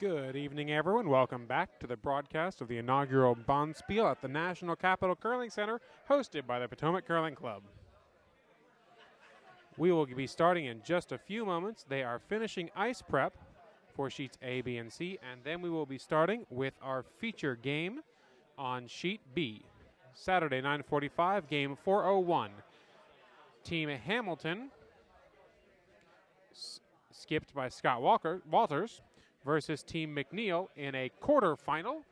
Good evening, everyone. Welcome back to the broadcast of the inaugural Bonspiel at the National Capital Curling Center, hosted by the Potomac Curling Club. We will be starting in just a few moments. They are finishing ice prep for sheets A, B, and C, and then we will be starting with our feature game on sheet B. Saturday, 9:45, game 401. Team Hamilton, skipped by Scott Walters, versus Team McNeil in a quarterfinal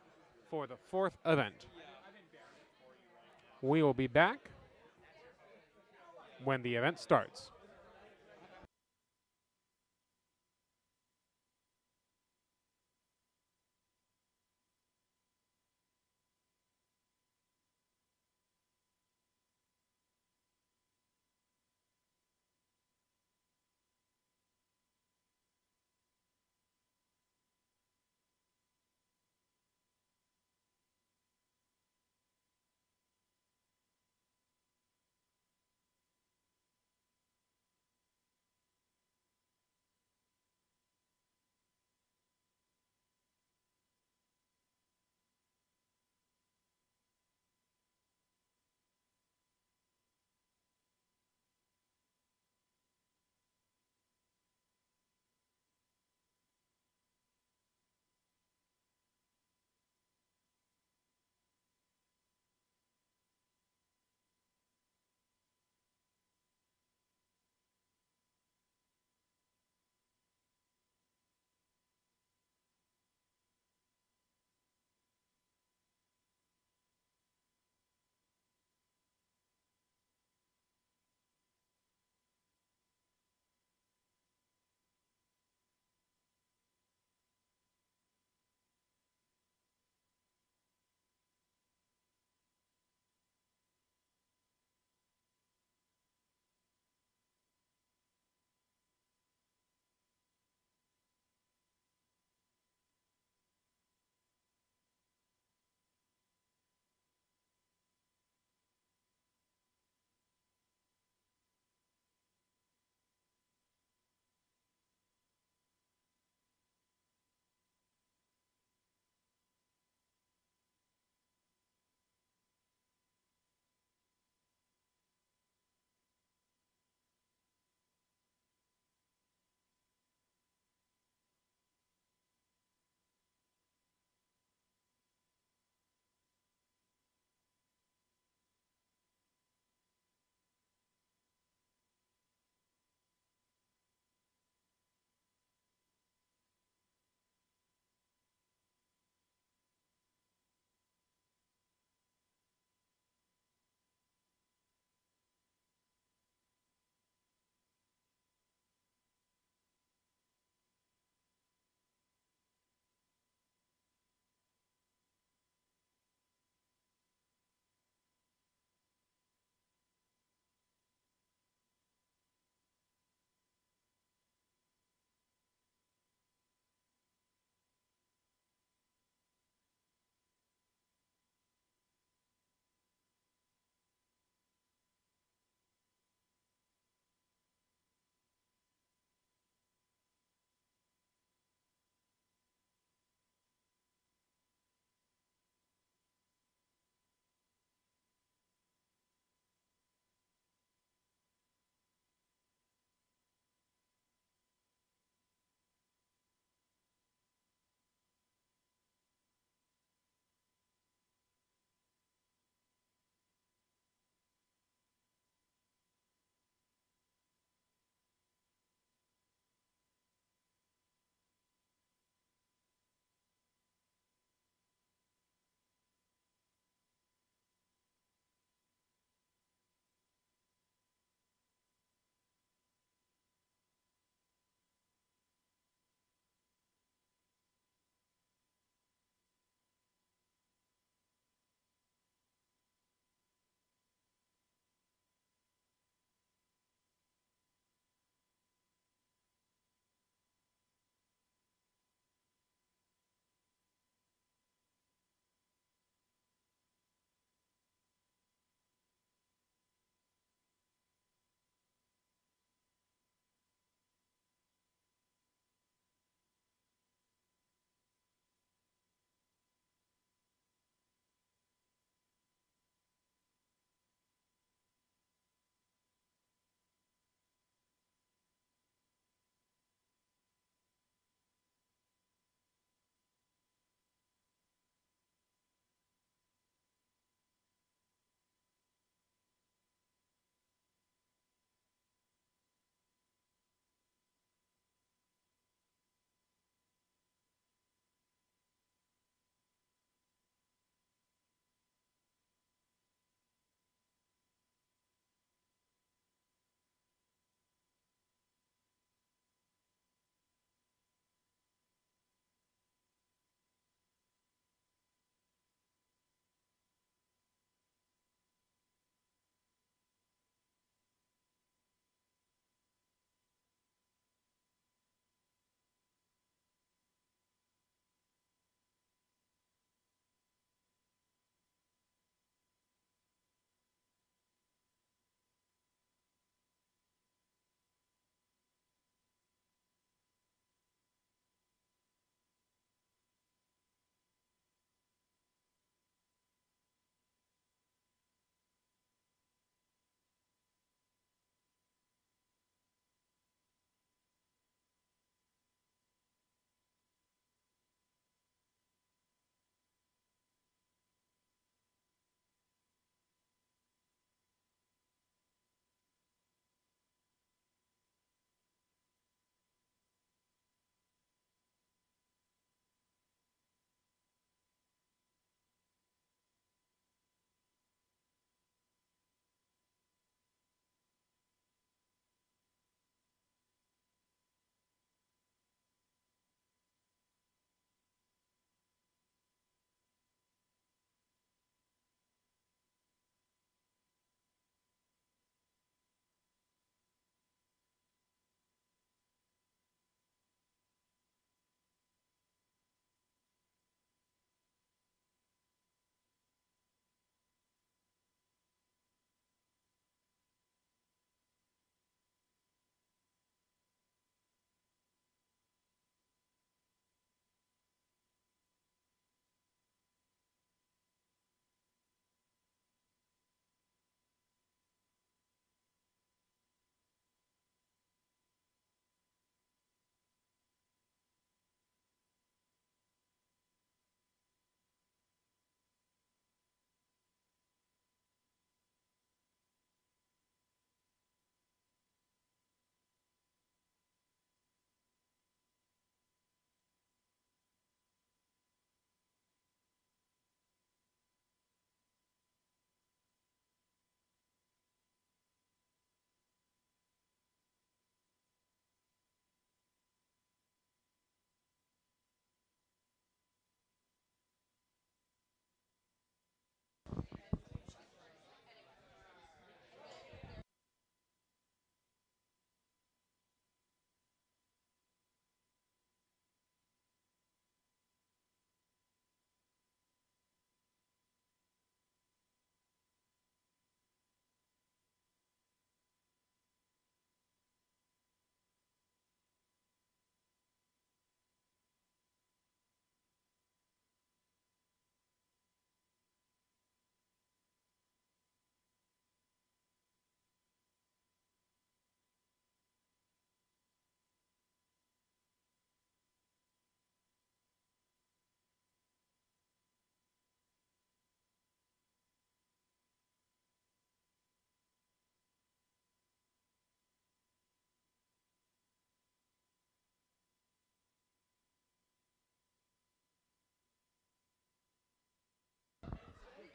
for the fourth event. We will be back when the event starts.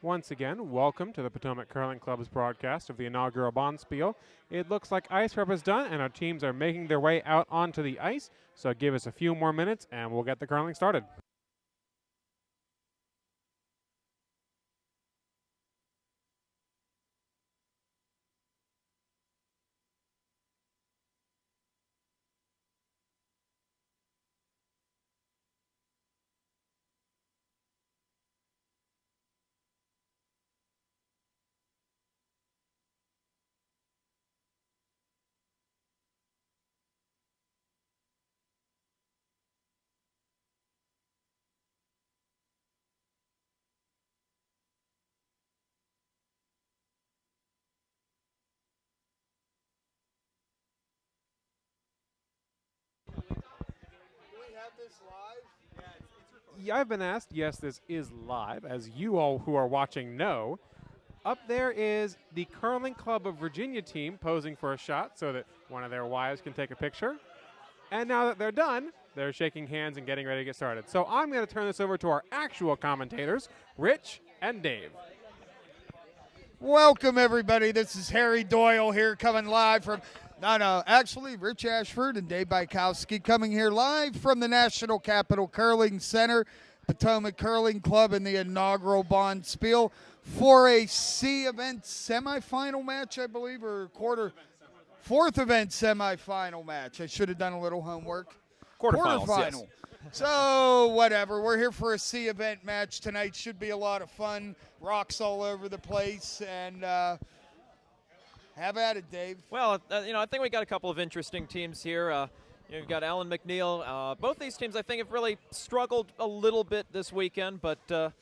Once again, welcome to the Potomac Curling Club's broadcast of the inaugural Bonspiel. It looks like ice prep is done and our teams are making their way out onto the ice, so give us a few more minutes and we'll get the curling started. Yeah, I've been asked. Yes, this is live, as you all who are watching know. Up there is the Curling Club of Virginia team posing for a shot so that one of their wives can take a picture. And now that they're done, they're shaking hands and getting ready to get started. So I'm going to turn this over to our actual commentators, Rich and Dave. Welcome, everybody. This is Harry Doyle here coming live from, actually, Rich Ashford and Dave Bykowski coming here live from the National Capital Curling Center, Potomac Curling Club in the inaugural Bonspiel for a C event semifinal match, I believe, or fourth event semifinal match. I should have done a little homework. Quarterfinals. Yes. So, whatever. We're here for a C event match tonight. Should be a lot of fun. Rocks all over the place. And have at it, Dave. Well, I think we got a couple of interesting teams here. You've got Alan McNeil. Both these teams, I think, have really struggled a little bit this weekend. But,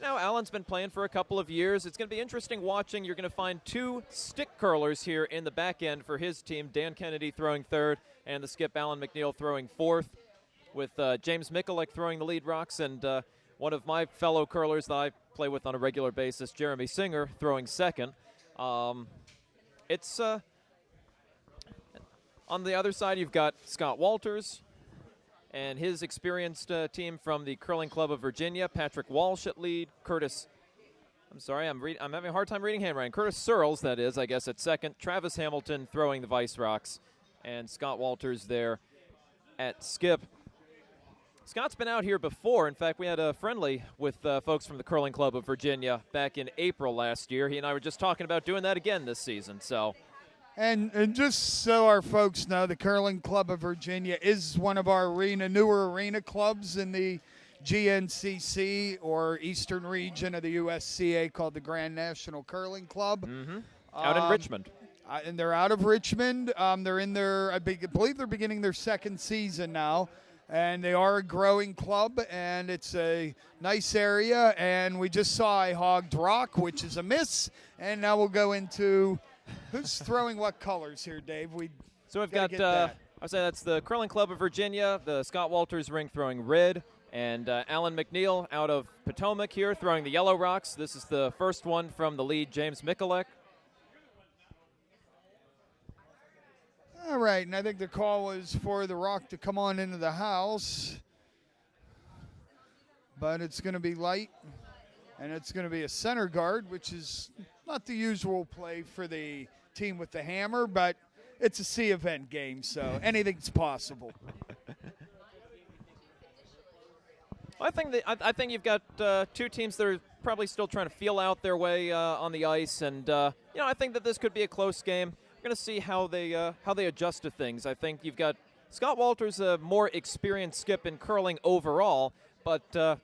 Alan's been playing for a couple of years. It's going to be interesting watching. You're going to find two stick curlers here in the back end for his team. Dan Kennedy throwing third and the skip Alan McNeil throwing fourth, with James Mikulek throwing the lead rocks, and one of my fellow curlers that I play with on a regular basis, Jeremy Singer, throwing second. It's on the other side, you've got Scott Walters and his experienced team from the Curling Club of Virginia, Patrick Walsh at lead, I'm having a hard time reading handwriting. Curtis Searles, that is, I guess, at second. Travis Hamilton throwing the Vice Rocks, and Scott Walters there at skip. Scott's been out here before. In fact, we had a friendly with folks from the Curling Club of Virginia back in April last year. He and I were just talking about doing that again this season. So, and just so our folks know, the Curling Club of Virginia is one of our newer arena clubs in the GNCC, or Eastern region of the USCA, called the Grand National Curling Club. Mm-hmm. Out in Richmond. And they're out of Richmond. They're in I believe they're beginning their second season now. And they are a growing club, and it's a nice area. And we just saw I hogged rock, which is a miss. And now we'll go into who's throwing what colors here, Dave. So we've got, I'll say that's the Curling Club of Virginia, the Scott Walters ring throwing red, and Alan McNeil out of Potomac here throwing the yellow rocks. This is the first one from the lead, James Mikulek. All right, and I think the call was for the rock to come on into the house. But it's going to be light, and it's going to be a center guard, which is not the usual play for the team with the hammer, but it's a C event game, so anything's possible. I think you've got two teams that are probably still trying to feel out their way on the ice, and I think that this could be a close game. We're going to see how they adjust to things. I think you've got Scott Walters, a more experienced skip in curling overall, but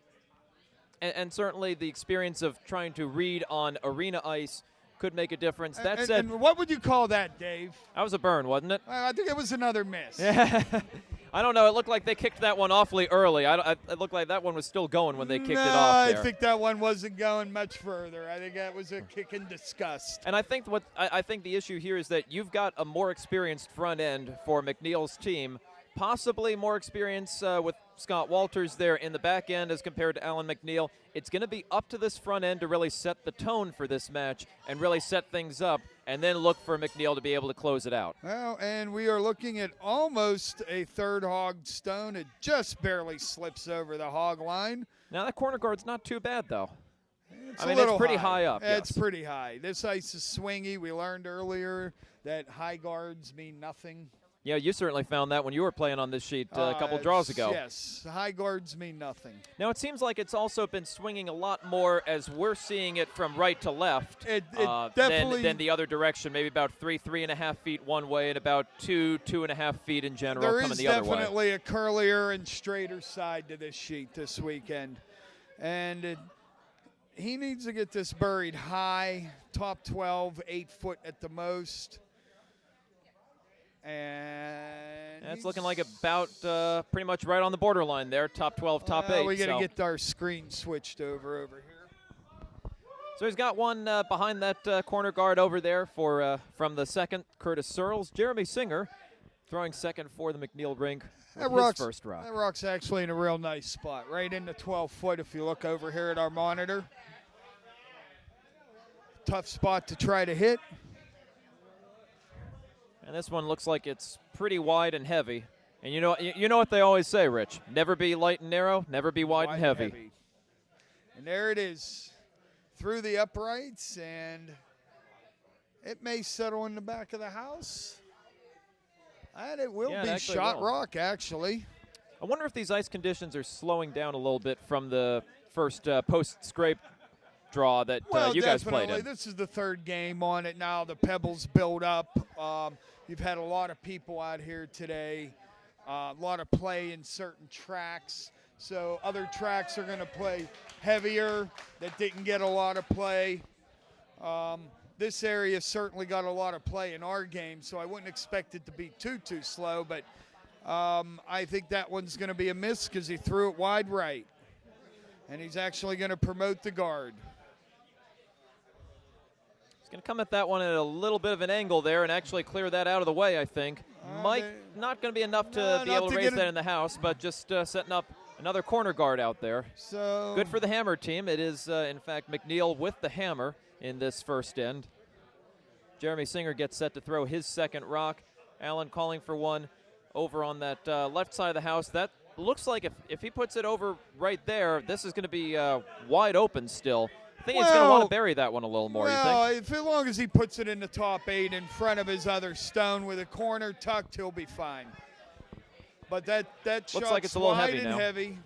and certainly the experience of trying to read on arena ice could make a difference. That said, and what would you call that, Dave? That was a burn, wasn't it? I think it was another miss. I don't know. It looked like they kicked that one awfully early. It looked like that one was still going when they kicked it off there. I think that one wasn't going much further. I think that was a kick in disgust. And I think I think the issue here is that you've got a more experienced front end for McNeil's team, possibly more experience with Scott Walters there in the back end as compared to Alan McNeil. It's going to be up to this front end to really set the tone for this match and really set things up, and then look for McNeil to be able to close it out. Well, and we are looking at almost a third hogged stone. It just barely slips over the hog line. Now, that corner guard's not too bad, though. I mean, it's pretty high up. It's yes. pretty high. This ice is swingy. We learned earlier that high guards mean nothing. Yeah, you certainly found that when you were playing on this sheet a couple draws ago. Yes, high guards mean nothing. Now, it seems like it's also been swinging a lot more as we're seeing it from right to left definitely than the other direction, maybe about 3.5 feet one way and about 2.5 feet in general coming the other way. There is definitely a curlier and straighter side to this sheet this weekend. And he needs to get this buried high, top 12, 8 foot at the most. And it's looking like about pretty much right on the borderline there, top 12, top 8. We got to get our screen switched over here. So he's got one behind that corner guard over there for from the second, Curtis Searles. Jeremy Singer throwing second for the McNeil rink with his first rock. That rock's actually in a real nice spot, right in the 12 foot if you look over here at our monitor. Tough spot to try to hit. And this one looks like it's pretty wide and heavy. And you know what they always say, Rich? Never be light and narrow, never be wide and heavy. And there it is, through the uprights, and it may settle in the back of the house. And it will be shot rock, actually. I wonder if these ice conditions are slowing down a little bit from the first post-scrape draw that you guys played in. This is the third game on it now. The pebbles build up. You've had a lot of people out here today, a lot of play in certain tracks. So other tracks are going to play heavier that didn't get a lot of play. This area certainly got a lot of play in our game, so I wouldn't expect it to be too slow. But I think that one's going to be a miss because he threw it wide right. And he's actually going to promote the guard. Going to come at that one at a little bit of an angle there and actually clear that out of the way, I think. Not going to be enough to be able to raise that in the house, but just setting up another corner guard out there. So good for the hammer team. It is, in fact, McNeil with the hammer in this first end. Jeremy Singer gets set to throw his second rock. Allen calling for one over on that left side of the house. That looks like if he puts it over right there, this is going to be wide open still. I think he's going to want to bury that one a little more, you think? As long as he puts it in the top 8 in front of his other stone with a corner tucked, he'll be fine. But that looks shot's like it's a little wide heavy and now. Heavy.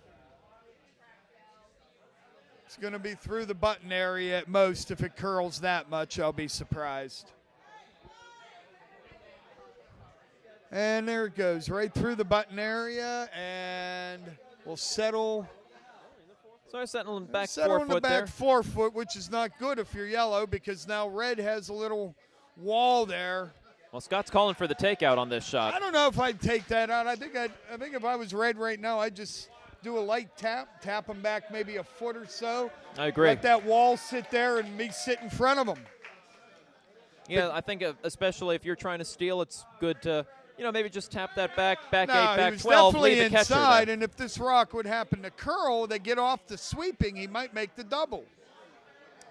It's going to be through the button area at most. If it curls that much, I'll be surprised. And there it goes, right through the button area, and we'll settle. So I settling back 4 settle in the foot back there. 4 foot, which is not good if you're yellow because now red has a little wall there. Well, Scott's calling for the takeout on this shot. I don't know if I'd take that out. I think if I was red right now, I'd just do a light tap him back maybe a foot or so. I agree. Let that wall sit there and me sit in front of him. Yeah, I think especially if you're trying to steal, it's good to maybe just tap that back 8, No, back he was 12, definitely leave the catcher inside, there. and if this rock would happen to curl, they get off the sweeping, he might make the double.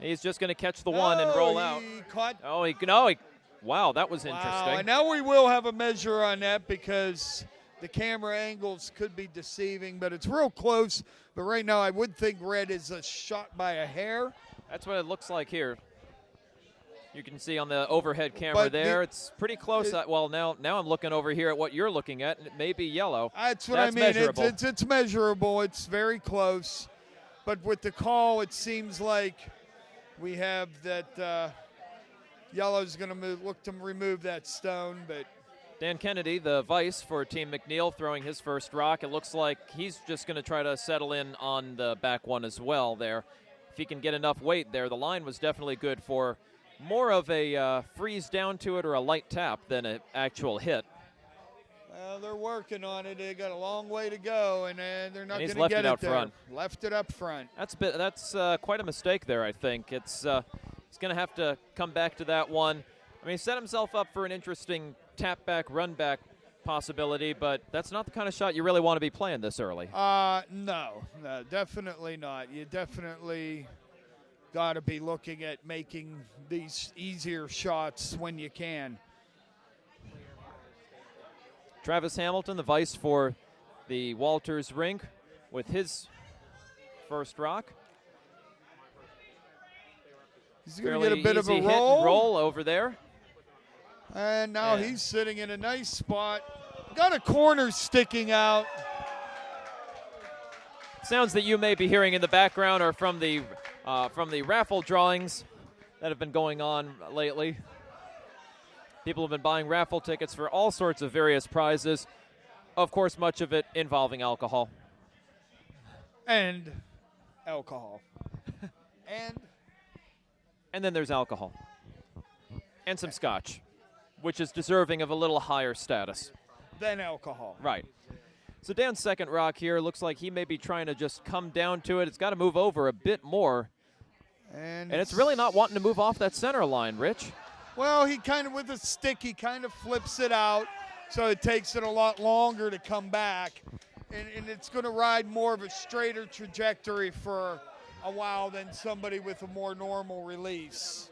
He's just going to catch the one and roll out. Caught. Wow, that was Wow, interesting. and now we will have a measure on that because the camera angles could be deceiving, but it's real close. But right now I would think red is a shot by a hair. That's what it looks like here. You can see on the overhead camera there, it's pretty close. Well, now I'm looking over here at what you're looking at, and it may be yellow. That's what I mean. Measurable. It's measurable. It's very close. But with the call, it seems like we have that yellow's going to look to remove that stone. But Dan Kennedy, the vice for Team McNeil, throwing his first rock. It looks like he's just going to try to settle in on the back one as well there. If he can get enough weight there, the line was definitely good for more of a freeze down to it or a light tap than an actual hit. Well, they're working on it. They got a long way to go, and they're not going to left get it out there. front. Left it up front. That's quite a mistake there, I think. He's going to have to come back to that one. I mean, he set himself up for an interesting tap back, run back possibility, but that's not the kind of shot you really want to be playing this early. No, definitely not. You definitely got to be looking at making these easier shots when you can. Travis Hamilton, the vice for the Walters rink, with his first rock. He's going to get a bit of a hit roll. And roll over there. And now he's sitting in a nice spot. Got a corner sticking out. Sounds that you may be hearing in the background are from the raffle drawings that have been going on lately. People have been buying raffle tickets for all sorts of various prizes. Of course, much of it involving alcohol. And alcohol. And then there's alcohol. And some scotch, which is deserving of a little higher status. Then alcohol. Right. So Dan's second rock here looks like he may be trying to just come down to it. It's got to move over a bit more. And it's really not wanting to move off that center line, Rich. Well, he kind of, with a stick, he kind of flips it out, so it takes it a lot longer to come back. And it's going to ride more of a straighter trajectory for a while than somebody with a more normal release.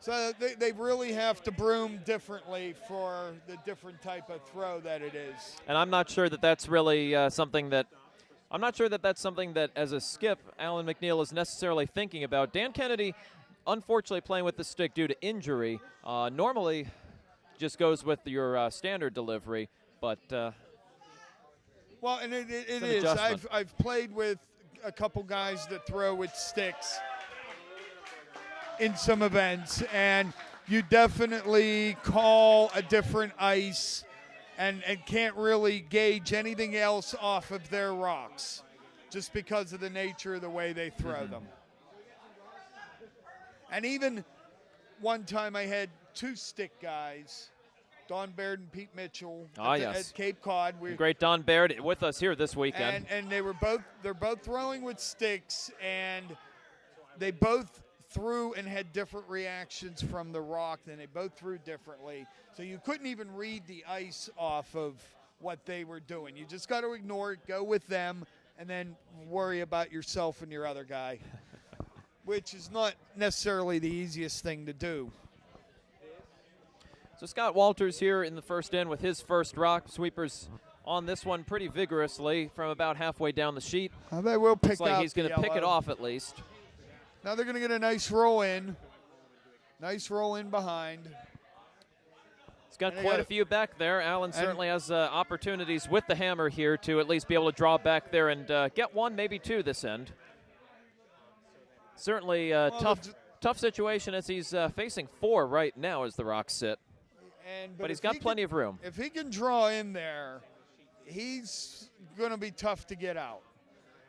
So they really have to broom differently for the different type of throw that it is. And I'm not sure that that's really something that as a skip, Alan McNeil is necessarily thinking about. Dan Kennedy, unfortunately, playing with the stick due to injury, normally just goes with your standard delivery, but well, and it is. I've played with a couple guys that throw with sticks in some events, and you definitely call a different ice and can't really gauge anything else off of their rocks just because of the nature of the way they throw them. And even one time I had two stick guys, Don Baird and Pete Mitchell at Cape Cod. Great Don Baird with us here this weekend. And they're both throwing with sticks, and they both threw and had different reactions from the rock, and they both threw differently. So you couldn't even read the ice off of what they were doing. You just got to ignore it, go with them, and then worry about yourself and your other guy, which is not necessarily the easiest thing to do. So Scott Walters here in the first end with his first rock. Sweepers on this one pretty vigorously from about halfway down the sheet. They will pick Looks like he's going to pick it off at least. Now they're going to get a nice roll in. Nice roll in behind. He's got quite a few back there. Alan certainly has opportunities with the hammer here to at least be able to draw back there and get one, maybe two this end. Certainly tough situation as he's facing four right now as the rocks sit. But he's got plenty of room. If he can draw in there, he's going to be tough to get out.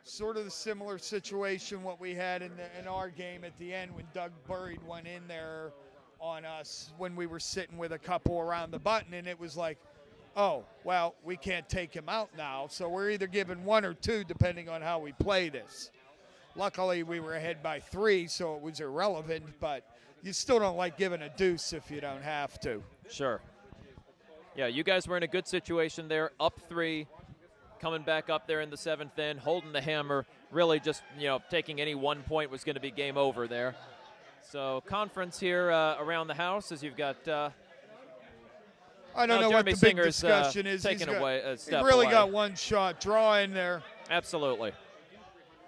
Sort of the similar situation what we had in our game at the end when Doug buried one in there on us when we were sitting with a couple around the button, and it was like, oh, well, we can't take him out now, so we're either giving one or two depending on how we play this. Luckily, we were ahead by 3, so it was irrelevant, but you still don't like giving a deuce if you don't have to. Sure. Yeah, you guys were in a good situation there, up 3. Coming back up there in the 7th end, holding the hammer, really just, taking any 1 point was going to be game over there. So conference here around the house as you've got I don't know what the big discussion is. Taking away a step he really away. got one shot. Draw in there. Absolutely.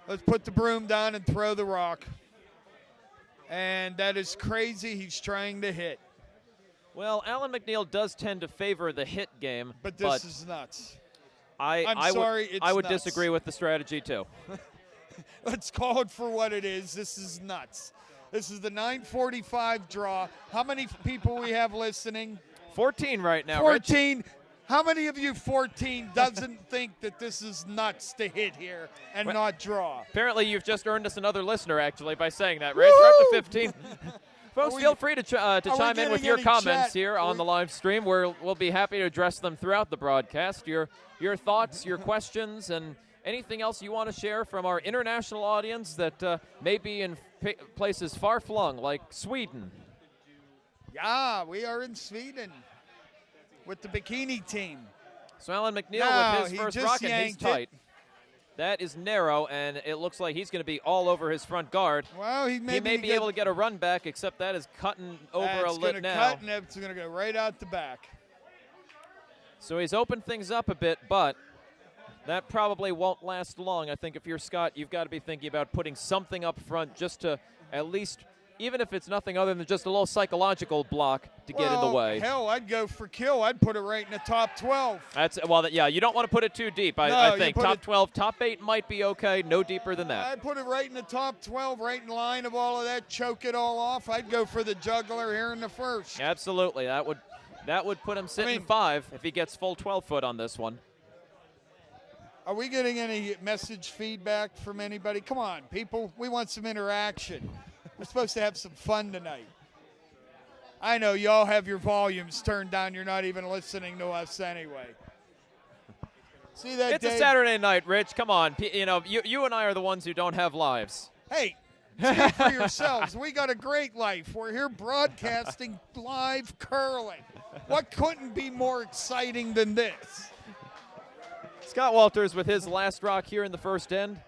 Let's put the broom down and throw the rock. And that is crazy. He's trying to hit. Well, Alan McNeil does tend to favor the hit game. But this is nuts. I would disagree with the strategy, too. Let's call it for what it is. This is nuts. This is the 9:45 draw. How many people we have listening? 14 right now, 14. Rich. How many of you 14 doesn't think that this is nuts to hit here and not draw? Apparently you've just earned us another listener, actually, by saying that, Rich. We're up to 15. Folks, feel free to chime in with your comments here on the live stream. We'll be happy to address them throughout the broadcast. Your thoughts, your questions, and anything else you want to share from our international audience that may be in places far-flung, like Sweden. Yeah, we are in Sweden with the bikini team. So Alan McNeil with his first rocket, he's tight. That is narrow, and it looks like he's going to be all over his front guard. Well, he may be able to get a run back, except that is cutting over a lip now. It's going to go right out the back. So he's opened things up a bit, but that probably won't last long. I think if you're Scott, you've got to be thinking about putting something up front just to at least even if it's nothing other than just a little psychological block to get in the way. Hell, I'd go for kill. I'd put it right in the top 12. Yeah, you don't want to put it too deep. I think top 12, top 8 might be okay. No deeper than that. I'd put it right in the top 12, right in line of all of that. Choke it all off. I'd go for the juggler here in the first. Absolutely, that would put him sitting 5 if he gets full 12 foot on this one. Are we getting any message feedback from anybody? Come on, people. We want some interaction. We're supposed to have some fun tonight. I know y'all have your volumes turned down. You're not even listening to us anyway. See that? It's a Saturday night, Rich. Come on. You and I are the ones who don't have lives. Hey, speak for yourselves. We got a great life. We're here broadcasting live curling. What couldn't be more exciting than this? Scott Walters with his last rock here in the first end.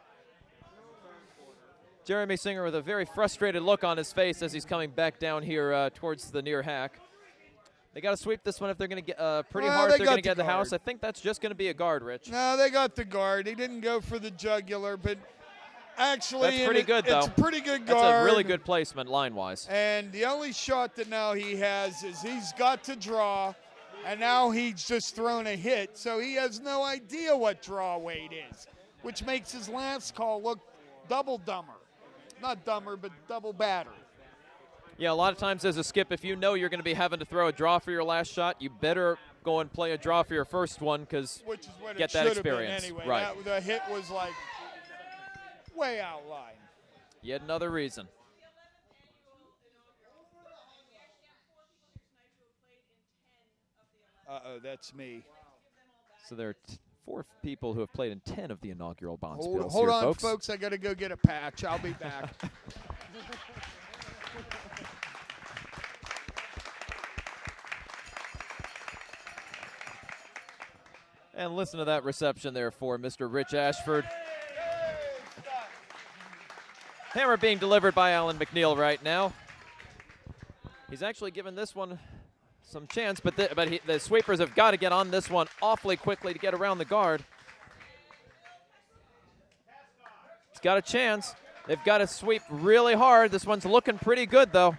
Jeremy Singer with a very frustrated look on his face as he's coming back down here towards the near hack. They got to sweep this one if they're going to get pretty hard. If they're going to get the house. I think that's just going to be a guard, Rich. No, they got the guard. He didn't go for the jugular, but actually, that's pretty good, though. It's a pretty good guard. That's a really good placement line-wise. And the only shot that now he has is he's got to draw, and now he's just thrown a hit, so he has no idea what draw weight is, which makes his last call look double dumber. Not dumber, but double battered. Yeah, a lot of times as a skip, if you know you're going to be having to throw a draw for your last shot, you better go and play a draw for your first one because get that experience. Anyway. Right. The hit was like way out line. Yet another reason. Uh-oh, that's me. So there are 4 people who have played in 10 of the inaugural Bonspiels. Hold on, folks. I got to go get a patch. I'll be back. And listen to that reception there for Mr. Rich Ashford. Hammer being delivered by Alan McNeil right now. He's actually given this one some chance, but the sweepers have got to get on this one awfully quickly to get around the guard. He's got a chance. They've got to sweep really hard. This one's looking pretty good, though.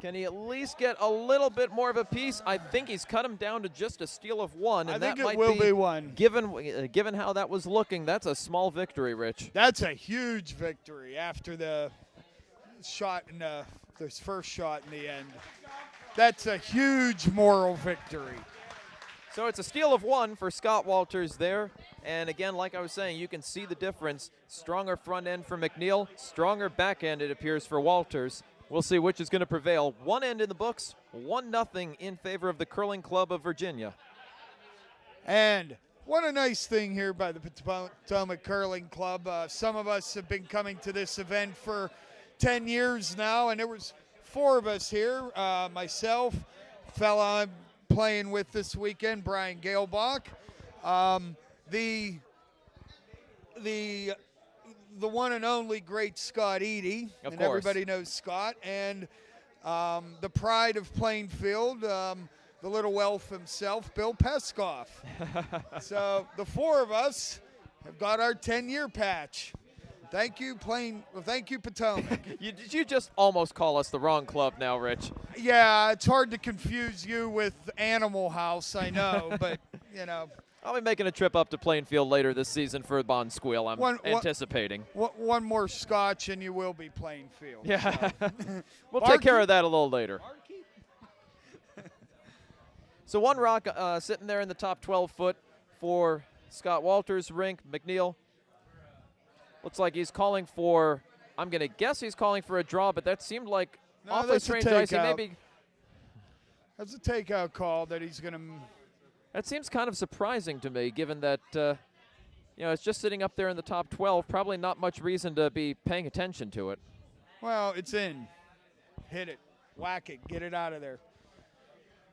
Can he at least get a little bit more of a piece? I think he's cut him down to just a steal of 1. And I think it will be 1. Given how that was looking, that's a small victory, Rich. That's a huge victory after the shot in this first shot in the end. That's a huge moral victory. So it's a steal of 1 for Scott Walters there. And again, like I was saying, you can see the difference. Stronger front end for McNeil, stronger back end, it appears, for Walters. We'll see which is going to prevail. 1 end in the books, 1-0 in favor of the Curling Club of Virginia. And what a nice thing here by the Potomac Curling Club. Some of us have been coming to this event for 10 years now, and there was 4 of us here. Myself, fella I'm playing with this weekend, Brian Galebach. The one and only great Scott Eady, and everybody knows Scott, and the pride of Plainfield, the little elf himself, Bill Peskoff. So the 4 of us have got our 10-year patch. Thank you, thank you, Potomac. Did you just almost call us the wrong club now, Rich? Yeah, it's hard to confuse you with Animal House, I know, but, you know. I'll be making a trip up to Plainfield later this season for Bonspiel. I'm anticipating. One more scotch and you will be Plainfield. Yeah. So. We'll take care of that a little later. So 1 rock sitting there in the top 12 foot for Scott Walters' rink. McNeil looks like he's calling for, I'm going to guess he's calling for a draw, but that seemed like awfully strange icing. Maybe that's a takeout call that he's going to. That seems kind of surprising to me, given that, it's just sitting up there in the top 12. Probably not much reason to be paying attention to it. Well, it's in. Hit it. Whack it. Get it out of there.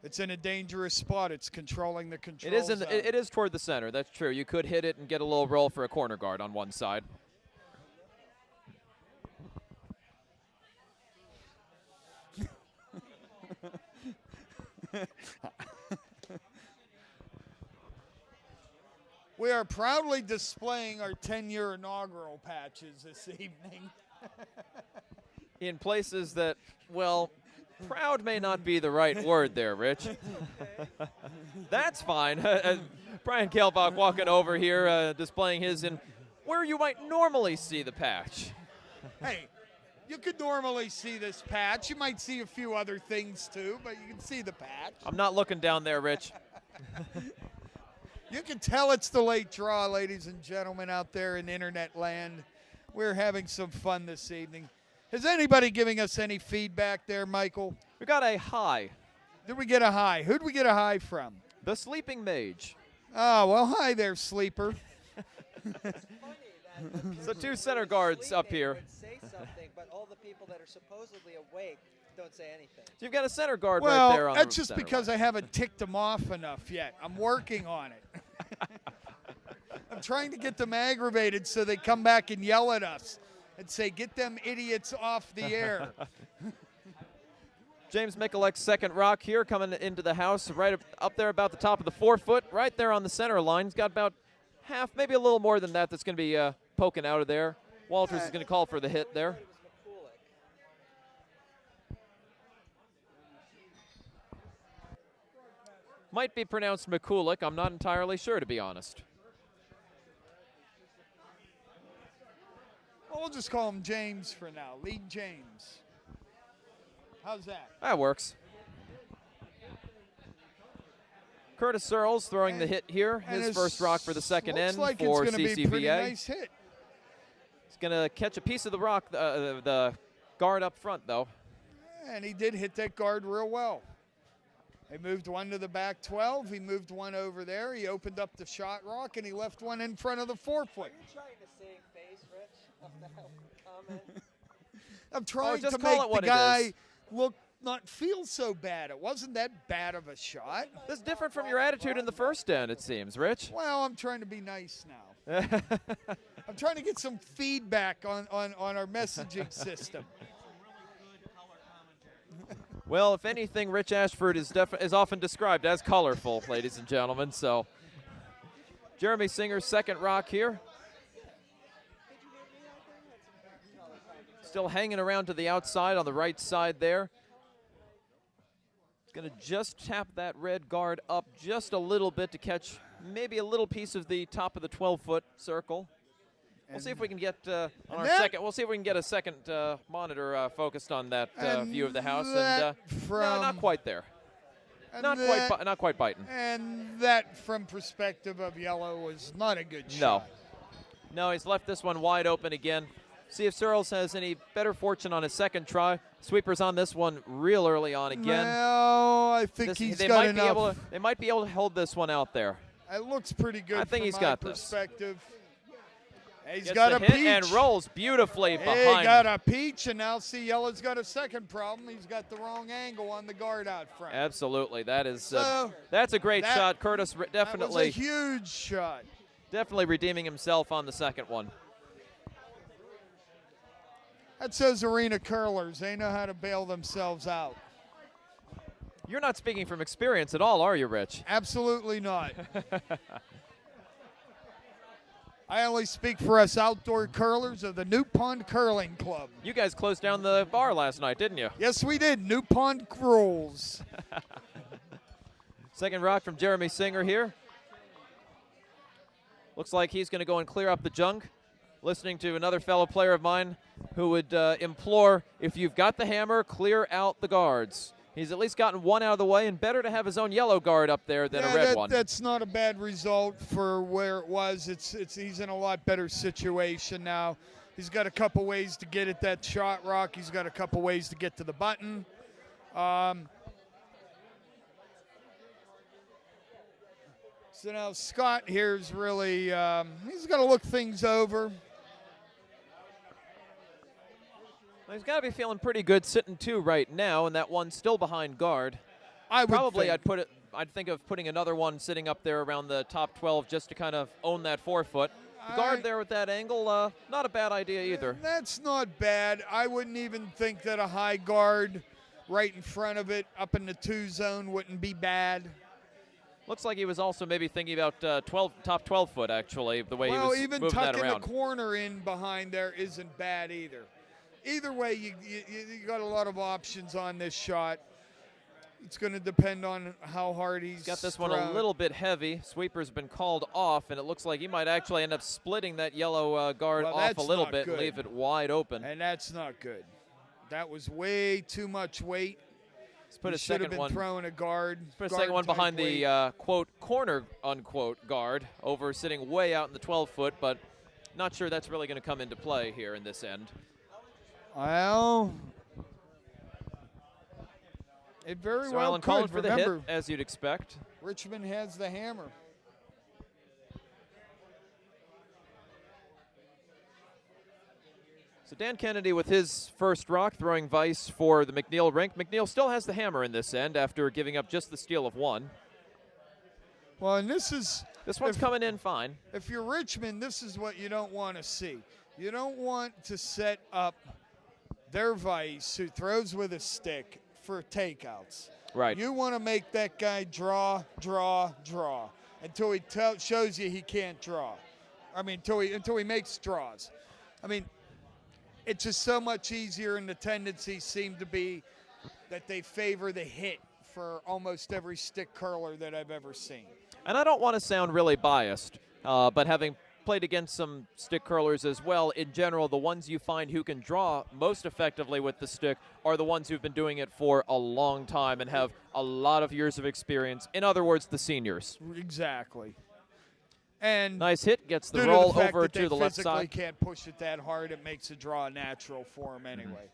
It's in a dangerous spot. It's controlling the control zone. It is toward the center. That's true. You could hit it and get a little roll for a corner guard on one side. We are proudly displaying our 10-year inaugural patches this evening. in places that, well, proud may not be the right word there, Rich. That's fine. Brian Kalebach walking over here, displaying his in where you might normally see the patch. Hey, you could normally see this patch. You might see a few other things too, but you can see the patch. I'm not looking down there, Rich. You can tell it's the late draw, ladies and gentlemen, out there in internet land. We're having some fun this evening. Is anybody giving us any feedback there, Michael? We got a high. Did we get a high? Who'd we get a high from? The Sleeping Mage. Oh, well, hi there, Sleeper. So 2 center guards up here. Would say something, but all the people that are supposedly awake don't say anything. So you've got a center guard Well, right there on that's the just center because line. I haven't ticked them off enough yet. I'm working on it. I'm trying to get them aggravated so they come back and yell at us and say, get them idiots off the air. James Mikulik's second rock here coming into the house right up there about the top of the 4 foot, right there on the center line. He's got about half, maybe a little more than that, that's going to be poking out of there. Walters is going to call for the hit there. Might be pronounced McCulick. I'm not entirely sure, to be honest. Well, we'll just call him James for now. Lead James. How's that? That works. Curtis Searles throwing the hit here. His first rock for the second end like for it's gonna CCVA. be a pretty nice hit. He's going to catch a piece of the rock, the guard up front, though. And he did hit that guard real well. He moved one to the back 12. He moved one over there. He opened up the shot rock, and he left one in front of the 4 foot. Are you trying to save face, Rich, of that comment? I'm trying just to call make it what the it guy is. look not feel so bad. It wasn't that bad of a shot. That's different from your attitude in the first end, it seems, Rich. Well, I'm trying to be nice now. I'm trying to get some feedback on our messaging system. Well, if anything, Rich Ashford is often described as colorful, ladies and gentlemen. So, Jeremy Singer's second rock here. Still hanging around to the outside on the right side there. He's going to just tap that red guard up just a little bit to catch maybe a little piece of the top of the 12-foot circle. We'll see if we can get on our second. We'll see if we can get a second monitor focused on that view of the house. And no, not quite there. Not quite biting. And that, from perspective of yellow, was not a good shot. No, he's left this one wide open again. See if Searles has any better fortune on his second try. Sweeper's on this one real early on again. Well, I think he's got enough. They might be able to hold this one out there. It looks pretty good. I think from he's my got perspective. He's Gets got the a hit peach and rolls beautifully behind. He got a peach, and now see yellow's got a second problem. He's got the wrong angle on the guard out front. Absolutely, that is that's a great shot. Curtis definitely that was a huge shot. Definitely redeeming himself on the second one. That's those arena curlers. They know how to bail themselves out. You're not speaking from experience at all, are you, Rich? Absolutely not. I only speak for us outdoor curlers of the New Pond Curling Club. You guys closed down the bar last night, didn't you? Yes, we did. New Pond Rules. Second rock from Jeremy Singer here. Looks like he's going to go and clear up the junk. Listening to another fellow player of mine who would implore, if you've got the hammer, clear out the guards. He's at least gotten one out of the way, and better to have his own yellow guard up there than a red one. That's not a bad result for where it was. He's in a lot better situation now. He's got a couple ways to get at that shot rock. He's got a couple ways to get to the button. So now Scott here's really, he's got to look things over. He's got to be feeling pretty good sitting 2 right now, and that one's still behind guard. I'd think of putting another one sitting up there around the top 12 just to kind of own that 4 foot. The guard there with that angle, not a bad idea either. That's not bad. I wouldn't even think that a high guard right in front of it, up in the 2 zone, wouldn't be bad. Looks like he was also maybe thinking about top 12 foot, actually, the way he was even moving that tucking around. the corner in behind there isn't bad either. either way, you got a lot of options on this shot. It's going to depend on how hard he's got this one thrown. a little bit heavy. Sweeper's been called off, and it looks like he might actually end up splitting that yellow guard off a little bit and leave it wide open. And that's not good. That was way too much weight. Let's put a should have second been one. throwing a guard. Put a second one behind the quote corner unquote guard over sitting way out in the 12-foot, but not sure that's really going to come into play here in this end. Well, it very so well Allen could. calling for the hit, Remember, as you'd expect. Richmond has the hammer. So Dan Kennedy with his first rock, throwing Vice for the McNeil rink. McNeil still has the hammer in this end after giving up just the steal of one. Well, and this one's coming in fine. If you're Richmond, this is what you don't want to see. You don't want to set up their Vice, who throws with a stick, for takeouts. Right. You want to make that guy draw until he shows you he can't draw. I mean, until he makes draws. I mean, it's just so much easier, and the tendencies seem to be that they favor the hit for almost every stick curler that I've ever seen. And I don't want to sound really biased, but having played against some stick curlers as well, in general, the ones you find who can draw most effectively with the stick are the ones who've been doing it for a long time and have a lot of years of experience. In other words, the seniors. Exactly. And nice hit, gets the due roll to the fact over that to the left physically side. Can't push it that hard. It makes a draw natural for him anyway.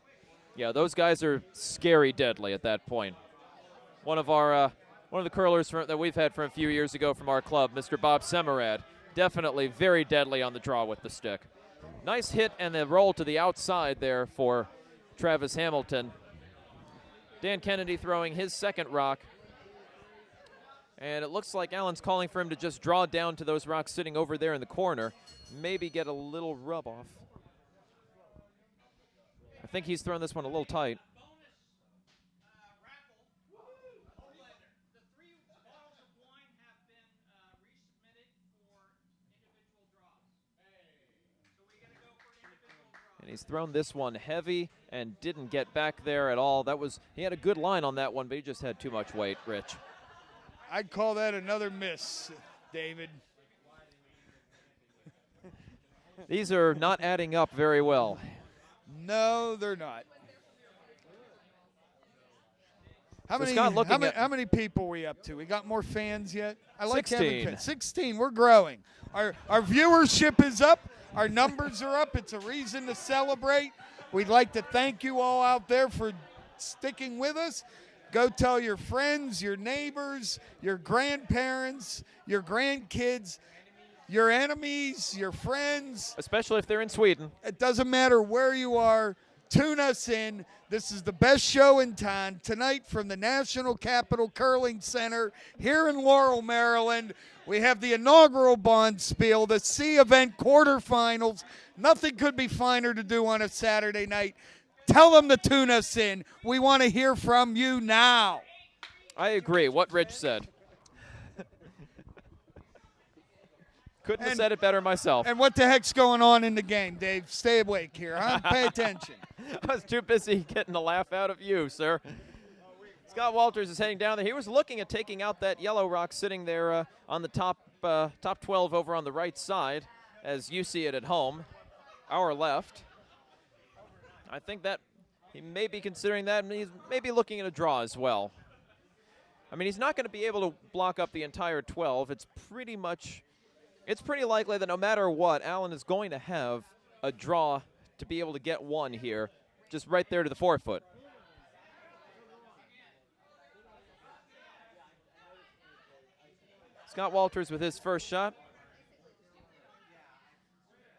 Yeah, those guys are scary deadly at that point. One of the curlers that we've had from a few years ago from our club, Mr. Bob Semerad, definitely very deadly on the draw with the stick. Nice hit and the roll to the outside there for Travis Hamilton. Dan Kennedy throwing his second rock. And it looks like Allen's calling for him to just draw down to those rocks sitting over there in the corner. Maybe get a little rub off. I think he's thrown this one a little tight. And he's thrown this one heavy and didn't get back there at all. He had a good line on that one, but he just had too much weight, Rich. I'd call that another miss, David. These are not adding up very well. No, they're not. How many people are we up to? We got more fans yet? I like 16. having fans. 16. We're growing. Our viewership is up. Our numbers are up. It's a reason to celebrate. We'd like to thank you all out there for sticking with us. Go tell your friends, your neighbors, your grandparents, your grandkids, your enemies, your friends. Especially if they're in Sweden. It doesn't matter where you are. Tune us in. This is the best show in town. Tonight from the National Capital Curling Center here in Laurel, Maryland, we have the inaugural Bonspiel, the C event quarterfinals. Nothing could be finer to do on a Saturday night. Tell them to tune us in. We want to hear from you now. I agree. What Rich said. Couldn't have said it better myself. And what the heck's going on in the game, Dave? Stay awake here, huh? Pay attention. I was too busy getting a laugh out of you, sir. Scott Walters is heading down there. He was looking at taking out that yellow rock sitting there on the top 12 over on the right side, as you see it at home, our left. I think that he may be considering that, and he's maybe looking at a draw as well. I mean, he's not going to be able to block up the entire 12. It's pretty likely that no matter what, Allen is going to have a draw to be able to get one here, just right there to the 4-foot. Scott Walters with his first shot.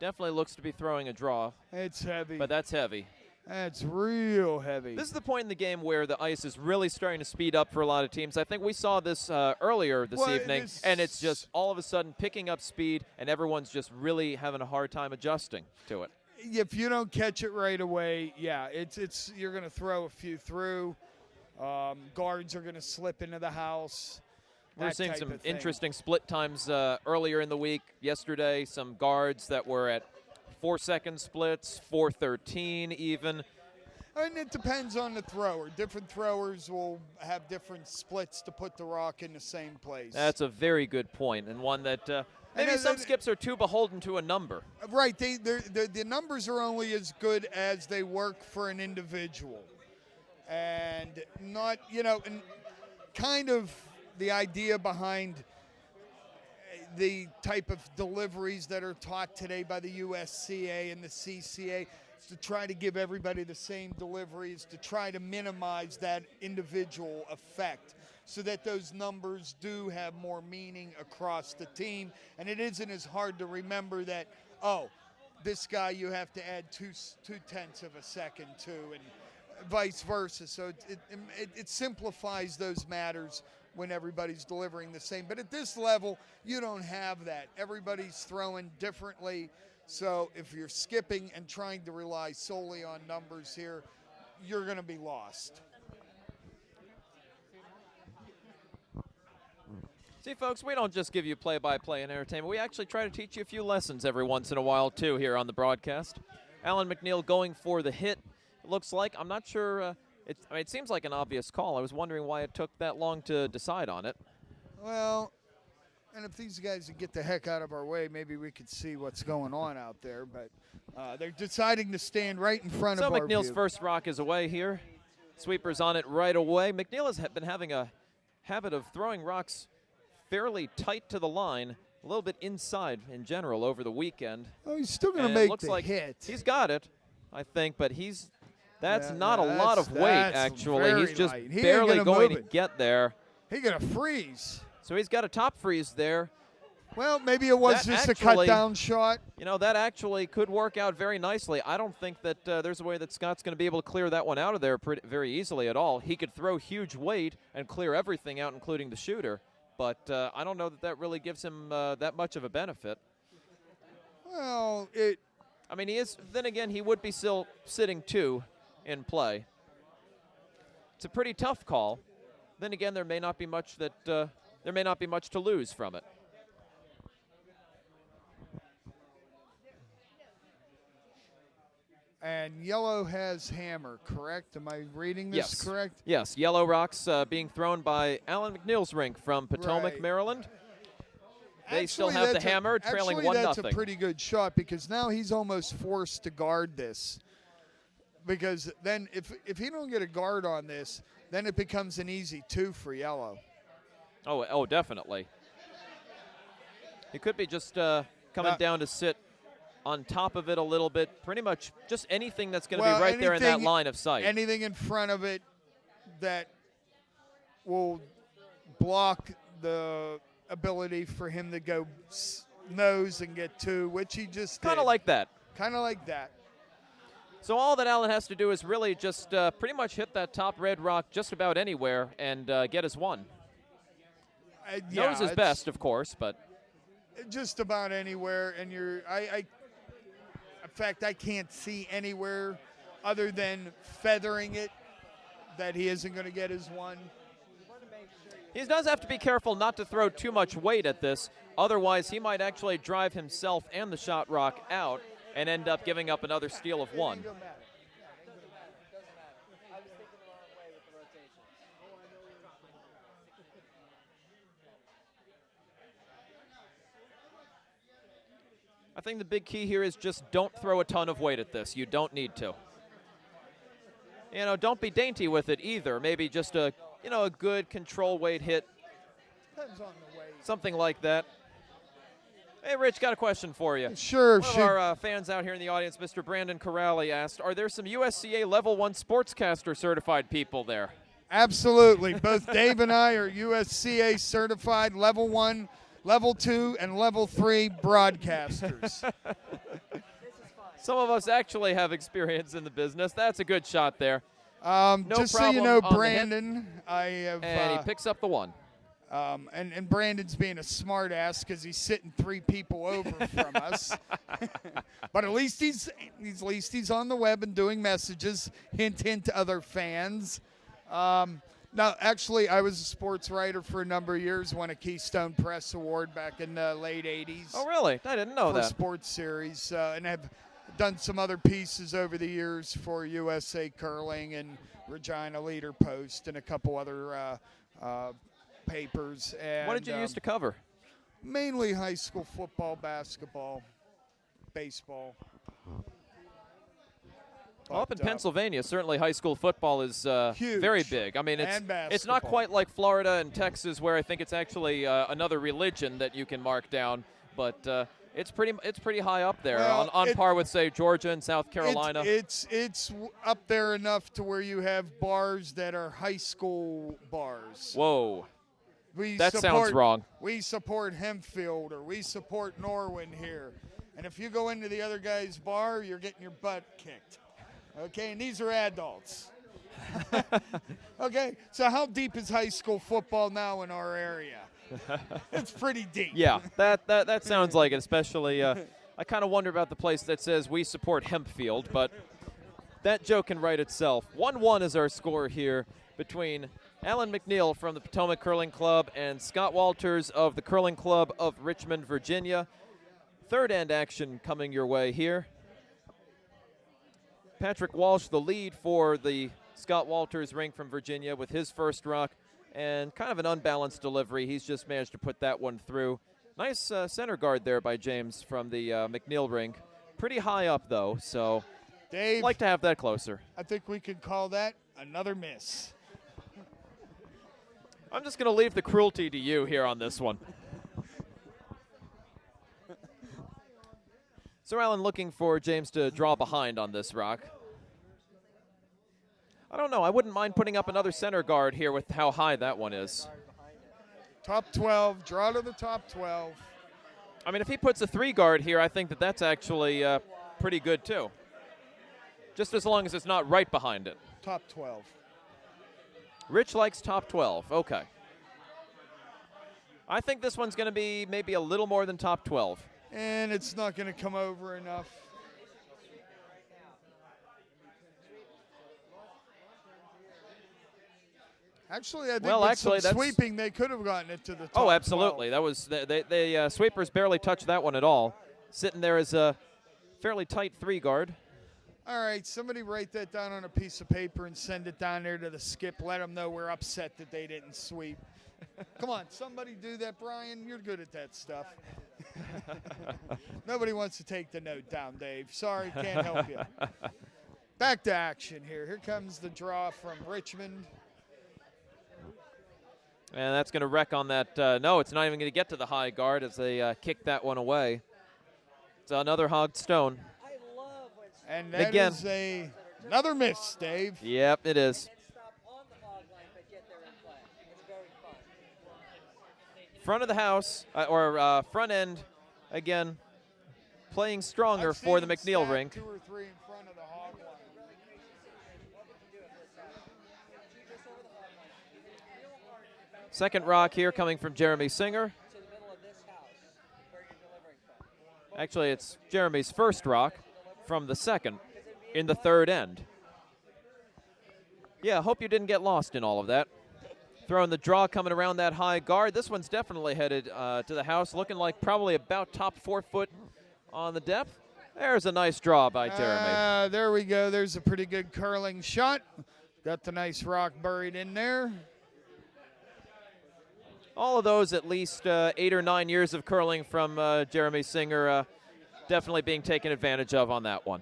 Definitely looks to be throwing a draw. It's heavy. But that's heavy. That's real heavy. This is the point in the game where the ice is really starting to speed up for a lot of teams. I think we saw this earlier this evening, and it's just all of a sudden picking up speed, and everyone's just really having a hard time adjusting to it. If you don't catch it right away, yeah, you're going to throw a few through. Guards are going to slip into the house. We're seeing some interesting split times earlier in the week. Yesterday, some guards that were at 4-second splits, 4-13 even. And it depends on the thrower. Different throwers will have different splits to put the rock in the same place. That's a very good point, and one that maybe some skips are too beholden to a number. Right. The numbers are only as good as they work for an individual. And not, and kind of the idea behind the type of deliveries that are taught today by the USCA and the CCA is to try to give everybody the same deliveries, to try to minimize that individual effect so that those numbers do have more meaning across the team. And it isn't as hard to remember that, this guy you have to add 2/10 of a second to, and vice versa. So it simplifies those matters when everybody's delivering the same. But at this level, you don't have that. Everybody's throwing differently. So if you're skipping and trying to rely solely on numbers here, you're going to be lost. See, folks, we don't just give you play-by-play and entertainment. We actually try to teach you a few lessons every once in a while, too, here on the broadcast. Alan McNeil going for the hit. It looks like, I'm not sure, it seems like an obvious call. I was wondering why it took that long to decide on it. Well, and if these guys would get the heck out of our way, maybe we could see what's going on out there. But they're deciding to stand right in front of our So McNeil's view. first rock is away here. Sweeper's on it right away. McNeil has been having a habit of throwing rocks fairly tight to the line, a little bit inside in general over the weekend. Oh, he's still going to And make it looks the like hit. He's got it, I think, but that's Yeah, not a lot of weight, that's actually. very He's just light. He ain't barely gonna going move to it. get there. He's going to freeze. So he's got a top freeze there. Well, maybe it was That just actually- a cut-down shot. That actually could work out very nicely. I don't think that there's a way that Scott's going to be able to clear that one out of there very easily at all. He could throw huge weight and clear everything out, including the shooter. But I don't know that really gives him that much of a benefit. Well, I mean, then again, he would be still sitting 2 in play. It's a pretty tough call. Then again, there may not be much to lose from it. and yellow has hammer, correct? Am I reading this correct? Yes, yellow rocks being thrown by Alan McNeil's rink from Potomac, Right. Maryland. They still Actually, have the that's hammer, trailing 1-0. That's a pretty good shot because now he's almost forced to guard this. Because then if he don't get a guard on this, then it becomes an easy 2 for yellow. Oh, definitely. He could be just coming down to sit on top of it a little bit. Pretty much just anything that's going to be right there in that line of sight. Anything in front of it that will block the ability for him to go nose and get 2, which he just Kind of like that. Kind of like that. So all that Alan has to do is really just pretty much hit that top red rock just about anywhere and get his 1. Yeah, Nose is best, of course, but just about anywhere. And in fact, I can't see anywhere other than feathering it that he isn't going to get his 1. he does have to be careful not to throw too much weight at this. Otherwise, he might actually drive himself and the shot rock out and end up giving up another steal of 1. I think the big key here is just don't throw a ton of weight at this. You don't need to. Don't be dainty with it either. Maybe just a good control weight hit. Depends on the weight. Something like that. Hey, Rich, got a question for you. Sure, One of our fans out here in the audience, Mr. Brandon Corrali, asked, are there some USCA Level 1 sportscaster certified people there? Absolutely. Both Dave and I are USCA certified Level 1, Level 2, and Level 3 broadcasters. Some of us actually have experience in the business. That's a good shot there. Just so you know, problem on the hit. Brandon, I have. And he picks up the 1. And Brandon's being a smart ass because he's sitting 3 people over from us. But at least he's on the web and doing messages. Hint, hint to other fans. No, actually, I was a sports writer for a number of years. Won a Keystone Press Award back in the late '80s. Oh, really? I didn't know for that. sports series, and have done some other pieces over the years for USA Curling and Regina Leader Post and a couple other papers. And, What did you used to cover? Mainly high school football, basketball, baseball. Well, up in Pennsylvania, certainly high school football is huge. very big. I mean, it's not quite like Florida and Texas, where I think it's actually another religion that you can mark down, but it's pretty high up there, well, on par with, say, Georgia and South Carolina. It's up there enough to where you have bars that are high school bars. Whoa. That sounds wrong. We support Hempfield, or we support Norwin here. And if you go into the other guy's bar, you're getting your butt kicked. Okay, and these are adults. Okay, so how deep is high school football now in our area? It's pretty deep. Yeah, that sounds like it, especially I kind of wonder about the place that says we support Hempfield, but that joke can write itself. 1-1 is our score here between Alan McNeil from the Potomac Curling Club and Scott Walters of the Curling Club of Richmond, Virginia. Third end action coming your way here. Patrick Walsh, the lead for the Scott Walters ring from Virginia with his first rock, and kind of an unbalanced delivery. He's just managed to put that one through. Nice center guard there by James from the McNeil ring. Pretty high up, though, so Dave, I'd like to have that closer. I think we could call that another miss. I'm just going to leave the cruelty to you here on this one. So Allen looking for James to draw behind on this rock. I don't know. I wouldn't mind putting up another center guard here with how high that one is. Top 12, draw to the top 12. I mean, if he puts a 3 guard here, I think that's actually pretty good too. Just as long as it's not right behind it. Top 12. Rich likes top 12. Okay. I think this one's going to be maybe a little more than top 12. And it's not going to come over enough. Actually, I think with some sweeping, they could have gotten it to the top. Oh, absolutely. 12. That was the sweepers barely touched that one at all. Sitting there as a fairly tight 3 guard. All right, somebody write that down on a piece of paper and send it down there to the skip. Let them know we're upset that they didn't sweep. Come on, somebody do that, Brian. You're good at that stuff. Nobody wants to take the note down, Dave. Sorry, can't help you. Back to action here. Here comes the draw from Richmond. And that's going to wreck on that. No, it's not even going to get to the high guard as they kick that one away. It's another hogged stone. And that again is another miss, Dave. Yep, it is. Front of the house, or front end, again, playing stronger for the McNeil rink. 2 or 3 in front of the hog line. Second rock here coming from Jeremy Singer. Actually, it's Jeremy's first rock from the second in the third end. Yeah, hope you didn't get lost in all of that. Throwing the draw coming around that high guard. This one's definitely headed to the house, looking like probably about top 4 foot on the depth. There's a nice draw by Jeremy. There we go. There's a pretty good curling shot. Got the nice rock buried in there. All of those at least 8 or 9 years of curling from Jeremy Singer definitely being taken advantage of on that one.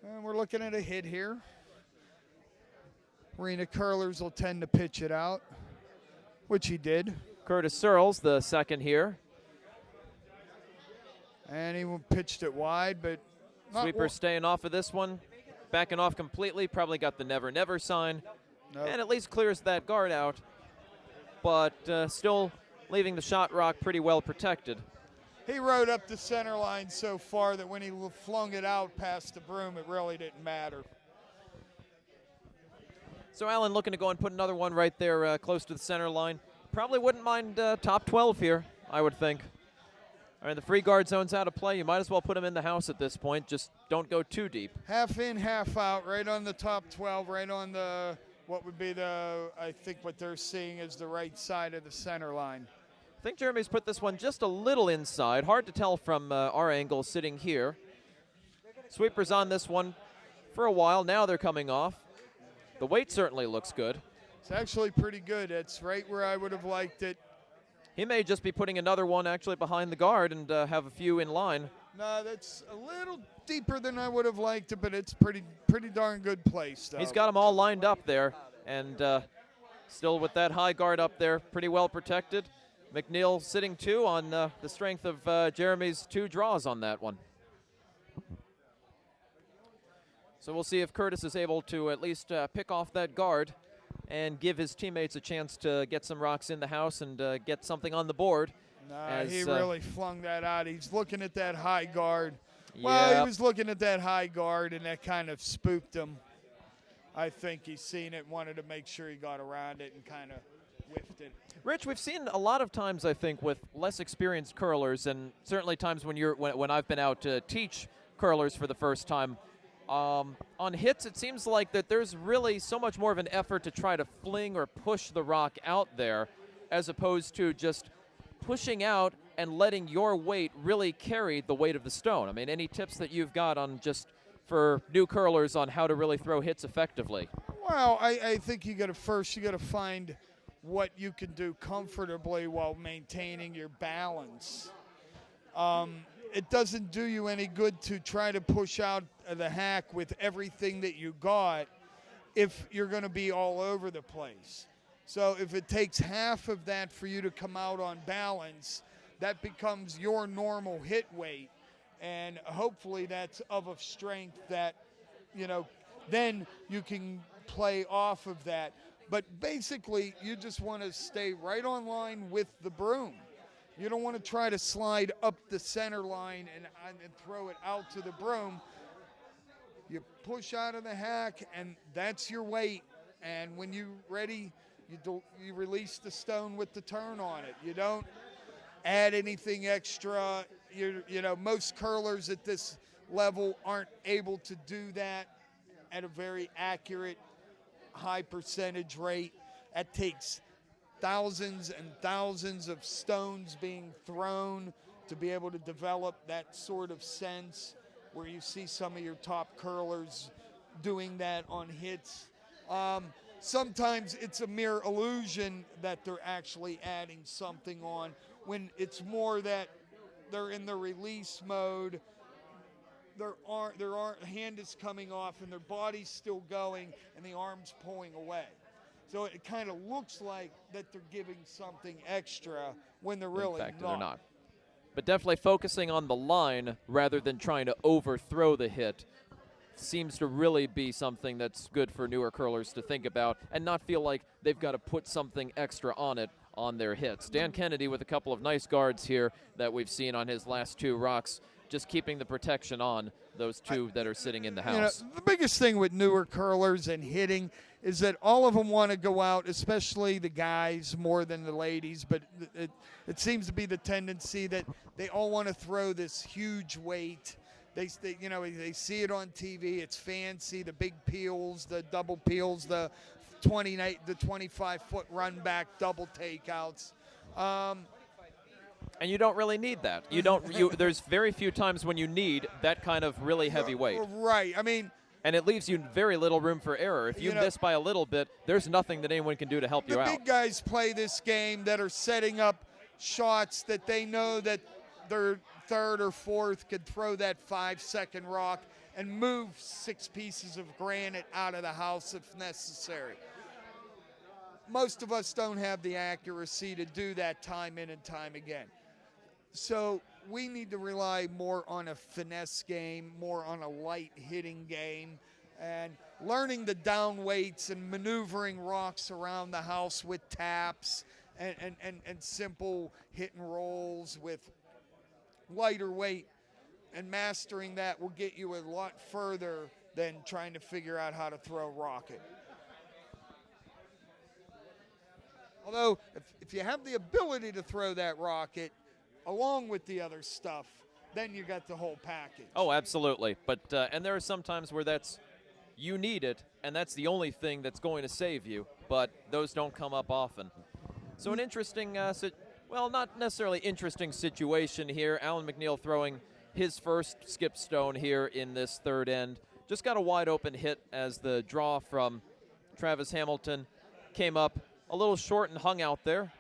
And we're looking at a hit here. Arena curlers will tend to pitch it out, which he did. Curtis Searles, the second here. And he pitched it wide, but Sweeper staying off of this one. Backing off completely, probably got the never, never sign. Nope. And at least clears that guard out. But still leaving the shot rock pretty well protected. He rode up the center line so far that when he flung it out past the broom, it really didn't matter. So Allen looking to go and put another one right there close to the center line. Probably wouldn't mind top 12 here, I would think. I mean, the free guard zone's out of play. You might as well put him in the house at this point. Just don't go too deep. Half in, half out, right on the top 12, right on the, what would be the, I think what they're seeing is the right side of the center line. I think Jeremy's put this one just a little inside. Hard to tell from our angle sitting here. Sweepers on this one for a while. Now they're coming off. The weight certainly looks good. It's actually pretty good. It's right where I would have liked it. He may just be putting another one actually behind the guard and have a few in line. No, that's a little deeper than I would have liked it, but it's pretty darn good place, though. He's got them all lined up there, and still with that high guard up there, pretty well protected. McNeil sitting two on the strength of Jeremy's 2 draws on that one. So we'll see if Curtis is able to at least pick off that guard and give his teammates a chance to get some rocks in the house and get something on the board. Nah, he really flung that out. He's looking at that high guard. Well, he was looking at that high guard, and that kind of spooked him. I think he's seen it, wanted to make sure he got around it and kind of whiffed it. Rich, we've seen a lot of times, I think, with less experienced curlers, and certainly times when I've been out to teach curlers for the first time, on hits, it seems like that there's really so much more of an effort to try to fling or push the rock out there as opposed to just pushing out and letting your weight really carry the weight of the stone. I mean, any tips that you've got on just for new curlers on how to really throw hits effectively? Well, I think you got to find what you can do comfortably while maintaining your balance. It doesn't do you any good to try to push out the hack with everything that you got if you're going to be all over the place. So if it takes half of that for you to come out on balance, that becomes your normal hit weight. And hopefully that's of a strength that, then you can play off of that. But basically, you just want to stay right on line with the broom. You don't want to try to slide up the center line and throw it out to the broom. You push out of the hack, and that's your weight. And when you're ready, you release the stone with the turn on it. You don't add anything extra. Most curlers at this level aren't able to do that at a very accurate, high percentage rate. That takes thousands and thousands of stones being thrown to be able to develop that sort of sense where you see some of your top curlers doing that on hits. Sometimes it's a mere illusion that they're actually adding something on when it's more that they're in the release mode. Their hand is coming off and their body's still going and the arm's pulling away. So it kind of looks like that they're giving something extra when they're really not. In fact, they're not. But definitely focusing on the line rather than trying to overthrow the hit seems to really be something that's good for newer curlers to think about and not feel like they've got to put something extra on it on their hits. Dan Kennedy with a couple of nice guards here that we've seen on his last 2 rocks, just keeping the protection on those 2 that are sitting in the house. The biggest thing with newer curlers and hitting is that all of them want to go out, especially the guys more than the ladies, but it seems to be the tendency that they all want to throw this huge weight. They see it on TV. It's fancy, the big peels, the double peels, the 25-foot run back double takeouts. And you don't really need that. There's very few times when you need that kind of really heavy weight. Right. I mean, and it leaves you very little room for error. If you miss by a little bit, there's nothing that anyone can do to help you out. The big guys play this game that are setting up shots that they know that their third or fourth could throw that 5-second rock and move 6 pieces of granite out of the house if necessary. Most of us don't have the accuracy to do that time in and time again. So we need to rely more on a finesse game, more on a light hitting game, and learning the down weights and maneuvering rocks around the house with taps and simple hit and rolls with lighter weight, and mastering that will get you a lot further than trying to figure out how to throw a rocket. Although, if you have the ability to throw that rocket, along with the other stuff, then you got the whole package. Oh, absolutely. But and there are some times where you need it, and that's the only thing that's going to save you. But those don't come up often. So an interesting, well, not necessarily interesting situation here. Alan McNeil throwing his first skip stone here in this third end. Just got a wide open hit as the draw from Travis Hamilton came up a little short and hung out there.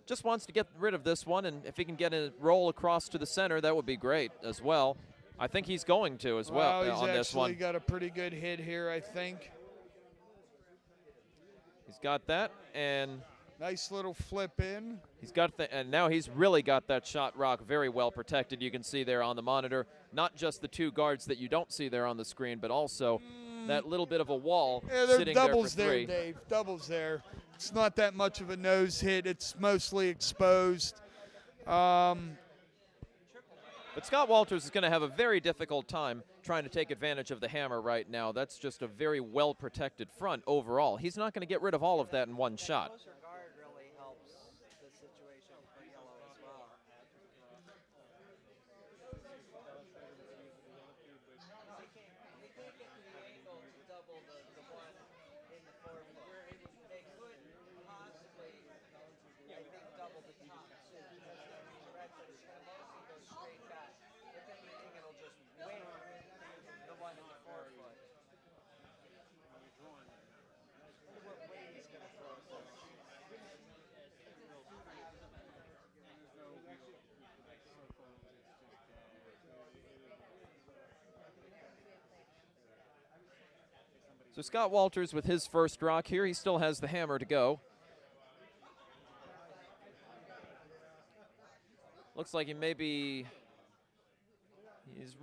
Just wants to get rid of this one, and if he can get a roll across to the center, that would be great as well. I think he's going to as well on this one. He's actually got a pretty good hit here, I think. He's got that, and nice little flip in. He's got and now he's really got that shot rock very well protected. You can see there on the monitor, not just the two guards that you don't see there on the screen, but also that little bit of a wall sitting there for doubles three. there, Dave. Doubles there. It's not that much of a nose hit. It's mostly exposed. But Scott Walters is going to have a very difficult time trying to take advantage of the hammer right now. That's just a very well-protected front overall. He's not going to get rid of all of that in one shot. Closer guard really helps the situation for yellow as well. He could get the angle to double the one in the forefoot. They could possibly, I think, double the top too. Because it's going to be direct, but it's going to mostly go straight back. If anything, it'll just wing the one in the forefoot. What way he's going to throw this. So Scott Walters with his first rock here. He still has the hammer to go. Looks like he's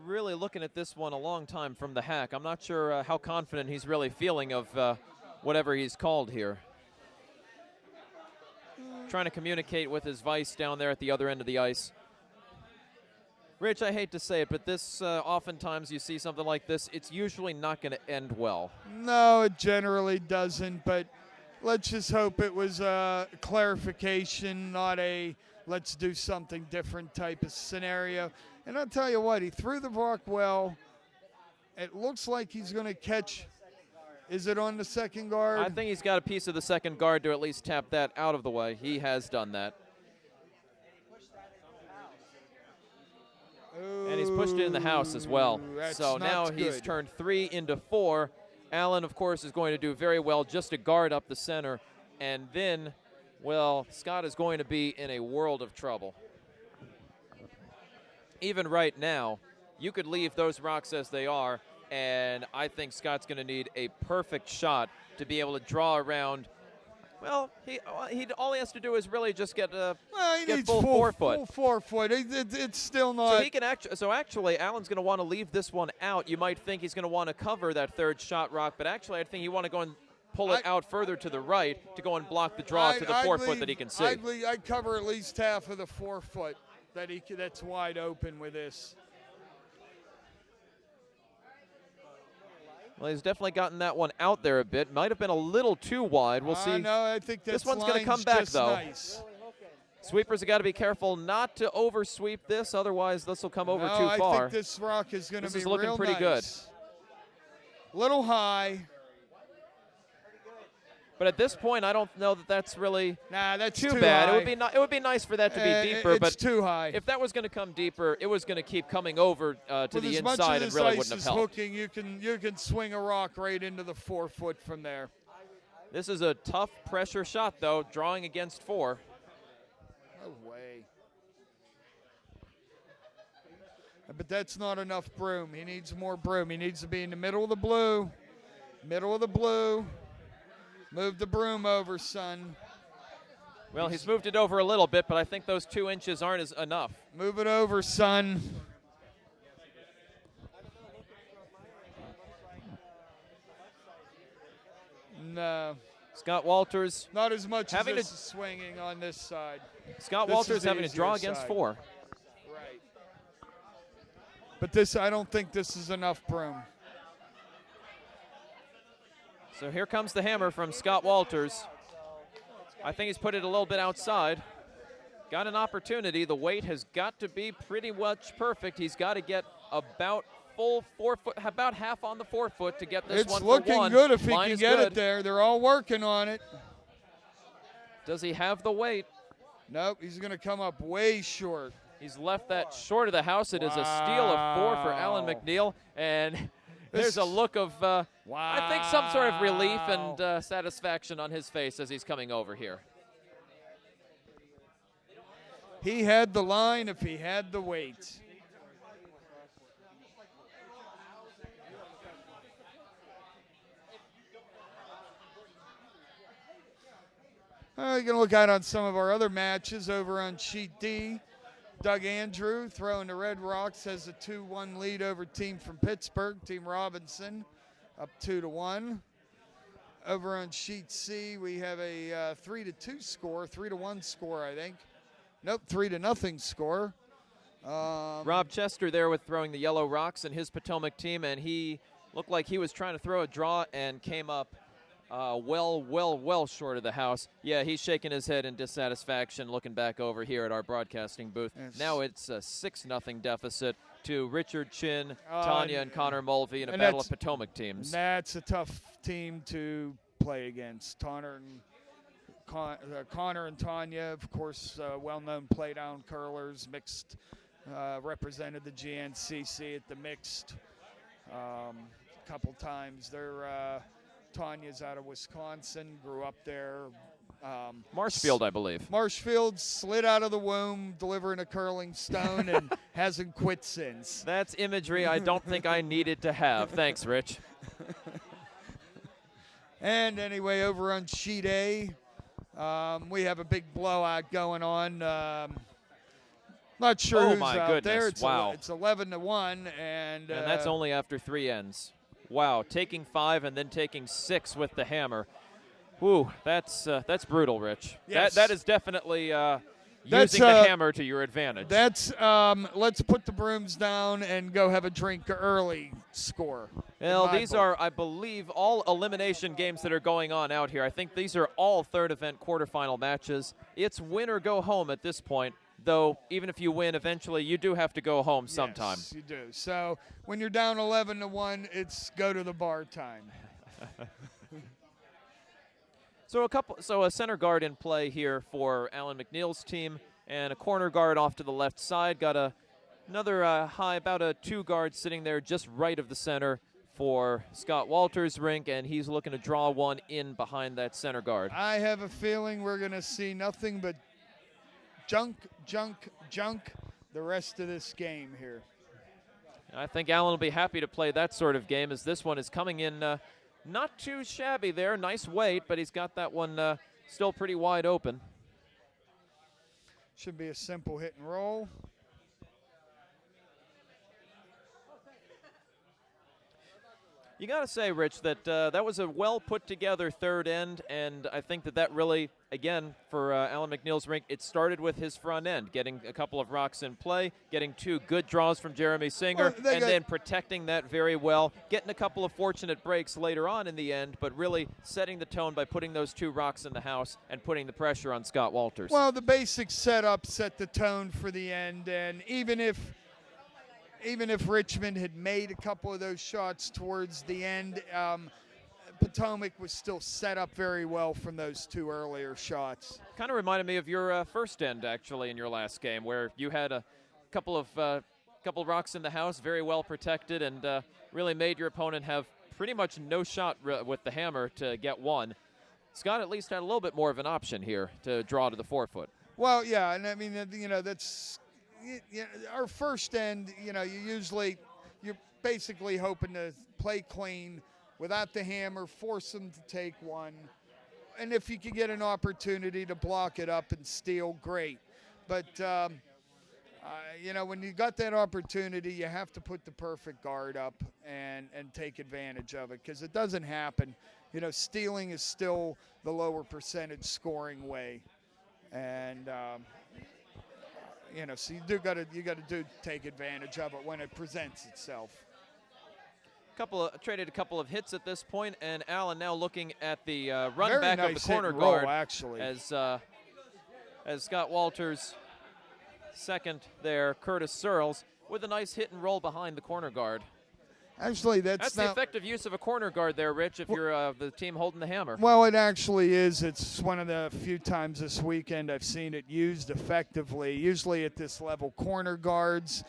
really looking at this one a long time from the hack. I'm not sure how confident he's really feeling of whatever he's called here. Trying to communicate with his vice down there at the other end of the ice. Rich, I hate to say it, but this oftentimes you see something like this, it's usually not going to end well. No, it generally doesn't, but let's just hope it was a clarification, not a let's do something different type of scenario. And I'll tell you what, he threw the rock well. It looks like he's going to catch. Is it on the second guard? I think he's got a piece of the second guard to at least tap that out of the way. He has done that. And he's pushed it in the house as well. So now he's turned 3 into 4. Allen, of course, is going to do very well just to guard up the center. And then, well, Scott is going to be in a world of trouble. Even right now, you could leave those rocks as they are, and I think Scott's going to need a perfect shot to be able to draw around. Well, all he has to do is really just get full 4 foot. Full 4 foot. It's still not. So he can actually, Allen's going to want to leave this one out. You might think he's going to want to cover that third shot rock, but actually, I think you want to go and pull it out further to the right to go and block the draw to the 4 foot that he can see. I'd cover at least half of the 4 foot that's wide open with this. Well, he's definitely gotten that one out there a bit. Might have been a little too wide. We'll see. No, I think this one's going to come back, though. Nice. Sweepers have got to be careful not to oversweep this, otherwise this will come over too far. I think this rock is going to be This is looking real pretty good. Little high. But at this point, I don't know that that's really that's too High. bad. It would be nice for that to be deeper, but too high. If that was going to come deeper, it was going to keep coming over to the inside and really wouldn't have helped. Hooking, you can swing a rock right into the 4 foot from there. This is a tough pressure shot, though, drawing against 4. No way. But that's not enough broom. He needs more broom. He needs to be in the middle of the blue. Middle of the blue. Move the broom over, son. Well, he's moved it over a little bit, but I think those 2 inches aren't enough. Move it over, son. No. Scott Walters. Not as much as this is swinging on this side. Scott Walters having to draw against 4. Right. But I don't think this is enough broom. So here comes the hammer from Scott Walters. I think he's put it a little bit outside. got an opportunity. The weight has got to be pretty much perfect. He's got to get about full 4 foot, about half on the 4 foot to get this one for one. It's looking good if he Line can is get good. it there. They're all working on it. Does he have the weight? Nope, he's going to come up way short. He's left that short of the house. It is a steal of 4 for Alan McNeil, and there's a look of, I think, some sort of relief and satisfaction on his face as he's coming over here. He had the line if he had the weight. We're going to look out on some of our other matches over on Sheet D. Doug Andrew throwing the Red Rocks has a 2-1 lead over team from Pittsburgh, Team Robinson, up 2-1. Over on Sheet C, we have a 3-2 score, 3-1 score, I think. Nope, 3-0 score. Rob Chester there with throwing the Yellow Rocks and his Potomac team, and he looked like he was trying to throw a draw and came up well short of the house. Yeah, he's shaking his head in dissatisfaction looking back over here at our broadcasting booth. Yes. Now it's a 6-0 deficit to Richard Chin, Tanya, and Connor Mulvey in a and battle of Potomac teams. That's a tough team to play against. Connor and Tanya, of course, well-known play-down curlers, mixed, represented the GNCC at the mixed couple times. They're Tanya's out of Wisconsin, grew up there. Marshfield, I believe. Marshfield slid out of the womb, delivering a curling stone, and hasn't quit since. That's imagery I don't think I needed to have. Thanks, Rich. And anyway, over on Sheet A, we have a big blowout going on. Not sure who's my out goodness. there. Wow. It's 11-1, and that's only after 3 ends. Wow, taking 5 and then taking 6 with the hammer. Whew, that's brutal, Rich. Yes. That is definitely using the hammer to your advantage. That's let's put the brooms down and go have a drink early score. Well, these are, I believe, all elimination games that are going on out here. I think these are all third event quarterfinal matches. It's win or go home at this point. Though, even if you win, eventually you do have to go home sometime. Yes, you do. So when you're down 11-1, it's go to the bar time. So a center guard in play here for Alan McNeil's team, and a corner guard off to the left side. Got another high, about a 2 guard sitting there just right of the center for Scott Walters' rink, and he's looking to draw one in behind that center guard. I have a feeling we're going to see nothing but junk the rest of this game here. I think Alan will be happy to play that sort of game, as this one is coming in not too shabby there. Nice weight, but he's got that one still pretty wide open. Should be a simple hit and roll. You got to say, Rich, that that was a well put together third end, and I think that really, again, for Alan McNeil's rink, it started with his front end, getting a couple of rocks in play, getting 2 good draws from Jeremy Singer, and then protecting that very well, getting a couple of fortunate breaks later on in the end, but really setting the tone by putting those 2 rocks in the house and putting the pressure on Scott Walters. Well, the basic setup set the tone for the end, and even if Richmond had made a couple of those shots towards the end, Potomac was still set up very well from those 2 earlier shots. Kind of reminded me of your first end, actually, in your last game, where you had a couple of rocks in the house, very well protected, and really made your opponent have pretty much no shot with the hammer to get one. Scott at least had a little bit more of an option here to draw to the 4 foot. Well, yeah, and I mean, that's our first end. You're basically hoping to play clean without the hammer, force them to take one, and if you can get an opportunity to block it up and steal, great. But when you got that opportunity, you have to put the perfect guard up and take advantage of it, because it doesn't happen. Stealing is still the lower percentage scoring way, and so you got to take advantage of it when it presents itself. Traded a couple of hits at this point, and Allen now looking at the run Very back nice of the corner hit and roll, guard, actually. as as Scott Walters second there, Curtis Searles, with a nice hit and roll behind the corner guard. Actually, That's the effective use of a corner guard there, Rich, if you're the team holding the hammer. Well, it actually is. It's one of the few times this weekend I've seen it used effectively. Usually at this level, corner guards,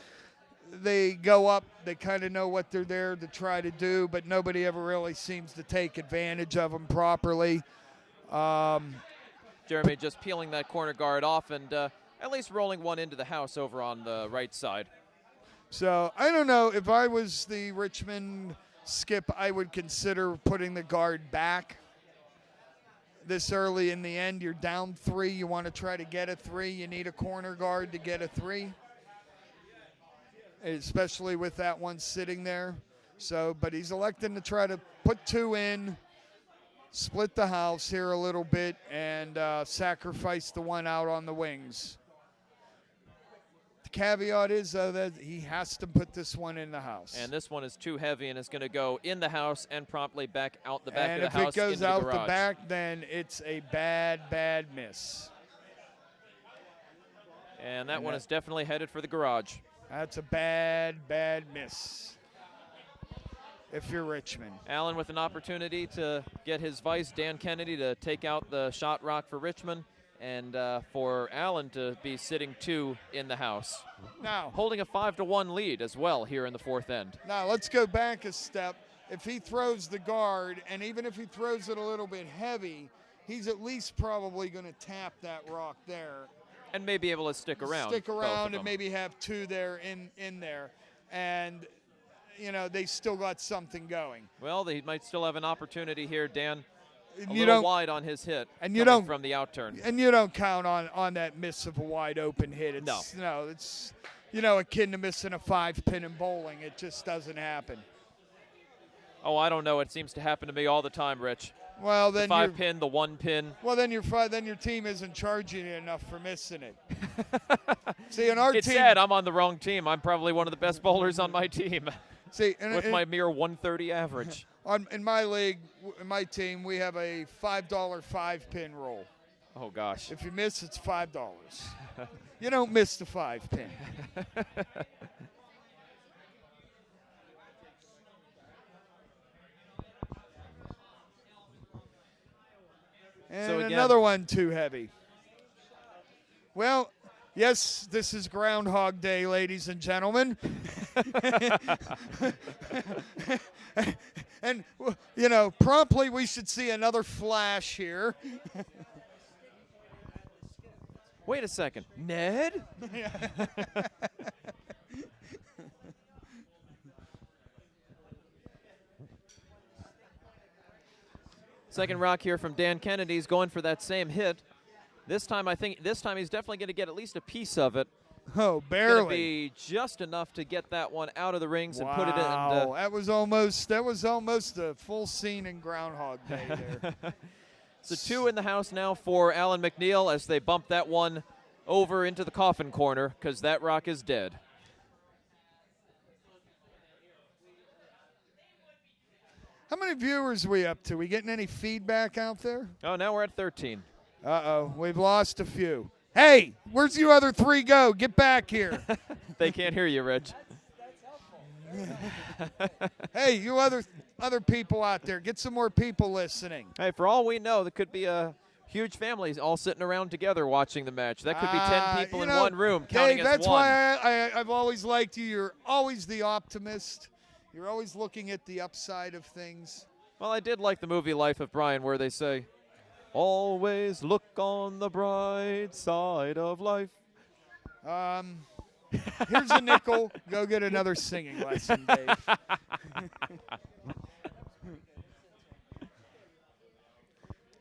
they go up, they kind of know what they're there to try to do, but nobody ever really seems to take advantage of them properly. Jeremy just peeling that corner guard off and at least rolling one into the house over on the right side. So I don't know. If I was the Richmond skip, I would consider putting the guard back this early in the end. You're down 3. You want to try to get a 3. You need a corner guard to get a 3, especially with that one sitting there. So, but he's electing to try to put 2 in, split the house here a little bit, and sacrifice the one out on the wings. Caveat is, though, that he has to put this one in the house. And this one is too heavy and it's going to go in the house and promptly back out the back of the house. And if it goes out the the back, then it's a bad, bad miss. And that one is definitely headed for the garage. That's a bad, bad miss if you're Richmond. Allen with an opportunity to get his vice, Dan Kennedy, to take out the shot rock for Richmond. And for Allen to be sitting 2 in the house. Now, holding a 5-1 lead as well here in the fourth end. Now let's go back a step. If he throws the guard, and even if he throws it a little bit heavy, he's at least probably going to tap that rock there. And maybe able to stick around. Stick around and maybe have 2 there in there. And, you know, they still got something going. Well, they might still have an opportunity here, Dan. A you little wide on his hit, and you don't from the outturn. And you don't count on that miss of a wide open hit. It's, no, it's akin to missing a 5-pin in bowling. It just doesn't happen. Oh, I don't know. It seems to happen to me all the time, Rich. Well, then the 5-pin, the 1-pin. Well, then your team isn't charging you enough for missing it. See, in our it's team, sad I'm on the wrong team. I'm probably one of the best bowlers on my team. See, with my mere 130 average. In my league, in my team, we have a $5 5-pin roll. Oh, gosh. If you miss, it's $5. You don't miss the 5-pin. And so again, another one too heavy. Well, yes, this is Groundhog Day, ladies and gentlemen. And, you know, promptly we should see another flash here. Wait a second. Ned? Second rock here from Dan Kennedy. He's going for that same hit. This time he's definitely going to get at least a piece of it. Oh, barely. Going to be just enough to get that one out of the rings and put it in. That was almost a full scene in Groundhog Day there. So 2 in the house now for Allen McNeil as they bump that one over into the coffin corner because that rock is dead. How many viewers are we up to? We getting any feedback out there? Oh, now we're at 13. Uh-oh, we've lost a few. Hey, where's you other 3 go? Get back here. They can't hear you, Rich. Hey, you other people out there, get some more people listening. Hey, for all we know, there could be a huge family all sitting around together watching the match. That could be 10 people in one room counting Dave, as that's one. why I've always liked you. You're always the optimist. You're always looking at the upside of things. Well, I did like the movie Life of Brian where they say, always look on the bright side of life. Here's a nickel. Go get another singing lesson, Dave.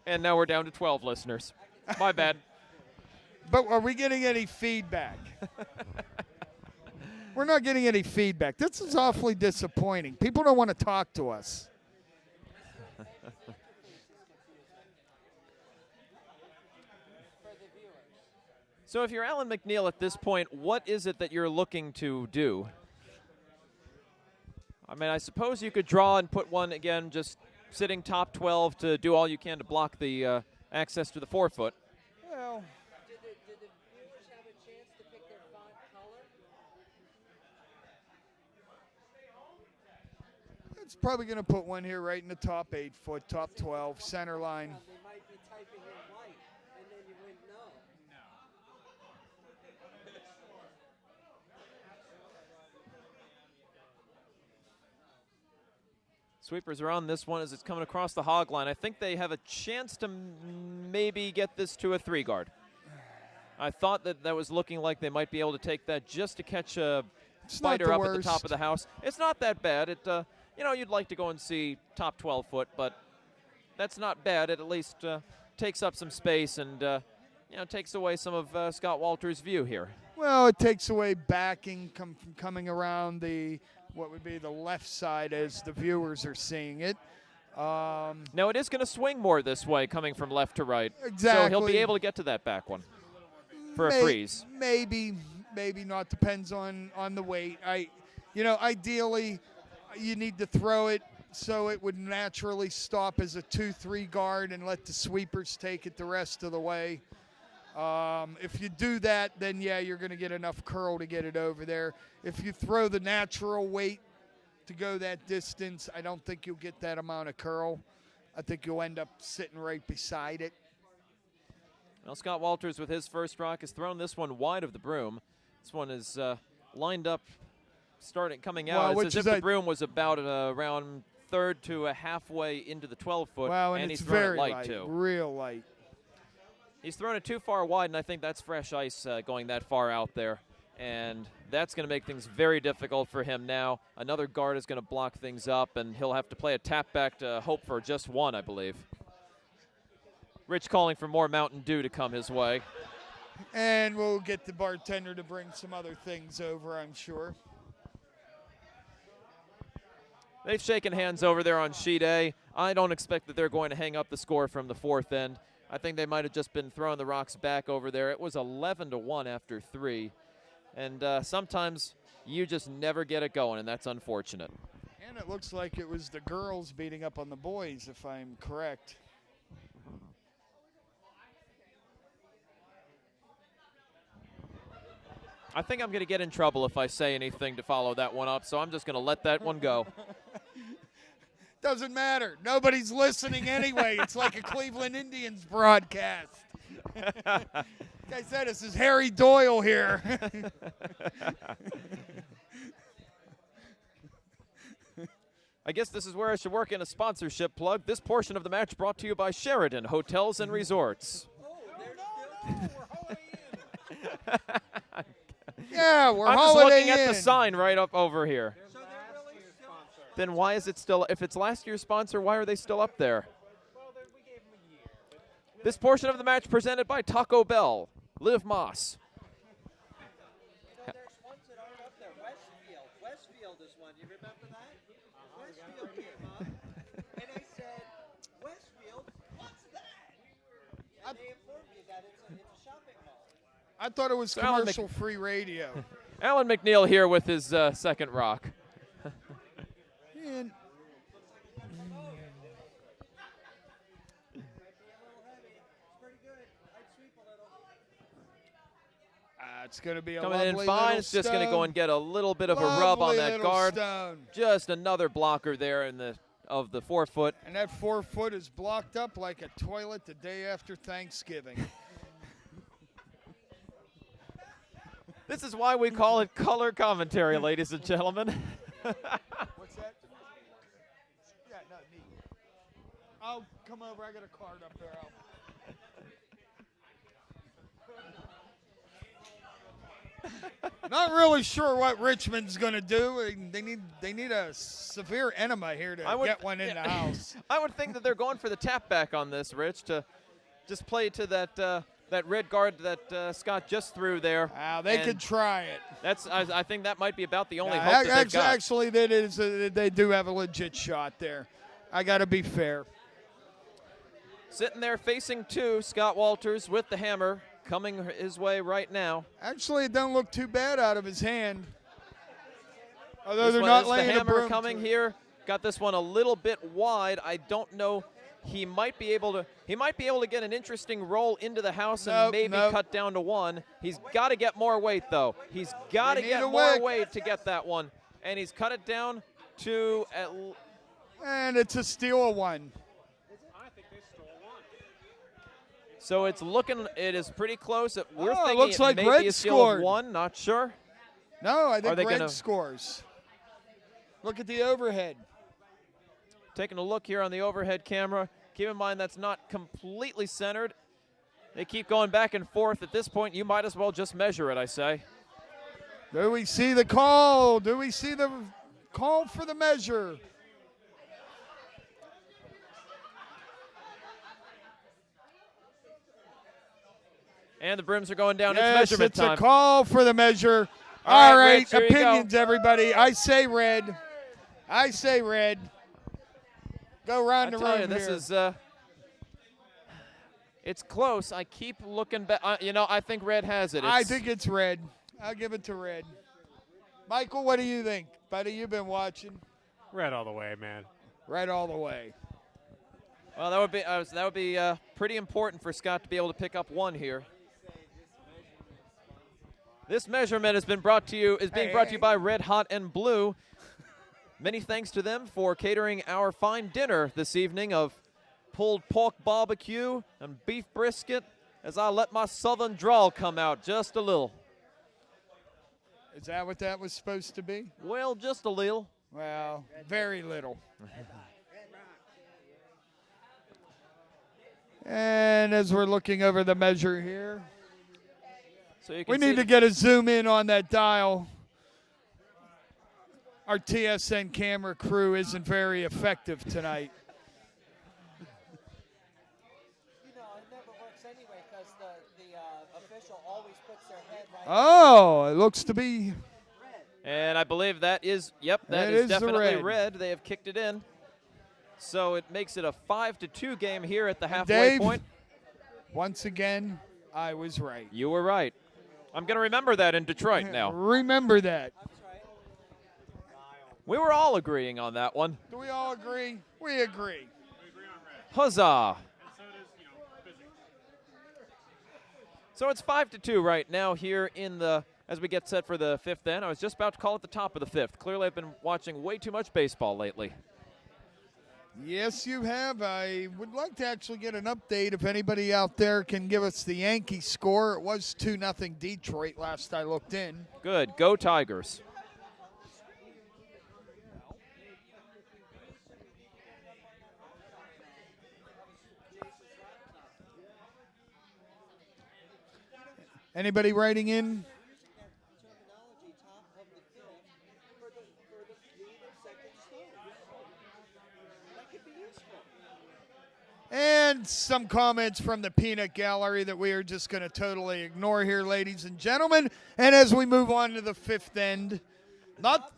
And now we're down to 12 listeners. My bad. But are we getting any feedback? We're not getting any feedback. This is awfully disappointing. People don't want to talk to us. So if you're Allen McNeil at this point, what is it that you're looking to do? I mean, I suppose you could draw and put one again, just sitting top 12 to do all you can to block the access to the 4-foot. Well, Did It's probably going to put one here right in the top 8 foot, top 12, center line. They might be typing in white, and then you wouldn't know. Sweepers are on this one as it's coming across the hog line. I think they have a chance to maybe get this to a 3-guard. I thought that was looking like they might be able to take that just to catch a spider up at the top of the house. It's not that bad. It, you know, you'd like to go and see top 12 foot, but that's not bad. It at least takes up some space and, you know, takes away some of Scott Walters' view here. Well, it takes away backing coming around the what would be the left side as the viewers are seeing it. Now it is going to swing more this way coming from left to right. Exactly. So he'll be able to get to that back one for a freeze. Maybe not. Depends on the weight. You know, ideally you need to throw it so it would naturally stop as a 2-3 guard and let the sweepers take it the rest of the way. If you do that, then yeah, you're going to get enough curl to get it over there. If you throw the natural weight to go that distance, I don't think you'll get that amount of curl. I think you'll end up sitting right beside it. Well, Scott Walters with his first rock has thrown this one wide of the broom. This one is lined up, coming out. It's as if the broom was about around third to a halfway into the 12-foot, wow, and it's he's thrown very it light too. Real light. He's thrown it too far wide, and I think that's fresh ice going that far out there. And that's going to make things very difficult for him now. Another guard is going to block things up, and he'll have to play a tap back to hope for just one, I believe. Rich calling for more Mountain Dew to come his way. And we'll get the bartender to bring some other things over, I'm sure. They've shaken hands over there on sheet A. I don't expect that they're going to hang up the score from the fourth end. I think they might have just been throwing the rocks back over there. It was 11-1 after 3. And sometimes you just never get it going, and that's unfortunate. And it looks like it was the girls beating up on the boys, if I'm correct. I think I'm going to get in trouble if I say anything to follow that one up, so I'm just going to let that one go. Doesn't matter. Nobody's listening anyway. It's like a Cleveland Indians broadcast. Like I said, this is Harry Doyle here. I guess this is where I should work in a sponsorship plug. This portion of the match brought to you by Sheridan Hotels and Resorts. Yeah, we're I'm just holiday looking at in. the sign right up over here. So they're really still. Then why is it still, if it's last year's sponsor, why are they still up there? Well, we gave them a year. This portion of the match presented by Taco Bell. Liv Moss. You know, there's ones that aren't up there. Westfield is one. You remember that? Westfield came up, and I said, Westfield, what's that? And they informed me that it's a shopping mall. I thought it was Alan commercial-free radio. Alan McNeil here with his second rock. And it's going to be a Coming lovely in little fine. It's just going to go stone. and get a little bit of a rub on Lovely that little guard. stone. Just another blocker there in the 4 foot. And that 4 foot is blocked up like a toilet the day after Thanksgiving. This is why we call it color commentary, ladies and gentlemen. What's that? Yeah, no, neat. I'll come over. I got a card up there. Not really sure what Richmond's going to do. They need a severe enema here to get one in the house. I would think that they're going for the tap back on this, Rich, to just play to that red guard that Scott just threw there. They could try it. I think that might be about the only hope that they've got. Actually, they do have a legit shot there. I got to be fair. Sitting there facing two, Scott Walters with the hammer coming his way right now. Actually, it don't look too bad out of his hand. Although they're This one not is laying the a hammer broom coming to it. here. Got this one a little bit wide. I don't know. He might be able to get an interesting roll into the house and maybe cut down to one. He's got to get more weight though. He's got to get more weight to get that one, and he's cut it down to And it's a steal of 1. I think they stole 1. So it's looking, it is pretty close. We're it thinking looks like may be Red a steal scored. of 1, not sure. No, I Are think they Red gonna- scores. Look at the overhead. Taking a look here on the overhead camera. Keep in mind that's not completely centered. They keep going back and forth. At this point, you might as well just measure it, I say. Do we see the call? Do we see the call for the measure? And the brims are going down. Yes, it's measurement it's time. a call for the measure. All All right, right, Rich, here you go. opinions, everybody. I say red. I say red. Go I round the tell you, room this here. is it's close. I keep looking back. I think red has it. I think it's red. I'll give it to red. Michael, what do you think? Buddy, you've been watching. Red all the way, man. Red all the way. Well, that would be pretty important for Scott to be able to pick up 1 here. This measurement has been brought to you brought to you by Red Hot and Blue. Many thanks to them for catering our fine dinner this evening of pulled pork barbecue and beef brisket. As I let my southern drawl come out just a little. Is that what that was supposed to be? Well, just a little. Well, very little. And as we're looking over the measure here, So you can we see need to get a zoom in on that dial. Our TSN camera crew isn't very effective tonight. You know, it never works anyway because the official always puts their head right. Oh, it looks to be. And I believe that is, that That is is the definitely red. red. They have kicked it in. So it makes it a 5-2 game here at the halfway Dave, point. once again, I was right. You were right. I'm going to remember that in Detroit now. Remember that. We were all agreeing on that one. Do we all agree? We agree. Huzzah. So it's 5-2 right now here as we get set for the 5th end. I was just about to call it the top of the 5th. Clearly I've been watching way too much baseball lately. Yes, you have. I would like to actually get an update if anybody out there can give us the Yankee score. It was 2-0 Detroit last I looked in. Good. Go Tigers. Anybody writing in? Terminology top of the 5th for the lead and second stone. That could be useful. And some comments from the peanut gallery that we are just going to totally ignore here, ladies and gentlemen. And as we move on to the 5th end, not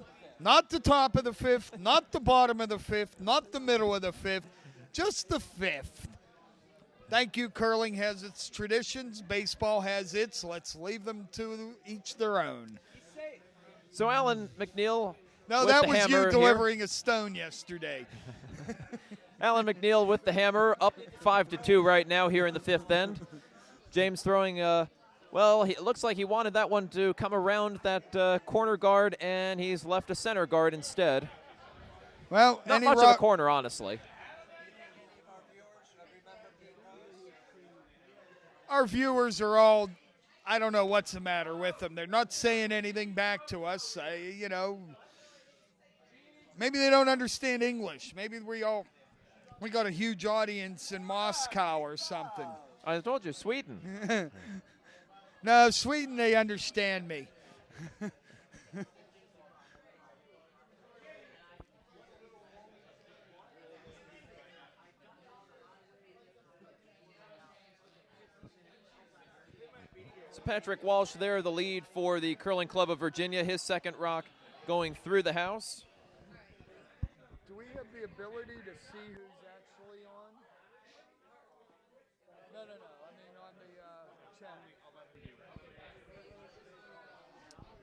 the top of the 5th, not the bottom of the 5th, not the middle of the 5th, just the 5th. Thank you. Curling has its traditions. Baseball has its. Let's leave them to each their own. So Alan McNeil. No, with that the was hammer you here. delivering a stone yesterday. Alan McNeil with the hammer, up 5-2 right now here in the 5th end. James throwing, it looks like he wanted that one to come around that corner guard, and he's left a center guard instead. Well, Not any much of a corner, honestly. our viewers are all, I don't know what's the matter with them. They're not saying anything back to us. Maybe they don't understand English. Maybe we got a huge audience in Moscow or something. I told you, Sweden. No, Sweden, they understand me. So Patrick Walsh there, the lead for the Curling Club of Virginia. His second rock going through the house. Do we have the ability to see who's actually on? No. I mean on the chat.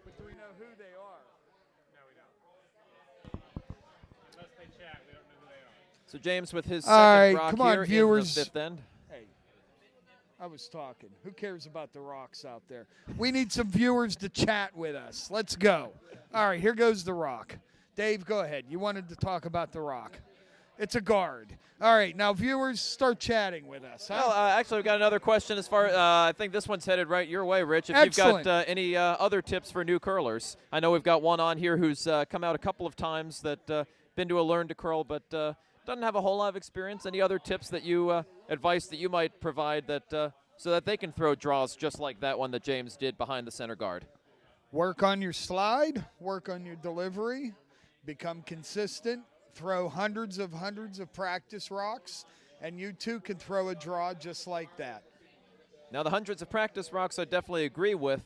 But do we know who they are? No, we don't. Unless they chat, we don't know who they are. So James with his All second right, rock come on, here viewers. in the 5th end. Hey, I was talking. Who cares about the rocks out there? We need some viewers to chat with us. Let's go. All right, here goes the rock. Dave, go ahead. You wanted to talk about the rock. It's a guard. All right, now viewers, start chatting with us. Huh? Well, actually, we've got another question as far I think this one's headed right your way, Rich. If Excellent. you've got any other tips for new curlers. I know we've got one on here who's come out a couple of times that been to a Learn to Curl, but doesn't have a whole lot of experience. Any other tips that you, advice that you might provide that so that they can throw draws just like that one that James did behind the center guard? Work on your slide, work on your delivery, become consistent, throw hundreds of practice rocks, and you too can throw a draw just like that. Now, the hundreds of practice rocks I definitely agree with.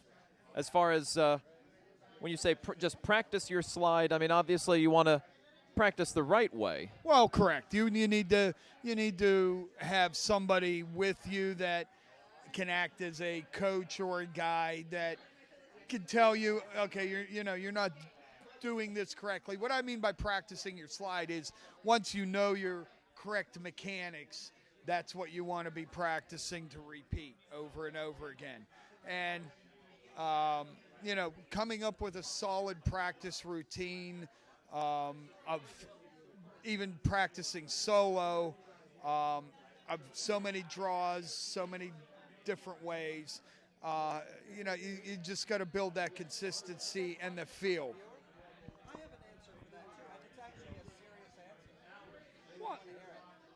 As far as when you say just practice your slide, I mean, obviously you want to practice the right way. Well, correct. You need to have somebody with you that can act as a coach or a guide that can tell you, okay, you're not doing this correctly. What I mean by practicing your slide is once you know your correct mechanics, that's what you want to be practicing to repeat over and over again. And coming up with a solid practice routine of even practicing solo, of so many draws, so many different ways. You just got to build that consistency and the feel. I have an answer for that, too. It's actually a serious answer. What?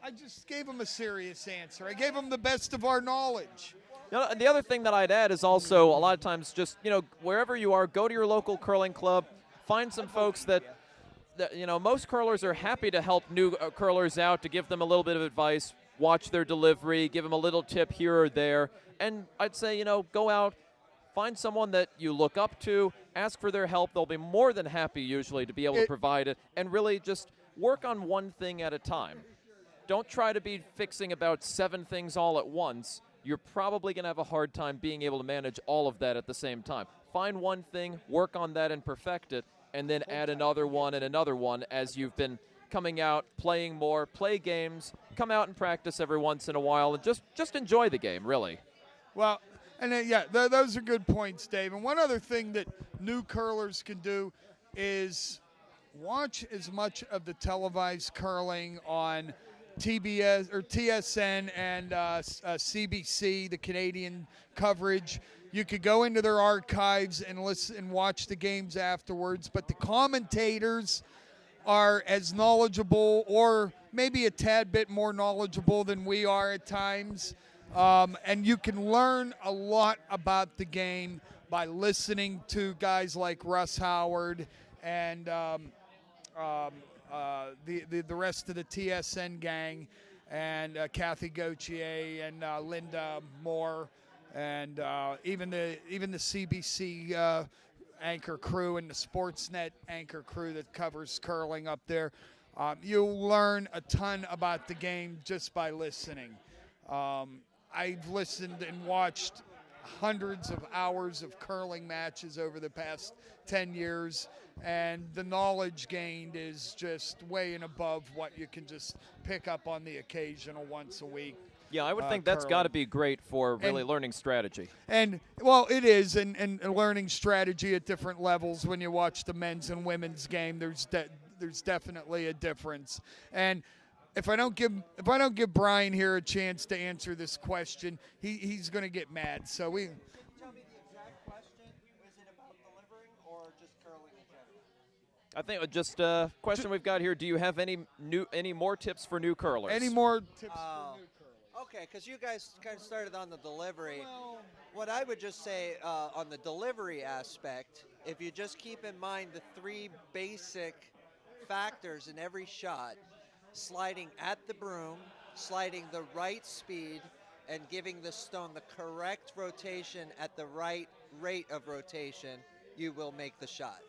I just gave him a serious answer. I gave him the best of our knowledge. The other thing that I'd add is also a lot of times just, wherever you are, go to your local curling club, find some folks that most curlers are happy to help new curlers out, to give them a little bit of advice, watch their delivery, give them a little tip here or there. And I'd say, go out, find someone that you look up to, ask for their help. They'll be more than happy usually to be able to provide it, and really just work on one thing at a time. Don't try to be fixing about 7 things all at once. You're probably going to have a hard time being able to manage all of that at the same time. Find one thing, work on that and perfect it, and then add another one and another one as you've been coming out, playing more, play games, come out and practice every once in a while, and just enjoy the game, really. Well, and those are good points, Dave. And one other thing that new curlers can do is watch as much of the televised curling on TBS or TSN and CBC, the Canadian coverage. You could go into their archives and listen and watch the games afterwards, but the commentators are as knowledgeable or maybe a tad bit more knowledgeable than we are at times. And you can learn a lot about the game by listening to guys like Russ Howard and the rest of the TSN gang, and Kathy Gauthier and Linda Moore, and even the CBC anchor crew and the Sportsnet anchor crew that covers curling up there. You'll learn a ton about the game just by listening. I've listened and watched hundreds of hours of curling matches over the past 10 years, and the knowledge gained is just way and above what you can just pick up on the occasional once a week. Yeah, I would think that's got to be great for really learning strategy. And, well, it is, and learning strategy at different levels. When you watch the men's and women's game, there's definitely a difference. And if I don't give Brian here a chance to answer this question, he's going to get mad. So we. Tell me the exact question. Is it about delivering or just curling in general? I think just a question we've got here. Do you have any more tips for new curlers? Any more tips for new curlers? Okay, because you guys kind of started on the delivery. What I would just say on the delivery aspect, if you just keep in mind the 3 basic factors in every shot: sliding at the broom, sliding the right speed, and giving the stone the correct rotation at the right rate of rotation, you will make the shot.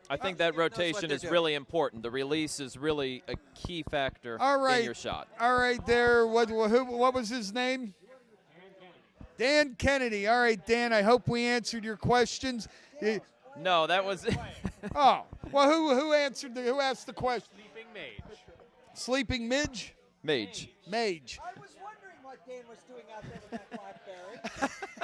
I think that rotation is really important. The release is really a key factor in your shot. All right, there. What was his name? Dan Kennedy. All right, Dan, I hope we answered your questions. No, that was Oh, well, who asked the question? Sleeping Mage. Sleeping Midge? Mage. Mage. I was wondering what Dan was doing out there with that BlackBerry.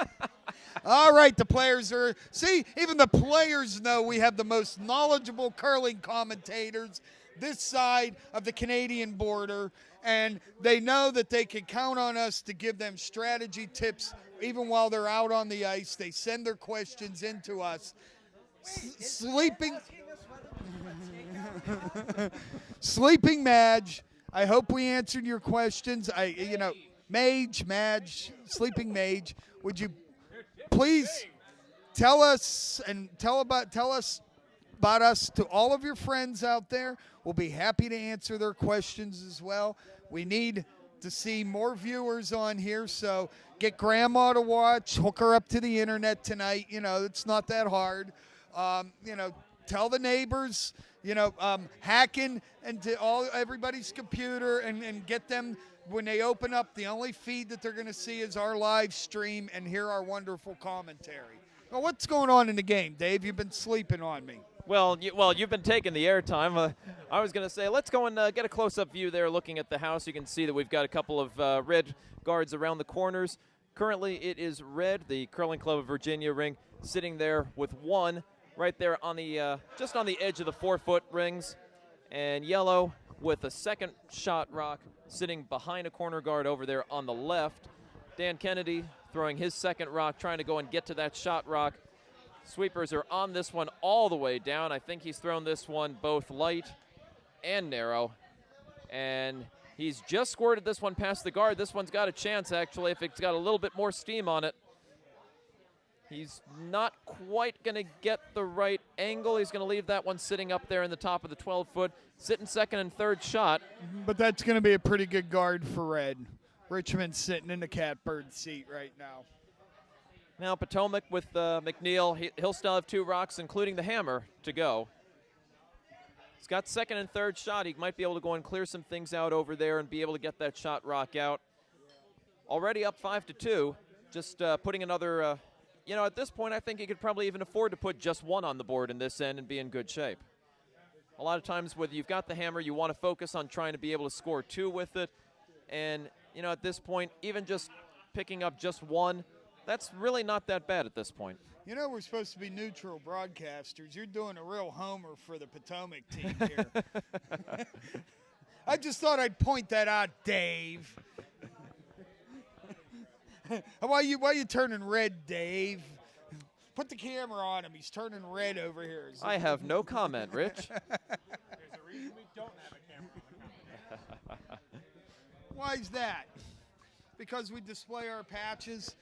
All right, the players are. See, even the players know we have the most knowledgeable curling commentators this side of the Canadian border, and they know that they can count on us to give them strategy tips even while they're out on the ice. They send their questions into us. Sleeping Madge, I hope we answered your questions. Madge, Sleeping Mage, would you please tell us about us to all of your friends out there? We'll be happy to answer their questions as well. We need to see more viewers on here, so get Grandma to watch, hook her up to the internet tonight. It's not that hard. Tell the neighbors, hack in into everybody's computer and get them, when they open up, the only feed that they're going to see is our live stream and hear our wonderful commentary. Well, what's going on in the game, Dave? You've been sleeping on me. Well, you've been taking the airtime. I was going to say, let's go and get a close-up view there looking at the house. You can see that we've got a couple of red guards around the corners. Currently, it is red, the Curling Club of Virginia ring, sitting there with one right there on the just on the edge of the 4-foot rings, and yellow with a second shot rock sitting behind a corner guard over there on the left. Dan Kennedy throwing his second rock, trying to go and get to that shot rock. Sweepers are on this one all the way down. I think he's thrown this one both light and narrow, and he's just squirted this one past the guard. This one's got a chance, actually, if it's got a little bit more steam on it. He's not quite going to get the right angle. He's going to leave that one sitting up there in the top of the 12-foot, sitting second and third shot. But that's going to be a pretty good guard for red. Richmond's sitting in the catbird seat right now. Now Potomac with McNeil. He'll still have two rocks, including the hammer, to go. He's got second and third shot. He might be able to go and clear some things out over there and be able to get that shot rock out. Already up 5-2. Just putting another, at this point, I think he could probably even afford to put just one on the board in this end and be in good shape. A lot of times when you've got the hammer, you want to focus on trying to be able to score two with it. And, at this point, even just picking up just one, that's really not that bad at this point. We're supposed to be neutral broadcasters. You're doing a real homer for the Potomac team here. I just thought I'd point that out, Dave. Why you turning red, Dave? Put the camera on him. He's turning red over here. I have no comment, Rich. There's a reason we don't have a camera on him. Why is that? Because we display our patches?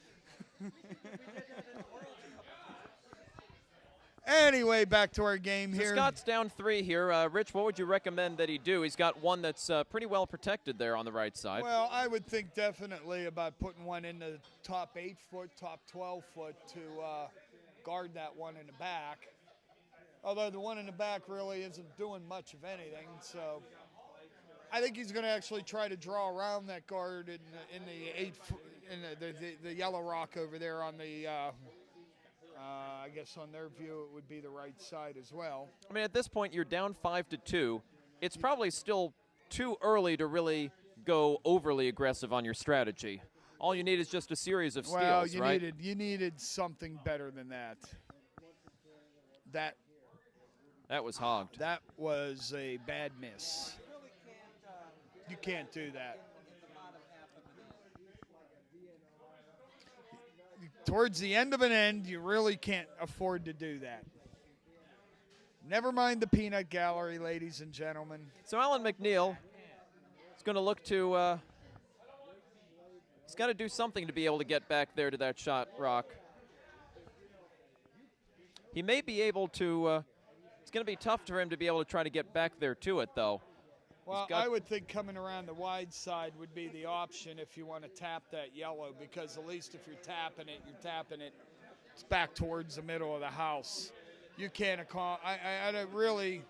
Anyway, back to our game so here. Scott's down 3 here. Rich, what would you recommend that he do? He's got one that's pretty well protected there on the right side. Well, I would think definitely about putting one in the top 8-foot, top 12-foot to guard that one in the back. Although the one in the back really isn't doing much of anything, so I think he's going to actually try to draw around that guard in the yellow rock over there on the. I guess on their view it would be the right side as well. I mean, at this point you're down 5-2. It's probably still too early to really go overly aggressive on your strategy. All you need is just a series of steals, well, right? you needed something better than that. That was hogged. That was a bad miss. You can't do that. Towards the end of an end, you really can't afford to do that. Never mind the peanut gallery, ladies and gentlemen. So Alan McNeil is going to look to, he's got to do something to be able to get back there to that shot rock. He may be able to, it's going to be tough for him to be able to try to get back there to it, though. Well, I would think coming around the wide side would be the option if you want to tap that yellow, because at least if you're tapping it, it's back towards the middle of the house. You can't I don't really.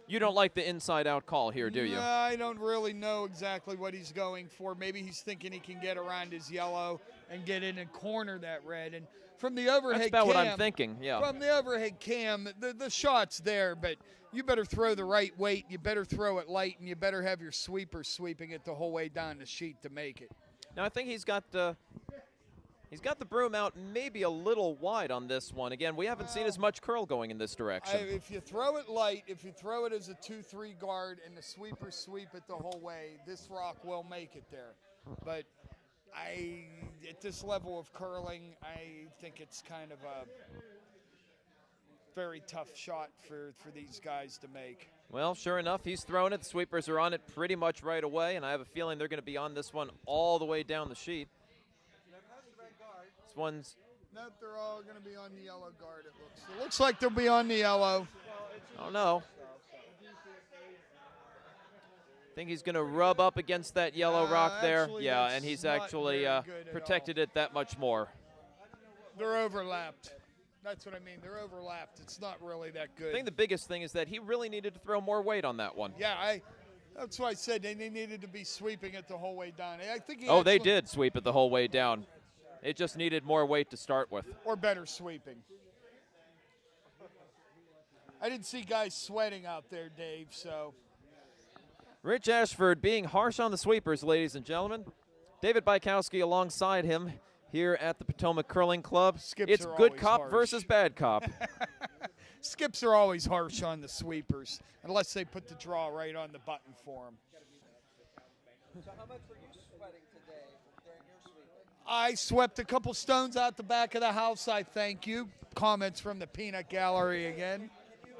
You don't like the inside-out call here, do you? No, I don't really know exactly what he's going for. Maybe he's thinking he can get around his yellow and get in and corner that red. And from the overhead That's about cam, what I'm thinking, yeah. From the overhead cam, the shot's there, but you better throw the right weight, you better throw it light, and you better have your sweeper sweeping it the whole way down the sheet to make it. Now, I think he's got He's got the broom out maybe a little wide on this one. Again, we haven't seen as much curl going in this direction. If you throw it light, if you throw it as a 2-3 guard and the sweepers sweep it the whole way, this rock will make it there. But at this level of curling, I think it's kind of a very tough shot for these guys to make. Well, sure enough, he's throwing it. The sweepers are on it pretty much right away, and I have a feeling they're going to be on this one all the way down the sheet. This one's... Nope, they're all going to be on the yellow guard, it looks. It looks like they'll be on the yellow. Oh, no. I think he's going to rub up against that yellow rock there. Actually, Yeah, and he's actually protected it that much more. They're overlapped. That's what I mean. They're overlapped. It's not really that good. I think the biggest thing is that he really needed to throw more weight on that one. Yeah, that's why I said they needed to be sweeping it the whole way down. I think they did sweep it the whole way down. It just needed more weight to start with. Or better sweeping. I didn't see guys sweating out there, Dave, so. Rich Ashford being harsh on the sweepers, ladies and gentlemen. David Bykowski alongside him here at the Potomac Curling Club. It's good cop versus bad cop. Skips are always harsh on the sweepers, unless they put the draw right on the button for them. So how much were you sweating today during your sweeping? I swept a couple stones out the back of the house, I thank you. Comments from the Peanut Gallery again. Can you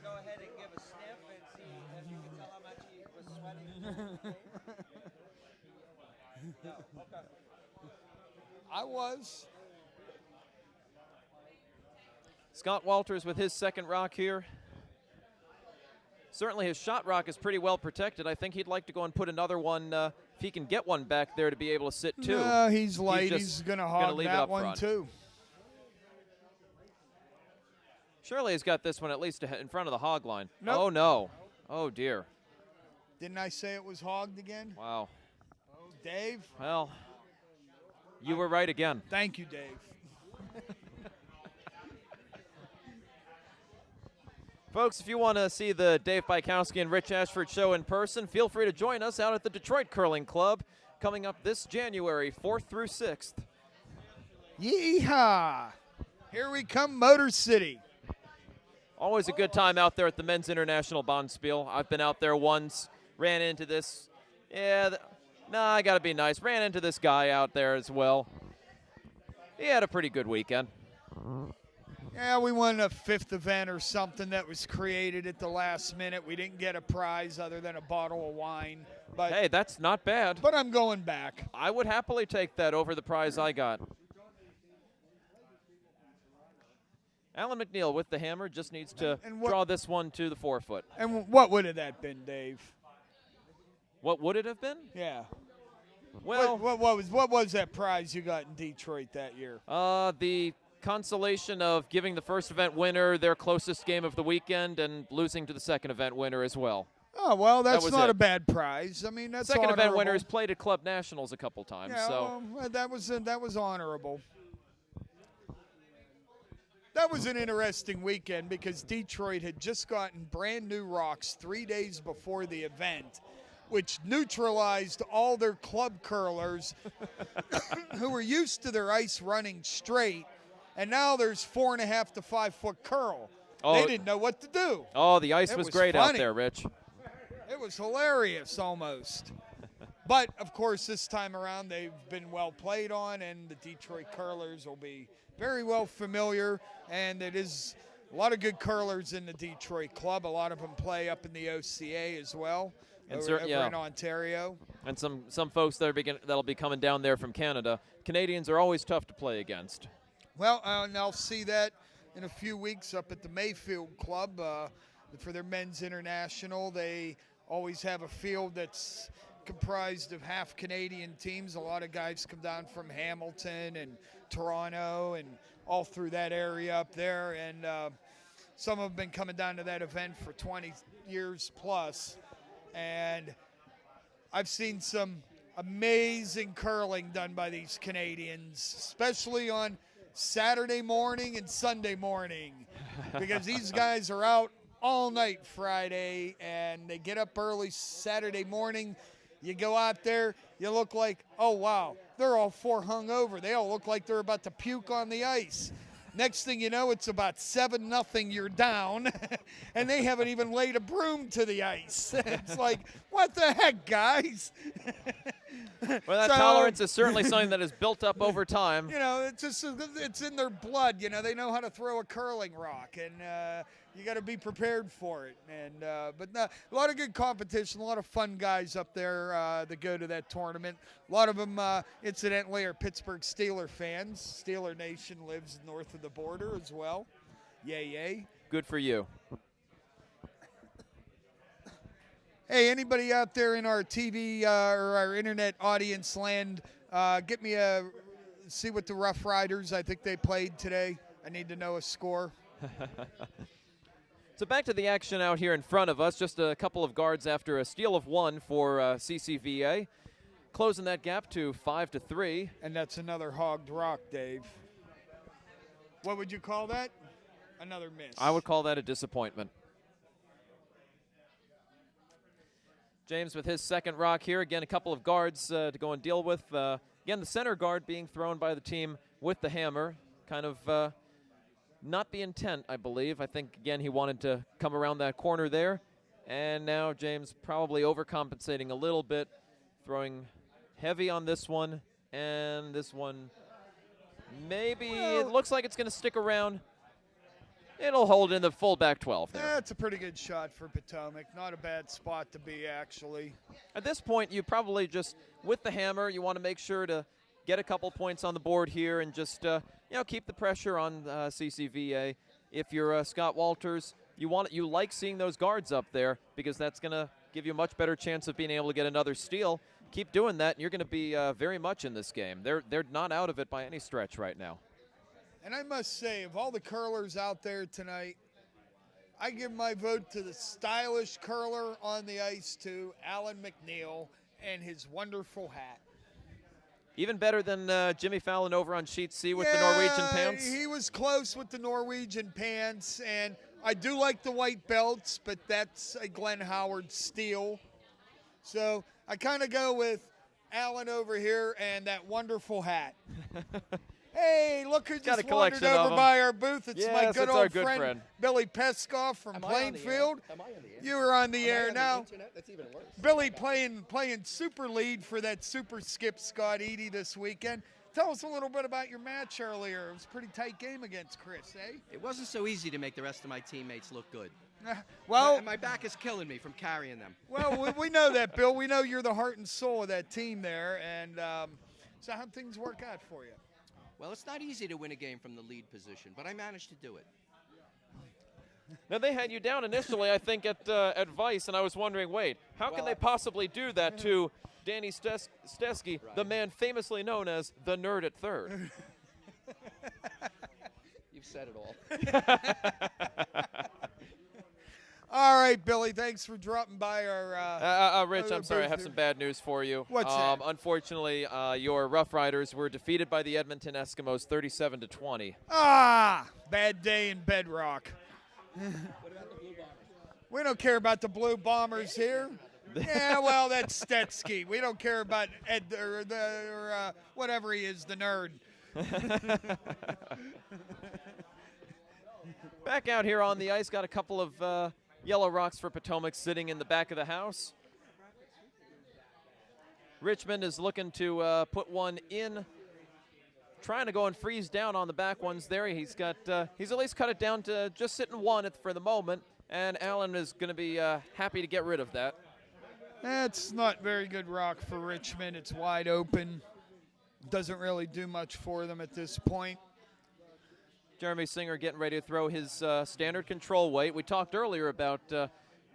go ahead and give a sniff and see if you can tell how much he was sweating? No, okay. I was. Scott Walters with his second rock here. Certainly his shot rock is pretty well protected. I think he'd like to go and put another one, if he can get one back there to be able to sit two. No, he's light. He's going to hog that one front. too. Surely he's got this one at least in front of the hog line. Nope. Oh, no. Oh, dear. Didn't I say it was hogged again? Wow. Oh, Dave. Well, you were right again. Thank you, Dave. Folks, if you want to see the Dave Bykowski and Rich Ashford show in person, feel free to join us out at the Detroit Curling Club coming up this January 4th through 6th. Yeehaw! Here we come, Motor City. Always a good time out there at the Men's International Bonspiel. I've been out there once, ran into this. I got to be nice. Ran into this guy out there as well. He had a pretty good weekend. Yeah, we won a fifth event or something that was created at the last minute. We didn't get a prize other than a bottle of wine. But hey, that's not bad. But I'm going back. I would happily take that over the prize I got. Alan McNeil with the hammer just needs to draw this one to the 4-foot. And what would have that been, Dave? What would it have been? Yeah. Well, what was that prize you got in Detroit that year? The consolation of giving the first event winner their closest game of the weekend and losing to the second event winner as well. Oh, well, that's not a bad prize. I mean, that's second honorable. Event winners played at Club Nationals a couple times. Yeah, so well, that was honorable. That was an interesting weekend because Detroit had just gotten brand new rocks 3 days before the event, which neutralized all their club curlers who were used to their ice running straight, and now there's 4.5 to 5 foot curl. Oh, they didn't know what to do. Oh, the ice was great funny out there, Rich. It was hilarious almost. But, of course, this time around they've been well played on, and the Detroit curlers will be very well familiar, and it is a lot of good curlers in the Detroit club. A lot of them play up in the OCA as well, and over in Ontario. And some folks that'll be coming down there from Canada. Canadians are always tough to play against. Well, and I'll see that in a few weeks up at the Mayfield Club for their Men's International. They always have a field that's comprised of half Canadian teams. A lot of guys come down from Hamilton and Toronto and all through that area up there, and some have been coming down to that event for 20 years plus, and I've seen some amazing curling done by these Canadians, especially on Saturday morning and Sunday morning, because these guys are out all night Friday and they get up early Saturday morning. You go out there, you look like, oh wow, they're all four hung over. They all look like they're about to puke on the ice. Next thing you know, it's about 7-0, you're down, and they haven't even laid a broom to the ice. It's like, what the heck, guys? Well, that tolerance is certainly something that is built up over time. You know, it's in their blood. You know, they know how to throw a curling rock, and you got to be prepared for it. And but no, a lot of good competition, a lot of fun guys up there that go to that tournament. A lot of them, incidentally, are Pittsburgh Steeler fans. Steeler Nation lives north of the border as well. Yay, yay. Good for you. Hey, anybody out there in our TV or our internet audience land, get me see what the Rough Riders, I think they played today. I need to know a score. So back to the action out here in front of us. Just a couple of guards after a steal of 1 for CCVA. Closing that gap to 5-3. And that's another hogged rock, Dave. What would you call that? Another miss. I would call that a disappointment. James with his second rock here. Again, a couple of guards to go and deal with. Again, the center guard being thrown by the team with the hammer. Kind of not the intent, I believe. I think, again, he wanted to come around that corner there. And now James probably overcompensating a little bit, throwing heavy on this one. And this one, maybe it looks like it's going to stick around. It'll hold in the full back 12 there. That's a pretty good shot for Potomac. Not a bad spot to be, actually. At this point, you probably just, with the hammer, you want to make sure to get a couple points on the board here and just, keep the pressure on CCVA. If you're Scott Walters, you like seeing those guards up there because that's going to give you a much better chance of being able to get another steal. Keep doing that, and you're going to be very much in this game. They're not out of it by any stretch right now. And I must say, of all the curlers out there tonight, I give my vote to the stylish curler on the ice to Alan McNeil and his wonderful hat. Even better than Jimmy Fallon over on sheet C with the Norwegian pants? He was close with the Norwegian pants, and I do like the white belts, but that's a Glenn Howard steal. So I kind of go with Alan over here and that wonderful hat. Hey, look who just wandered over by our booth. It's my good old friend, Billy Peskoff from Plainfield. You are on the air now. That's even worse. Billy playing super lead for that super skip Scott Eady this weekend. Tell us a little bit about your match earlier. It was a pretty tight game against Chris, eh? It wasn't so easy to make the rest of my teammates look good. Well, my back is killing me from carrying them. Well, we know that, Bill. We know you're the heart and soul of that team there. And so how'd things work out for you? Well, it's not easy to win a game from the lead position, but I managed to do it. Now, they had you down initially, I think, at Vice, and I was wondering, wait, how can they possibly do that to Danny Stesky, the man famously known as the nerd at third? You've said it all. All right, Billy, thanks for dropping by our Rich, I'm sorry, I have some bad news for you. What's that? Unfortunately, your Rough Riders were defeated by the Edmonton Eskimos 37-20. Ah, bad day in Bedrock. We don't care about the Blue Bombers here. Yeah, well, that's Stetsky. We don't care about Ed or whatever he is, the nerd. Back out here on the ice, got a couple of yellow rocks for Potomac sitting in the back of the house. Richmond is looking to put one in, trying to go and freeze down on the back ones there. He's at least cut it down to just sitting one for the moment, and Allen is going to be happy to get rid of that. That's not very good rock for Richmond. It's wide open. Doesn't really do much for them at this point. Jeremy Singer getting ready to throw his standard control weight. We talked earlier about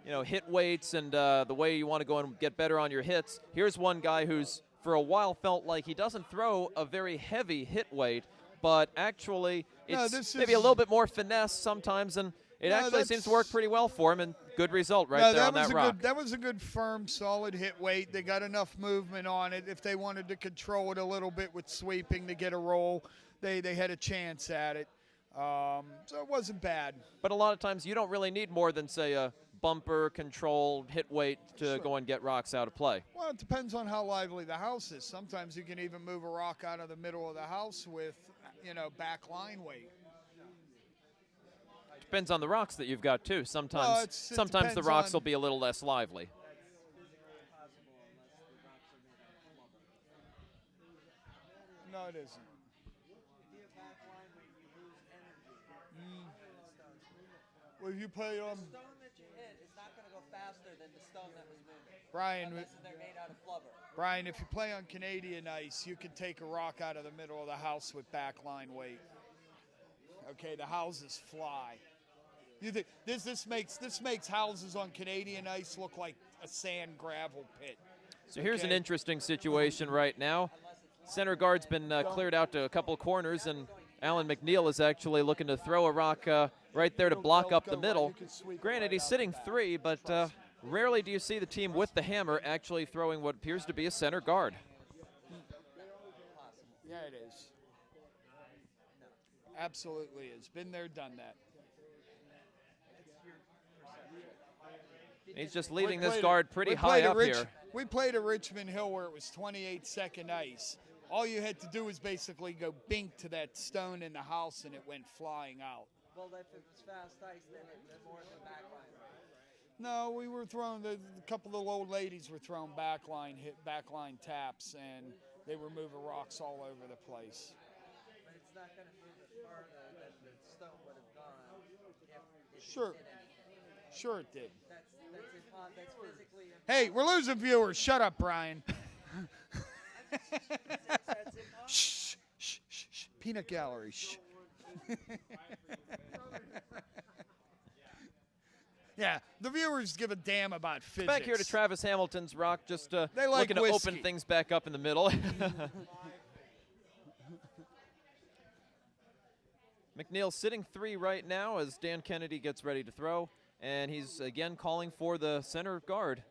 hit weights and the way you want to go and get better on your hits. Here's one guy who's for a while felt like he doesn't throw a very heavy hit weight, but actually it's maybe a little bit more finesse sometimes, and it actually seems to work pretty well for him, and good result there on that rock. That was a good, firm, solid hit weight. They got enough movement on it. If they wanted to control it a little bit with sweeping to get a roll, they had a chance at it. So it wasn't bad. But a lot of times you don't really need more than, say, a bumper controlled hit weight to go and get rocks out of play? Well, it depends on how lively the house is. Sometimes you can even move a rock out of the middle of the house with, back line weight. Depends on the rocks that you've got too. Sometimes, Well, it sometimes the depends rocks on- will be a little less lively. No, it isn't. Well, if you play The stone that you hit is not going to go faster than the stone that was moving. Brian, Unless they're made out of flubber. Brian, if you play on Canadian ice, you can take a rock out of the middle of the house with backline weight. Okay, the houses fly. You think this makes houses on Canadian ice look like a sand gravel pit. So here's an Okay. interesting situation right now. Center guard's been cleared out to a couple corners, and Alan McNeil is actually looking to throw a rock right there to block up the middle. Granted, he's sitting 3, but rarely do you see the team with the hammer actually throwing what appears to be a center guard. Yeah, it is. Absolutely is. Been there, done that. He's just leaving We this played guard at- pretty we high played at up here. We played at Richmond Hill where it was 28-second ice. All you had to do was basically go bink to that stone in the house, and it went flying out. Well, if it was fast ice, then it's more in the back line. No, we were throwing a couple of the old ladies were throwing backline taps, and they were moving rocks all over the place. But it's not going to move it farther than the stone would have gone if Sure. it did anything. Sure, it did. That's physically impossible. Hey, we're losing viewers. Shut up, Brian. That's impossible. Shh, shh, shh, shh. Peanut gallery. Shh. Yeah, the viewers give a damn about physics. Back here to Travis Hamilton's rock, just They like looking to whiskey. open things back up in the middle. McNeil sitting 3 right now as Dan Kennedy gets ready to throw, and he's again calling for the center guard.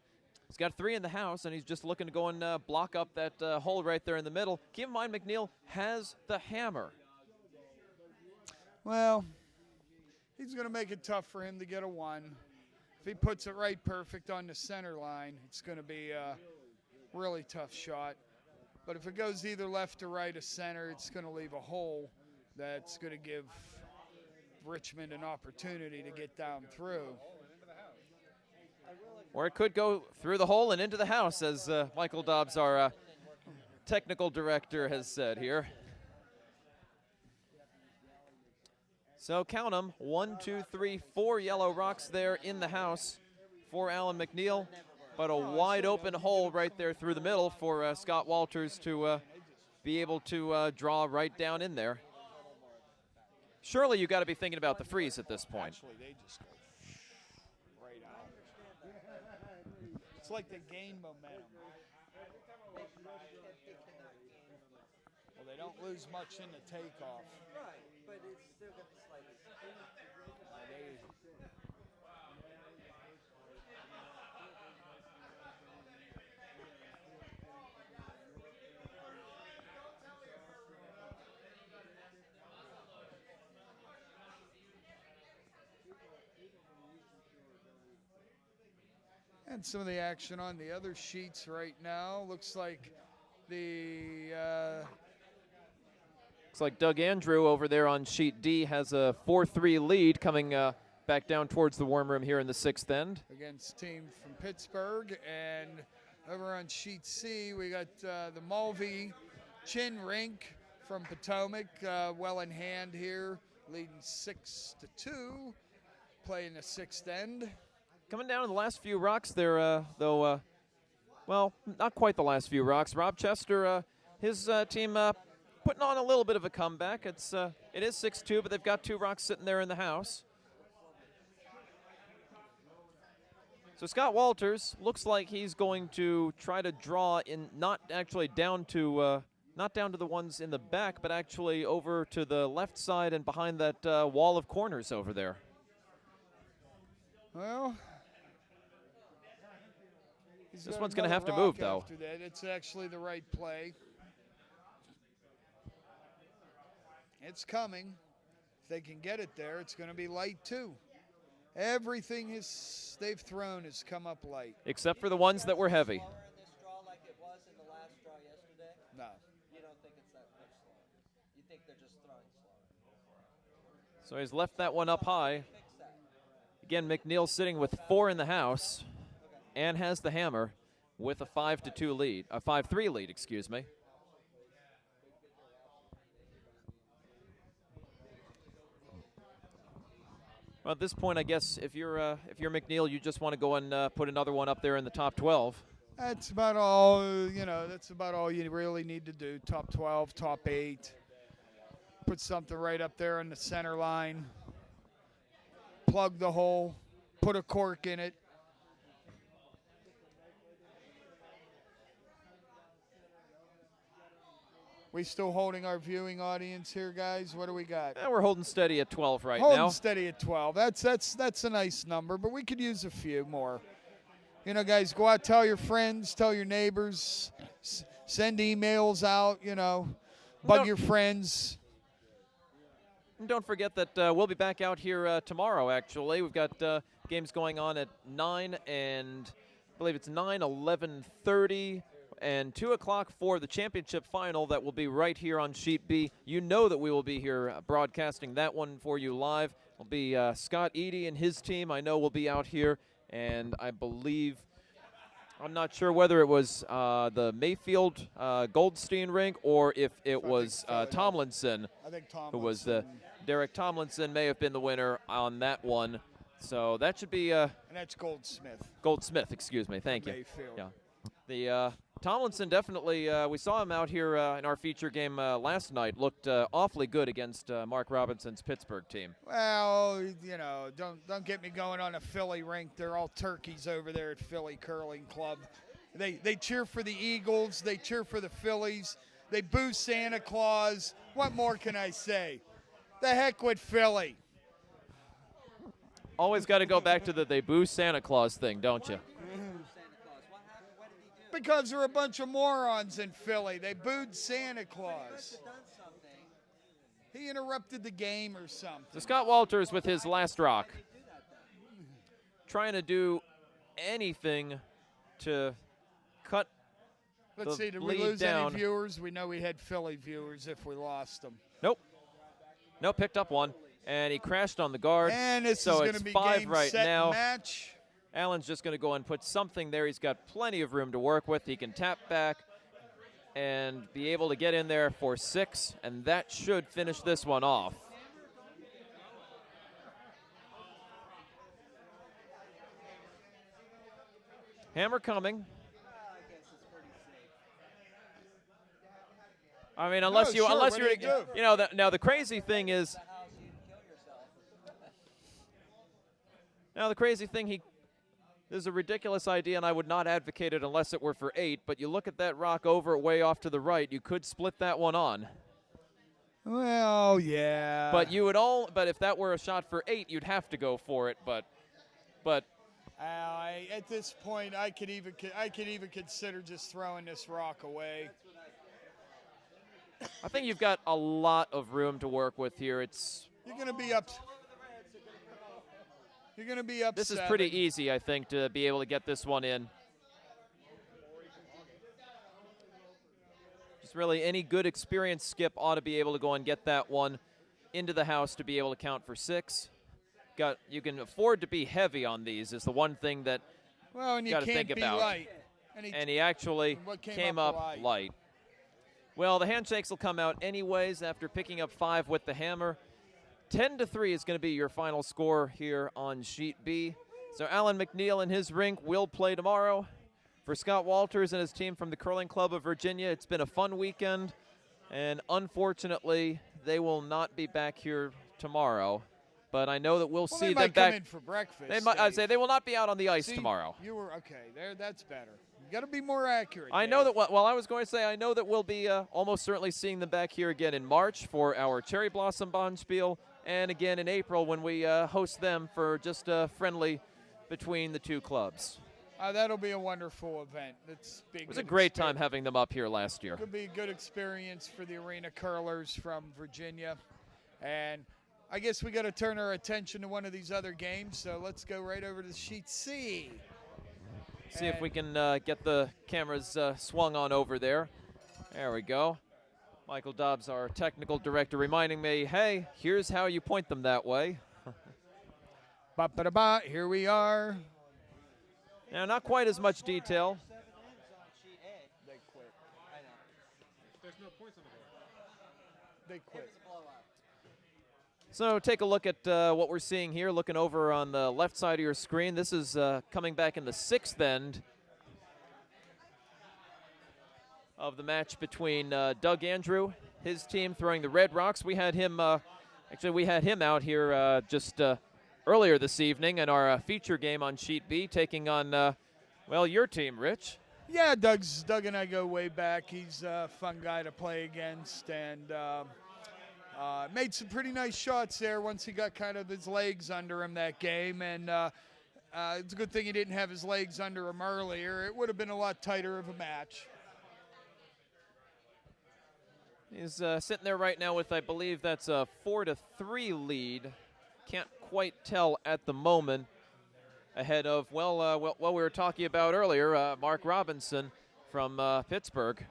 He's got 3 in the house, and he's just looking to go and block up that hole right there in the middle. Keep in mind, McNeil has the hammer. Well, he's going to make it tough for him to get a 1. If he puts it right perfect on the center line, it's going to be a really tough shot. But if it goes either left or right of center, it's going to leave a hole that's going to give Richmond an opportunity to get down through. Or it could go through the hole and into the house, as Michael Dobbs, our technical director, has said here. So count them, 1, 2, 3, 4 yellow rocks there in the house for Alan McNeil, but a wide open hole right there through the middle for Scott Walters to be able to draw right down in there. Surely you got to be thinking about the freeze at this point. Actually, they just go right out. It's like they gain momentum. Well, they don't lose much in the takeoff. Right, but it's still going to be slightly. And some of the action on the other sheets right now looks like the Looks like Doug Andrew over there on sheet D has a 4-3 lead coming back down towards the warm room here in the 6th end. against team from Pittsburgh. And over on sheet C, we got the Mulvey Chin Rink from Potomac, well in hand here, leading 6-2, playing the 6th end. Coming down to the last few rocks there, though, well, not quite the last few rocks. Rob Chester, his team putting on a little bit of a comeback. It is 6-2, but they've got 2 rocks sitting there in the house. So Scott Walters looks like he's going to try to draw in, not actually down to the ones in the back, but actually over to the left side and behind that wall of corners over there. Well, This one's going to have to move, though. After that, it's actually the right play. It's coming. If they can get it there, it's going to be light too. Everything they've thrown has come up light. Except for the ones that were heavy. Slower in this draw like it was in the last draw yesterday? No. You don't think it's that much slower? You think they're just throwing slower? So he's left that one up high. Fix that. Again, McNeil sitting with 4 in the house and has the hammer with a 5-2 lead, a 5-3 lead, excuse me. Well, at this point, I guess if you're McNeil, you just want to go and put another one up there in the top 12. That's about all, that's about all you really need to do. Top 12, top 8. Put something right up there in the center line. Plug the hole. Put a cork in it. We still holding our viewing audience here, guys? What do we got? We're holding steady at 12 right Holding now. steady at 12. That's a nice number, but we could use a few more. Guys, go out, tell your friends, tell your neighbors, send emails out, bug your friends. And don't forget that we'll be back out here tomorrow, actually. We've got games going on at 9 and I believe it's 9, 11:30, and 2 o'clock for the championship final that will be right here on Sheet B. You know that we will be here broadcasting that one for you live. It'll be Scott Eady and his team. I know will be out here, and I believe, I'm not sure whether it was the Mayfield Goldstein rink or if it was Tomlinson, I think who was Derek Tomlinson may have been the winner on that one. So that should be and that's Goldsmith. Goldsmith, excuse me. Thank you. Mayfield. Yeah. The Tomlinson definitely, we saw him out here in our feature game last night. Looked awfully good against Mark Robinson's Pittsburgh team. Well, don't get me going on a Philly rink. They're all turkeys over there at Philly Curling Club. They cheer for the Eagles. They cheer for the Phillies. They boo Santa Claus. What more can I say? The heck with Philly. Always got to go back to the they boo Santa Claus thing, don't you? Santa Claus. What happened? What did he do? Because they're a bunch of morons in Philly. They booed Santa He Claus. must have done something. He interrupted the game or something. So Scott Walters with his last rock. They do that then. Trying to do anything to cut Let's the see, did we lead lose down. any viewers? We know we had Philly viewers if we lost them. Nope. No, picked up one. And he crashed on the guard. And this so is going it's to be 5 game, right set, now. match. Allen's just going to go and put something there. He's got plenty of room to work with. He can tap back and be able to get in there for 6, and that should finish this one off. Hammer coming. I guess it's pretty safe. I mean, unless sure, unless what you're, do you do? now the crazy thing is, The house, you kill yourself. now the crazy thing, this is a ridiculous idea, and I would not advocate it unless it were for 8. But you look at that rock over way off to the right, you could split that one on. Well, yeah. But you would but if that were a shot for 8, you'd have to go for it. But at this point, I could even consider just throwing this rock away. I think you've got a lot of room to work with here. You're going to be up. You're going to be up. This is 7. pretty easy, I think, to be able to get this one in. Just really any good experienced skip ought to be able to go and get that one into the house to be able to count for 6. You can afford to be heavy on these is the one thing that Well, and you gotta can't think be about. light. and he actually What came up up light? light. Well, the handshakes will come out anyways after picking up 5 with the hammer. 10-3 is going to be your final score here on Sheet B. So Alan McNeil and his rink will play tomorrow. For Scott Walters and his team from the Curling Club of Virginia, it's been a fun weekend, and unfortunately, they will not be back here tomorrow. But I know that we'll see they them might back. come in for breakfast. They might. I'd Dave. say they will not be out on the ice See, tomorrow. You were okay. There, that's better. You got to be more accurate. I know Dave. that. Well, I was going to say I know that we'll be almost certainly seeing them back here again in March for our Cherry Blossom Bonspiel, and again in April when we host them for just a friendly between the two clubs. That'll be a wonderful event. It was a great time having them up here last year. Could be a good experience for the arena curlers from Virginia, and I guess we got to turn our attention to one of these other games, so let's go right over to sheet C. See if we can get the cameras swung on over there. There we go. Michael Dobbs, our technical director, reminding me, hey, here's how you point them that way. Ba-ba-da-ba, here we are. Now, not quite as much detail. They quit. I know. There's no points on the board. They It quit. was a blowout. So take a look at what we're seeing here, looking over on the left side of your screen. This is coming back in the 6th end of the match between Doug Andrew, his team throwing the Red Rocks. We had him, actually we had him out here just earlier this evening in our feature game on Sheet B, taking on, well, your team, Rich. Yeah, Doug and I go way back. He's a fun guy to play against, and made some pretty nice shots there once he got kind of his legs under him that game. And it's a good thing he didn't have his legs under him earlier. It would have been a lot tighter of a match. He's sitting there right now with, I believe that's a 4-3 lead. Can't quite tell at the moment. Ahead of, well, what we were talking about earlier, Mark Robinson from Pittsburgh.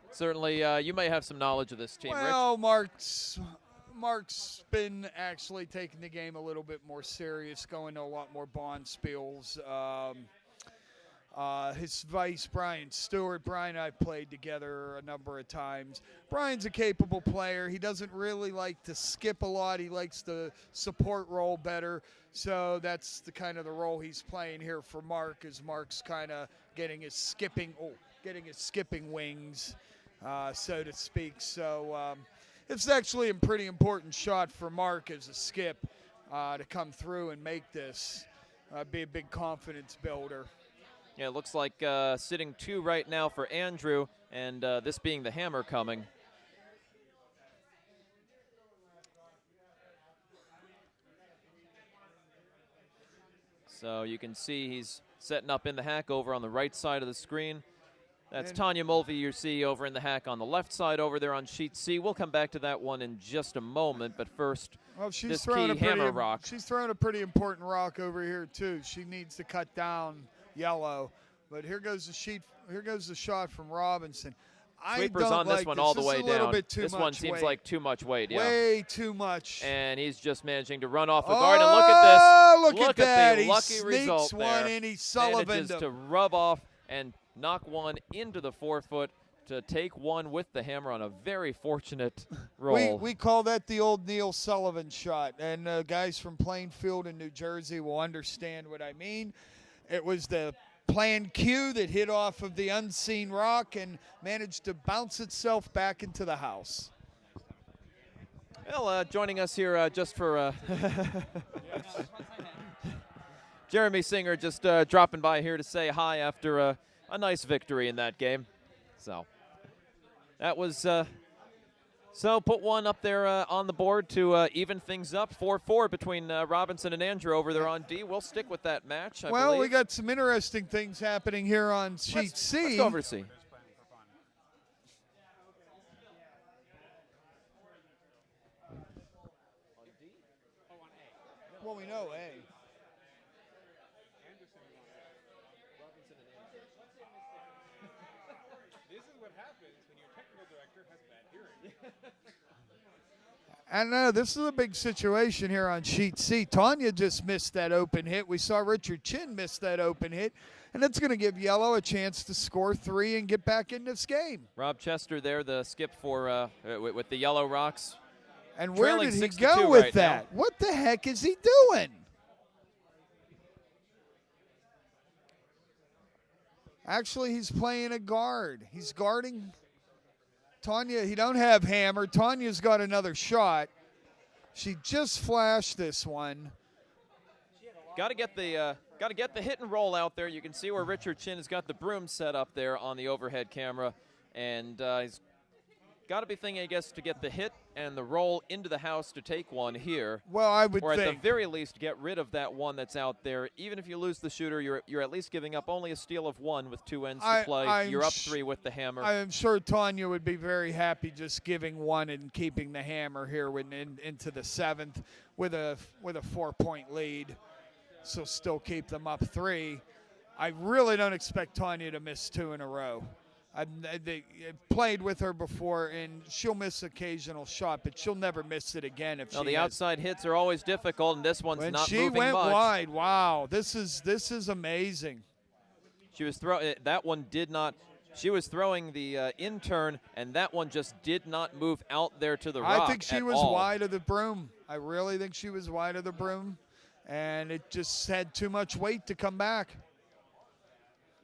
Certainly, you may have some knowledge of this team, Rich. Well, Mark's been actually taking the game a little bit more serious, going to a lot more Bonspiels. His vice, Brian Stewart. Brian and I played together a number of times. Brian's a capable player. He doesn't really like to skip a lot. He likes the support role better. So that's the kind of the role he's playing here for Mark, is Mark's kind of getting his skipping wings, so to speak. So it's actually a pretty important shot for Mark as a skip to come through and make this, be a big confidence builder. Yeah, it looks like sitting 2 right now for Andrew, and this being the hammer coming. So you can see he's setting up in the hack over on the right side of the screen. That's Tanya Mulvey you see over in the hack on the left side over there on sheet C. We'll come back to that one in just a moment, but first, well, she's this throwing key hammer rock. She's throwing a pretty important rock over here too. She needs to cut down yellow, but here goes the sheet. Here goes the shot from Robinson. Sweeper's I don't on this like one this. all the This way is a little down. bit too This much one seems weight. like too much weight, yeah. Way too much. And he's just managing to run off the guard. And look at this. Look at that. the He lucky sneaks result one there. in. He Sullivaned Manages him. to rub off and knock one into the forefoot to take one with the hammer on a very fortunate roll. We call that the old Neil Sullivan shot, and guys from Plainfield in New Jersey will understand what I mean. It was the planned cue that hit off of the unseen rock and managed to bounce itself back into the house. Well, joining us here just for Jeremy Singer, just dropping by here to say hi after a nice victory in that game. So that was so put one up there on the board to even things up. 4-4 between Robinson and Andrew over there on D. We'll stick with that match, I Well, believe. we got some interesting things happening here on sheet C. Let's go over to C. Well, we know A. This is what happens when your technical director has bad hearing. I know this is a big situation here on sheet C. Tanya just missed that open hit. We saw Richard Chin miss that open hit, and it's going to give Yellow a chance to score 3 and get back in this game. Rob Chester there, the skip for with the Yellow Rocks. And where Trailing did he 6-2 go with right that? now. What the heck is he doing? Actually, he's playing a guard. He's guarding Tanya. He don't have hammer. Tanya's got another shot. She just flashed this one. Got to get the hit and roll out there. You can see where Richard Chin has got the broom set up there on the overhead camera, and he's got to be thinking, I guess, to get the hit and the roll into the house to take one here. Well, I would or at think. the very least, get rid of that one that's out there. Even if you lose the shooter, you're at least giving up only a steal of one with 2 ends to play. You're up 3 with the hammer. I am sure Tanya would be very happy just giving one and keeping the hammer here into the 7th with a 4-point lead. So still keep them up 3. I really don't expect Tanya to miss 2 in a row. I've played with her before, and she'll miss occasional shot, but she'll never miss it again if she. The outside hits are always difficult, and this one's not moving much. She went wide. Wow, this is amazing. She was that one did not. She was throwing the in turn, and that one just did not move out there to the rock. I think she was wide of the broom. I really think she was wide of the broom, and it just had too much weight to come back.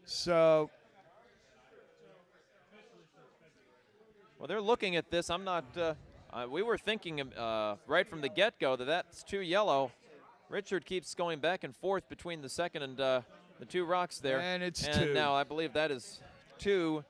So. Well, they're looking at this. I'm not. We were thinking right from the get-go that's too yellow. Richard keeps going back and forth between the second and the 2 rocks there. And it's 2. And now I believe that is 2.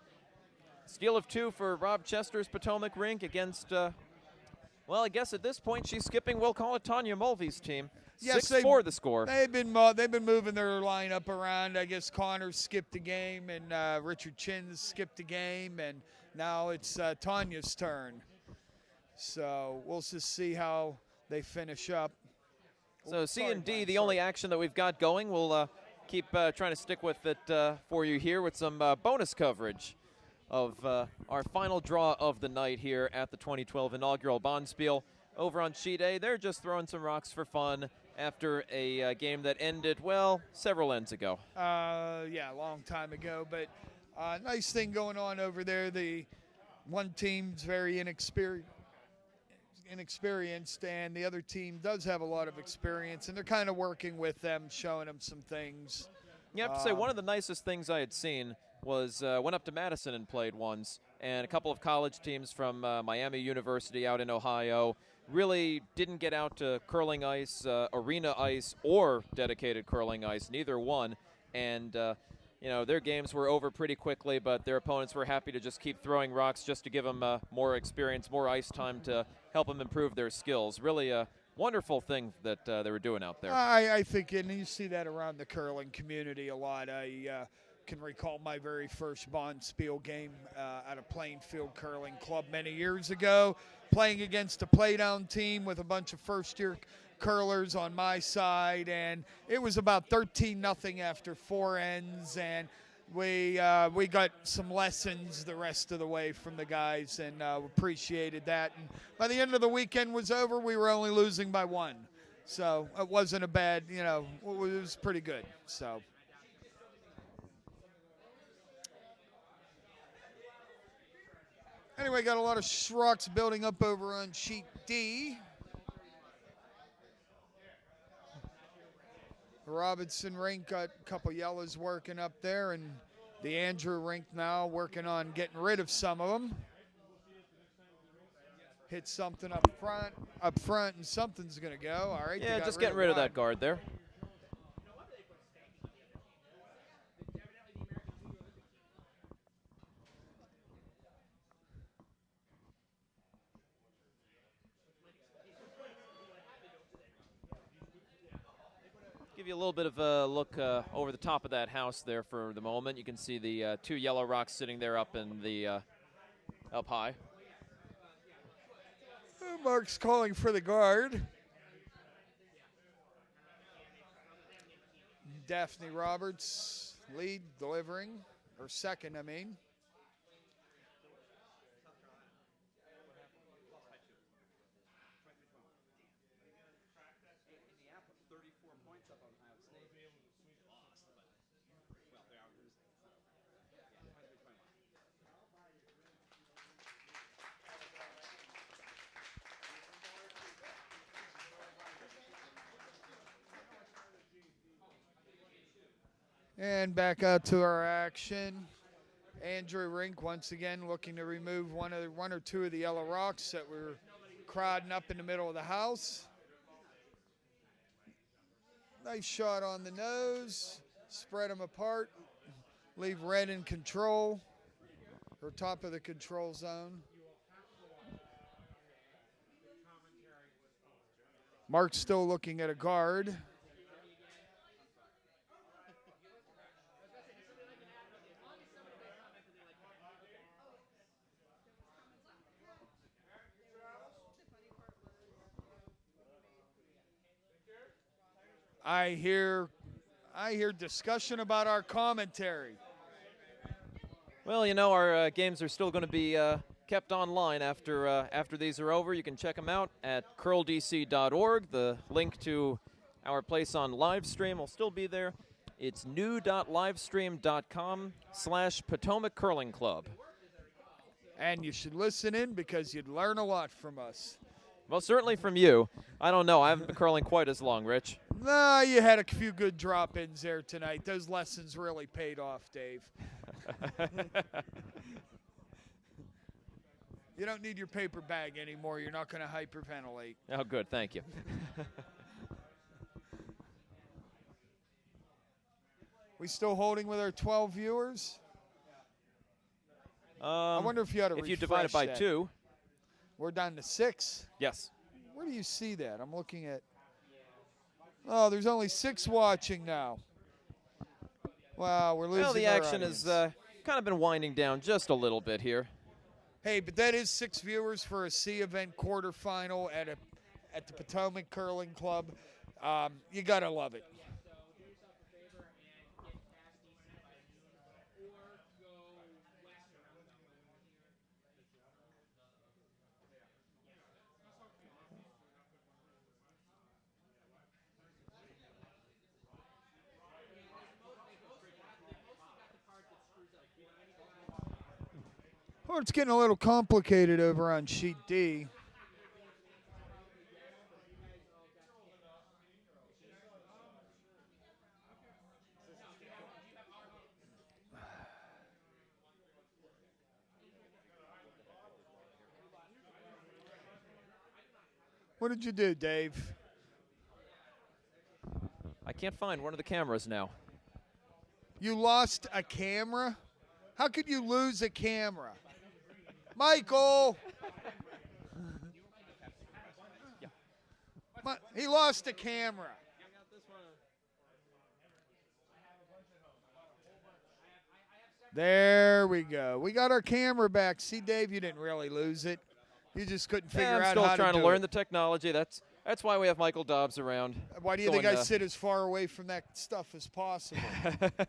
Steal of 2 for Rob Chester's Potomac Rink against. Well, I guess at this point she's skipping. We'll call it Tanya Mulvey's team. Yes, 6-4 the score. They've been moving their lineup around. I guess Connor skipped a game, and Richard Chin skipped a game, and now it's Tanya's turn. So we'll just see how they finish up. So C and D, the only action that we've got going. We'll keep trying to stick with it for you here with some bonus coverage of our final draw of the night here at the 2012 inaugural Bonspiel. Over on Sheet A, they're just throwing some rocks for fun after a game that ended, well, several ends ago. Yeah, a long time ago. But nice thing going on over there. The one team's very inexperienced, and the other team does have a lot of experience, and they're kind of working with them, showing them some things. You have to say, one of the nicest things I had seen was went up to Madison and played once, and a couple of college teams from Miami University out in Ohio really didn't get out to curling ice, arena ice, or dedicated curling ice, neither one. And, their games were over pretty quickly, but their opponents were happy to just keep throwing rocks just to give them more experience, more ice time to help them improve their skills. Really a wonderful thing that they were doing out there. I think, and you see that around the curling community a lot. I can recall my very first Bonspiel game at a Plainfield Curling Club many years ago, playing against a playdown team with a bunch of first-year curlers on my side, and it was about 13-0 after 4 ends, and we got some lessons the rest of the way from the guys, and appreciated that. And by the end of the weekend was over, we were only losing by 1, so it wasn't a bad, it was pretty good. So. Anyway, got a lot of rocks building up over on Sheet D. The Robinson rink got a couple yellows working up there, and the Andrew rink now working on getting rid of some of them. Hit something up front, and something's going to go. All right. Yeah, just getting rid of that guard there. Give you a little bit of a look over the top of that house there for the moment. You can see the 2 yellow rocks sitting there up in the up high. Mark's calling for the guard. Daphne Roberts lead delivering, or second, I mean. And back out to our action. Andrew Rink once again looking to remove one or two of the yellow rocks that were crowding up in the middle of the house. Nice shot on the nose. Spread them apart. Leave red in control, or top of the control zone. Mark's still looking at a guard. I hear discussion about our commentary. Well, you know, our games are still going to be kept online after these are over. You can check them out at curldc.org. The link to our place on live stream will still be there. It's new.livestream.com/Potomac Curling Club. And you should listen in because you'd learn a lot from us. Well, certainly from you. I don't know. I haven't been curling quite as long, Rich. Nah, you had a few good drop-ins there tonight. Those lessons really paid off, Dave. You don't need your paper bag anymore. You're not going to hyperventilate. Oh, good. Thank you. We still holding with our 12 viewers? I wonder if you had to if you divide it by that. 2. We're down to 6. Yes. Where do you see that? I'm looking at. Oh, there's only 6 watching now. Wow, we're losing. Well, the our action audience. has kind of been winding down just a little bit here. Hey, but that is 6 viewers for a C event quarterfinal at the Potomac Curling Club. You gotta love it. Oh, it's getting a little complicated over on sheet D. What did you do, Dave? I can't find one of the cameras now. You lost a camera? How could you lose a camera? Michael! He lost a camera. There we go. We got our camera back. See, Dave, you didn't really lose it. You just couldn't figure I'm out still how trying to to do learn it. the technology. That's why we have Michael Dobbs around. Why do you think going, I sit as far away from that stuff as possible?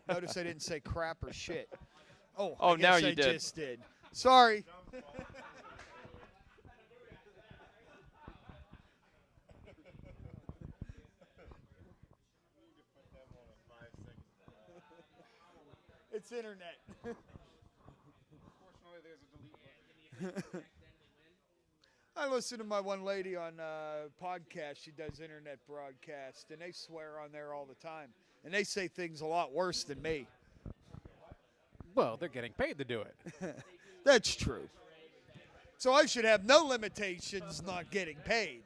Notice I didn't say crap or shit. Oh, I now guess you I did. just did. Sorry. It's internet. I listen to my one lady on podcast. She does internet broadcast, and they swear on there all the time. And they say things a lot worse than me. Well, they're getting paid to do it. That's true. So I should have no limitations not getting paid.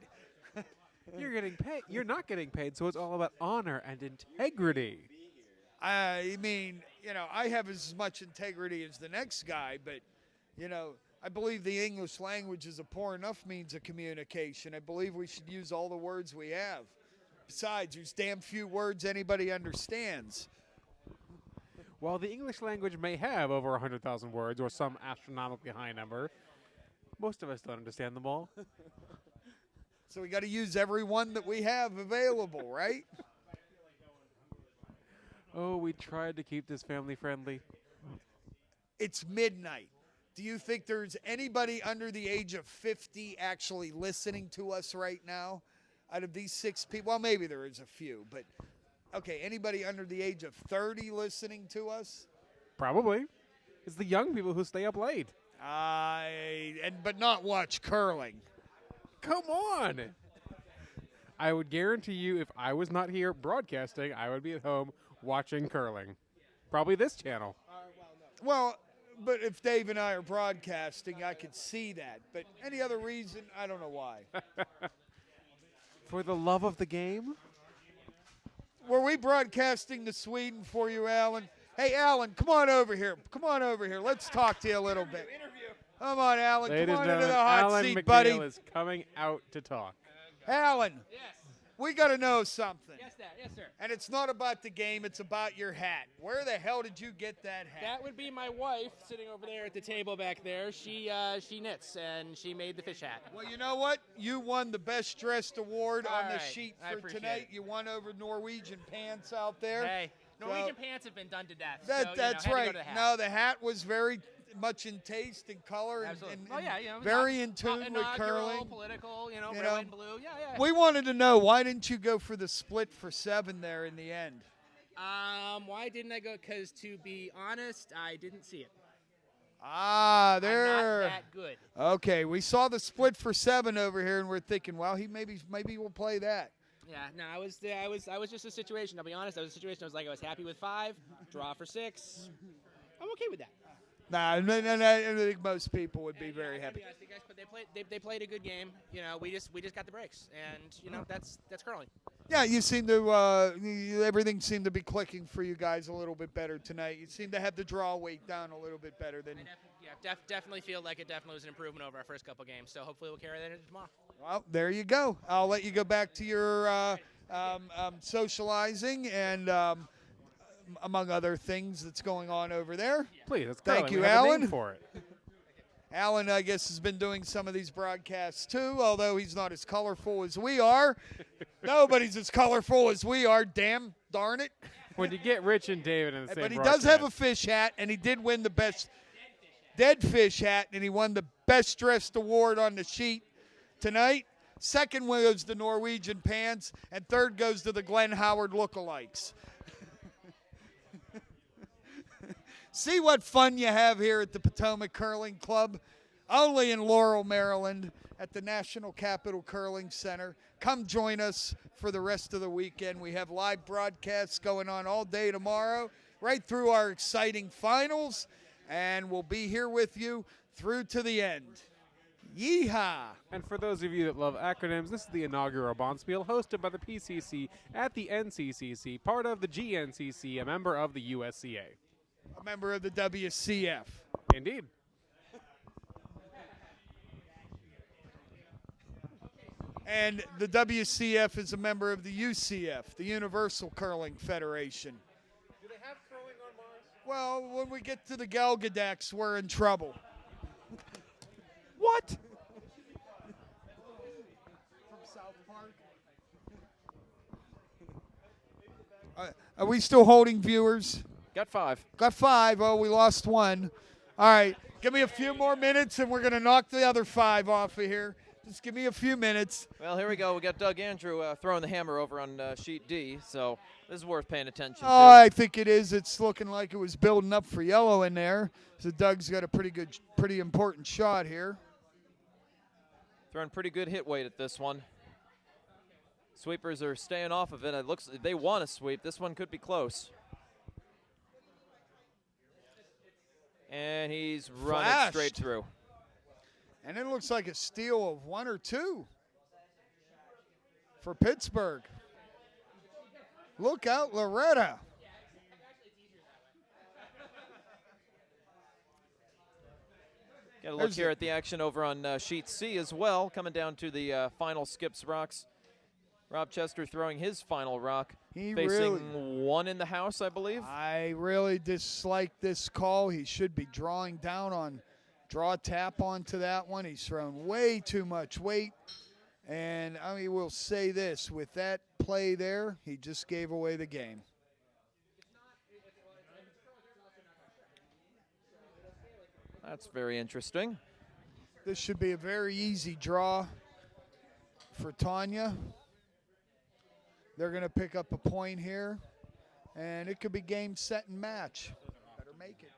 You're getting paid. You're not getting paid, so it's all about honor and integrity. I mean, you know, I have as much integrity as the next guy, but, you know, I believe the English language is a poor enough means of communication. I believe we should use all the words we have. Besides, there's damn few words anybody understands. While the English language may have over 100,000 words or some astronomically high number, most of us don't understand them all. So we got to use every one that we have available, right? Oh, we tried to keep this family friendly. It's midnight. Do you think there's anybody under the age of 50 actually listening to us right now? Out of these 6 people, well, maybe there is a few, but okay, anybody under the age of 30 listening to us? Probably. It's the young people who stay up late. But not watch curling. Come on. I would guarantee you if I was not here broadcasting, I would be at home watching curling. Probably this channel. Well, but if Dave and I are broadcasting, I could see that. But any other reason, I don't know why. For the love of the game? Were we broadcasting to Sweden for you, Alan? Hey, Alan, come on over here. Come on over here. Let's talk to you a little bit. Come on, Alan. Ladies Come on and into the gentlemen, hot Alan seat, McNeil buddy. is coming out to talk. Alan. Yes. we got to know something. Yes, Dad. Yes, sir. And it's not about the game, it's about your hat. Where the hell did you get that hat? That would be my wife sitting over there at the table back there. She knits, and she made the fish hat. Well, you know what? You won the Best Dressed Award All on the right. sheet I for appreciate tonight. it. You won over Norwegian Pants out there. Hey, Norwegian So- pants have been done to death. That's had to go right. to the hat. No, the hat was very much in taste and color and, Absolutely. and, Oh, yeah, you know, very in tune with inaugural, curling. political, You red, know, white, and blue. Yeah. We wanted to know, why didn't you go for the split for 7 there in the end? Why didn't I go? Because to be honest, I didn't see it. Ah, I'm there. not that good. Okay, we saw the split for 7 over here, and we're thinking, well, he maybe we'll play that. Yeah, no, I was just a situation. I'll be honest. I was a situation. I was happy with 5, draw for 6. I'm okay with that. Nah, I think most people would be very happy. Honest, guys, but they played a good game. You know, we just got the breaks, and you know that's curling. Yeah, you seem to everything seemed to be clicking for you guys a little bit better tonight. You seem to have the draw weight down a little bit better than. Definitely feel like it definitely was an improvement over our first couple games. So hopefully we'll carry that into tomorrow. Well, there you go. I'll let you go back to your socializing and among other things that's going on over there. Please, it's Thank curling. you, We have a name Alan. for it. Alan, I guess, has been doing some of these broadcasts too, although he's not as colorful as we are. Nobody's as colorful as we are, darn it. When you get Rich and David in the same But he does have a broadcast. fish hat, and he did win the best dead fish hat, and he won the Best Dressed Award on the sheet tonight. Second goes to Norwegian Pants, and third goes to the Glenn Howard lookalikes. See what fun you have here at the Potomac Curling Club, only in Laurel, Maryland, at the National Capital Curling Center. Come join us for the rest of the weekend. We have live broadcasts going on all day tomorrow, right through our exciting finals, and we'll be here with you through to the end. Yeehaw! And for those of you that love acronyms, this is the inaugural Bonspiel, hosted by the PCC at the NCCC, part of the GNCC, a member of the USCA. A member of the WCF. Indeed. And the WCF is a member of the UCF, the Universal Curling Federation. Do they have curling on Mars? Well, when we get to the Galgadeks, we're in trouble. What? From South Park. Are we still holding viewers? Got 5. Got 5. Oh, we lost 1. All right. Give me a few more minutes, and we're going to knock the other 5 off of here. Just give me a few minutes. Well, here we go. We got Doug Andrew throwing the hammer over on sheet D, so this is worth paying attention Oh, to. I think it is. It's looking like it was building up for yellow in there. So Doug's got a pretty important shot here. Throwing pretty good hit weight at this one. Sweepers are staying off of it. It looks they want to sweep. This one could be close. And he's running Flashed. straight through. And it looks like a steal of 1 or 2 for Pittsburgh. Look out, Loretta. Got a look here at the action over on sheet C as well. Coming down to the final skips rocks. Rob Chester throwing his final rock. He facing 1 in the house, I believe. I really dislike this call. He should be drawing down on draw tap onto that one. He's thrown way too much weight. And I will say this, with that play there, he just gave away the game. That's very interesting. This should be a very easy draw for Tanya. They're going to pick up a point here, and it could be game, set, and match. Better make it.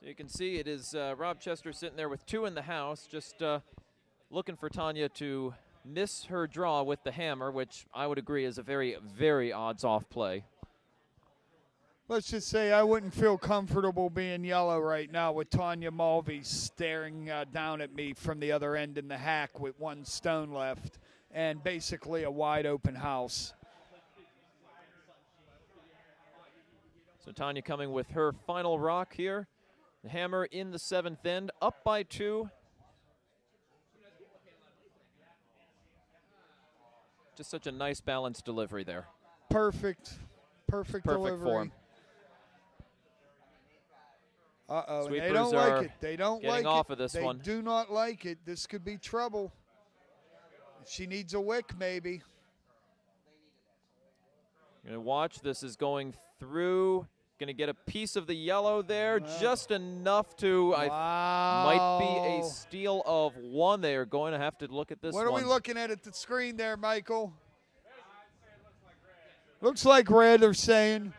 So you can see it is Rob Chester sitting there with 2 in the house, just looking for Tanya to miss her draw with the hammer, which I would agree is a very, very odds-off play. Let's just say I wouldn't feel comfortable being yellow right now with Tanya Mulvey staring down at me from the other end in the hack with 1 stone left and basically a wide open house. So Tanya coming with her final rock here. The hammer in the 7th end, up by 2. Just such a nice balanced delivery there. Perfect delivery. Form. Uh-oh, and they Sweepers don't are like it. They don't getting like off it. of this they one. do not like it. This could be trouble. She needs a wick, maybe. You're going to watch. This is going through. Going to get a piece of the yellow there. Just enough to, might be a steal of 1. They are going to have to look at this What one. are we looking at the screen there, Michael? Looks like red, they're saying.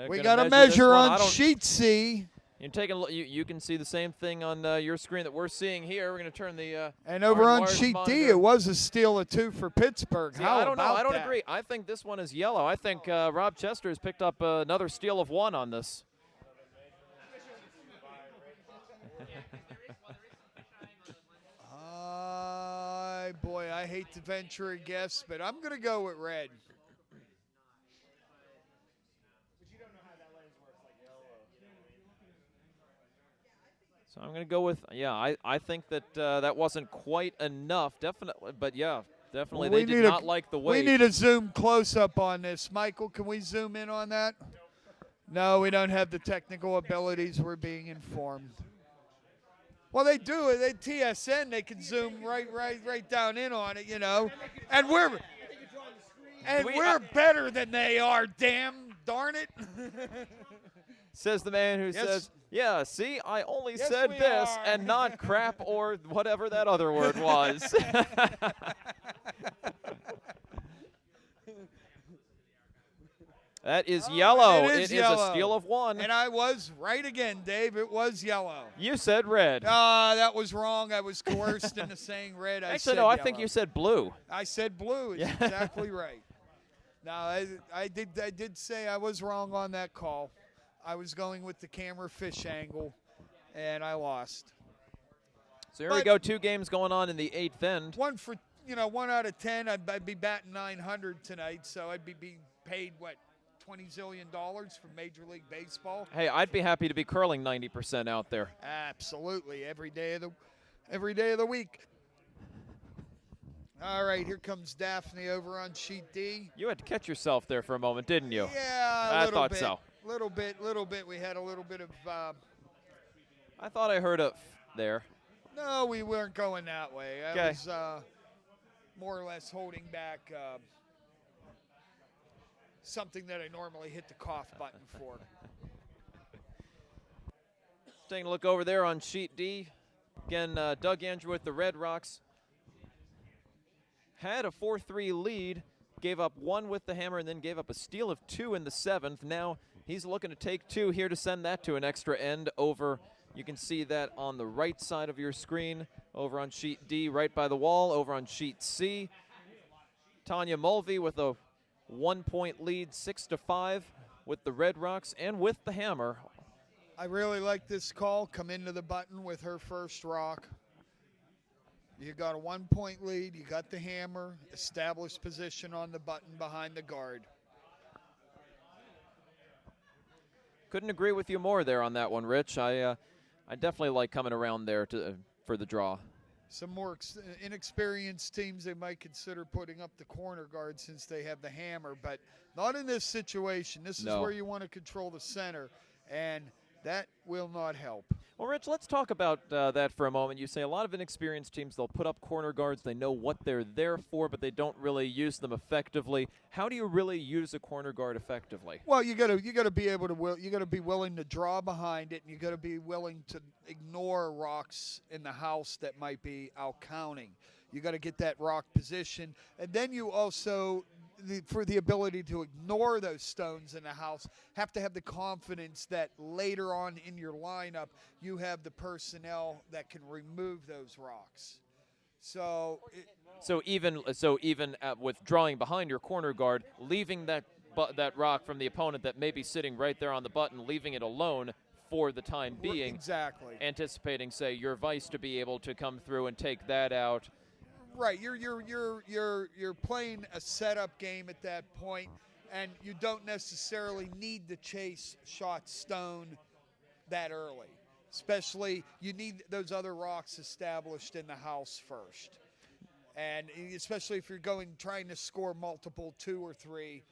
We got to measure on sheet C. You're taking a look. You can see the same thing on your screen that we're seeing here. We're going to turn the and over on hardwired sheet monitor. D, it was a steal of 2 for Pittsburgh. See, How I don't know. about I don't that? agree. I think this one is yellow. I think Rob Chester has picked up another steal of 1 on this. Boy, I hate to venture a guess, but I'm going to go with red. So I'm going to go with, I think that that wasn't quite enough, definitely, but yeah, definitely they did not like the weight. We need a zoom close-up on this. Michael, can we zoom in on that? No, we don't have the technical abilities. We're being informed. Well, they do it. They TSN. They can zoom right down in on it, you know. And we're better than they are. Darn it. Says the man who says, "Yeah, see, I only said this and not crap or whatever that other word was." That is yellow. It is a steal of 1. And I was right again, Dave. It was yellow. You said red. That was wrong. I was coerced into saying red. Actually, no, I think you said blue. I said blue. It's exactly right. Now, I did say I was wrong on that call. I was going with the camera fish angle, and I lost. So here we go. 2 games going on in the 8th end. 1 out of 10. I'd be batting 900 tonight, so I'd be paid what? $20 zillion from Major League Baseball. Hey, I'd be happy to be curling 90% out there. Absolutely, every day of the week. All right, here comes Daphne over on sheet D. You had to catch yourself there for a moment, didn't you? Yeah, I thought so. Little bit. We had a little bit of. I thought I heard a there. No, we weren't going that way. I Okay. was more or less holding back. Something that I normally hit the cough button for. Taking a look over there on sheet D. Again, Doug Andrew with the Red Rocks. Had a 4-3 lead, gave up 1 with the hammer, and then gave up a steal of 2 in the 7th. Now he's looking to take 2 here to send that to an extra end over. You can see that on the right side of your screen, over on sheet D, right by the wall, over on sheet C. Tanya Mulvey with a 1-point lead, 6-5 with the Red Rocks and with the hammer. I really like this call. Come into the button with her first rock. You got a 1-point lead. You got the hammer. Established position on the button behind the guard. Couldn't agree with you more there on that one, Rich. I definitely like coming around there for the draw. Some more inexperienced teams, they might consider putting up the corner guard since they have the hammer, but not in this situation. This is where you want to control the center, and that will not help. Well, Rich, let's talk about that for a moment. You say a lot of inexperienced teams, they'll put up corner guards. They know what they're there for, but they don't really use them effectively. How do you really use a corner guard effectively? Well, you got to be able to you got to be willing to draw behind it, and you got to be willing to ignore rocks in the house that might be out counting. You got to get that rock position, and then you also, for the ability to ignore those stones in the house, have to have the confidence that later on in your lineup you have the personnel that can remove those rocks. So even with drawing behind your corner guard, leaving that rock from the opponent that may be sitting right there on the button, leaving it alone for the time being. Exactly. Anticipating, say, your vice to be able to come through and take that out. Right, you're playing a setup game at that point, and you don't necessarily need to chase shot stone that early. Especially, you need those other rocks established in the house first. And especially if you're trying to score multiple 2 or 3,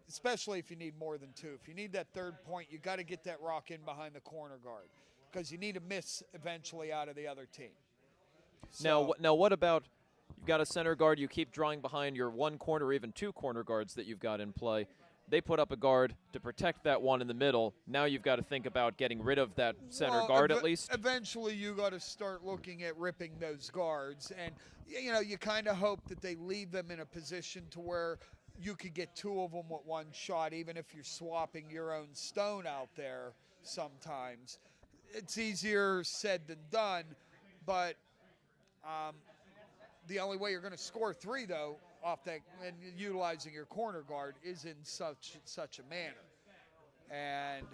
especially if you need more than 2. If you need that third point, you got to get that rock in behind the corner guard because you need a miss eventually out of the other team. So, Now, what about you've got a center guard, you keep drawing behind your 1 corner or even 2 corner guards that you've got in play. They put up a guard to protect that one in the middle. Now you've got to think about getting rid of that center guard at least. Eventually you got to start looking at ripping those guards. And, you kind of hope that they leave them in a position to where you could get 2 of them with 1 shot, even if you're swapping your own stone out there sometimes. It's easier said than done, but the only way you're going to score 3, though, off that and utilizing your corner guard is in such a manner. And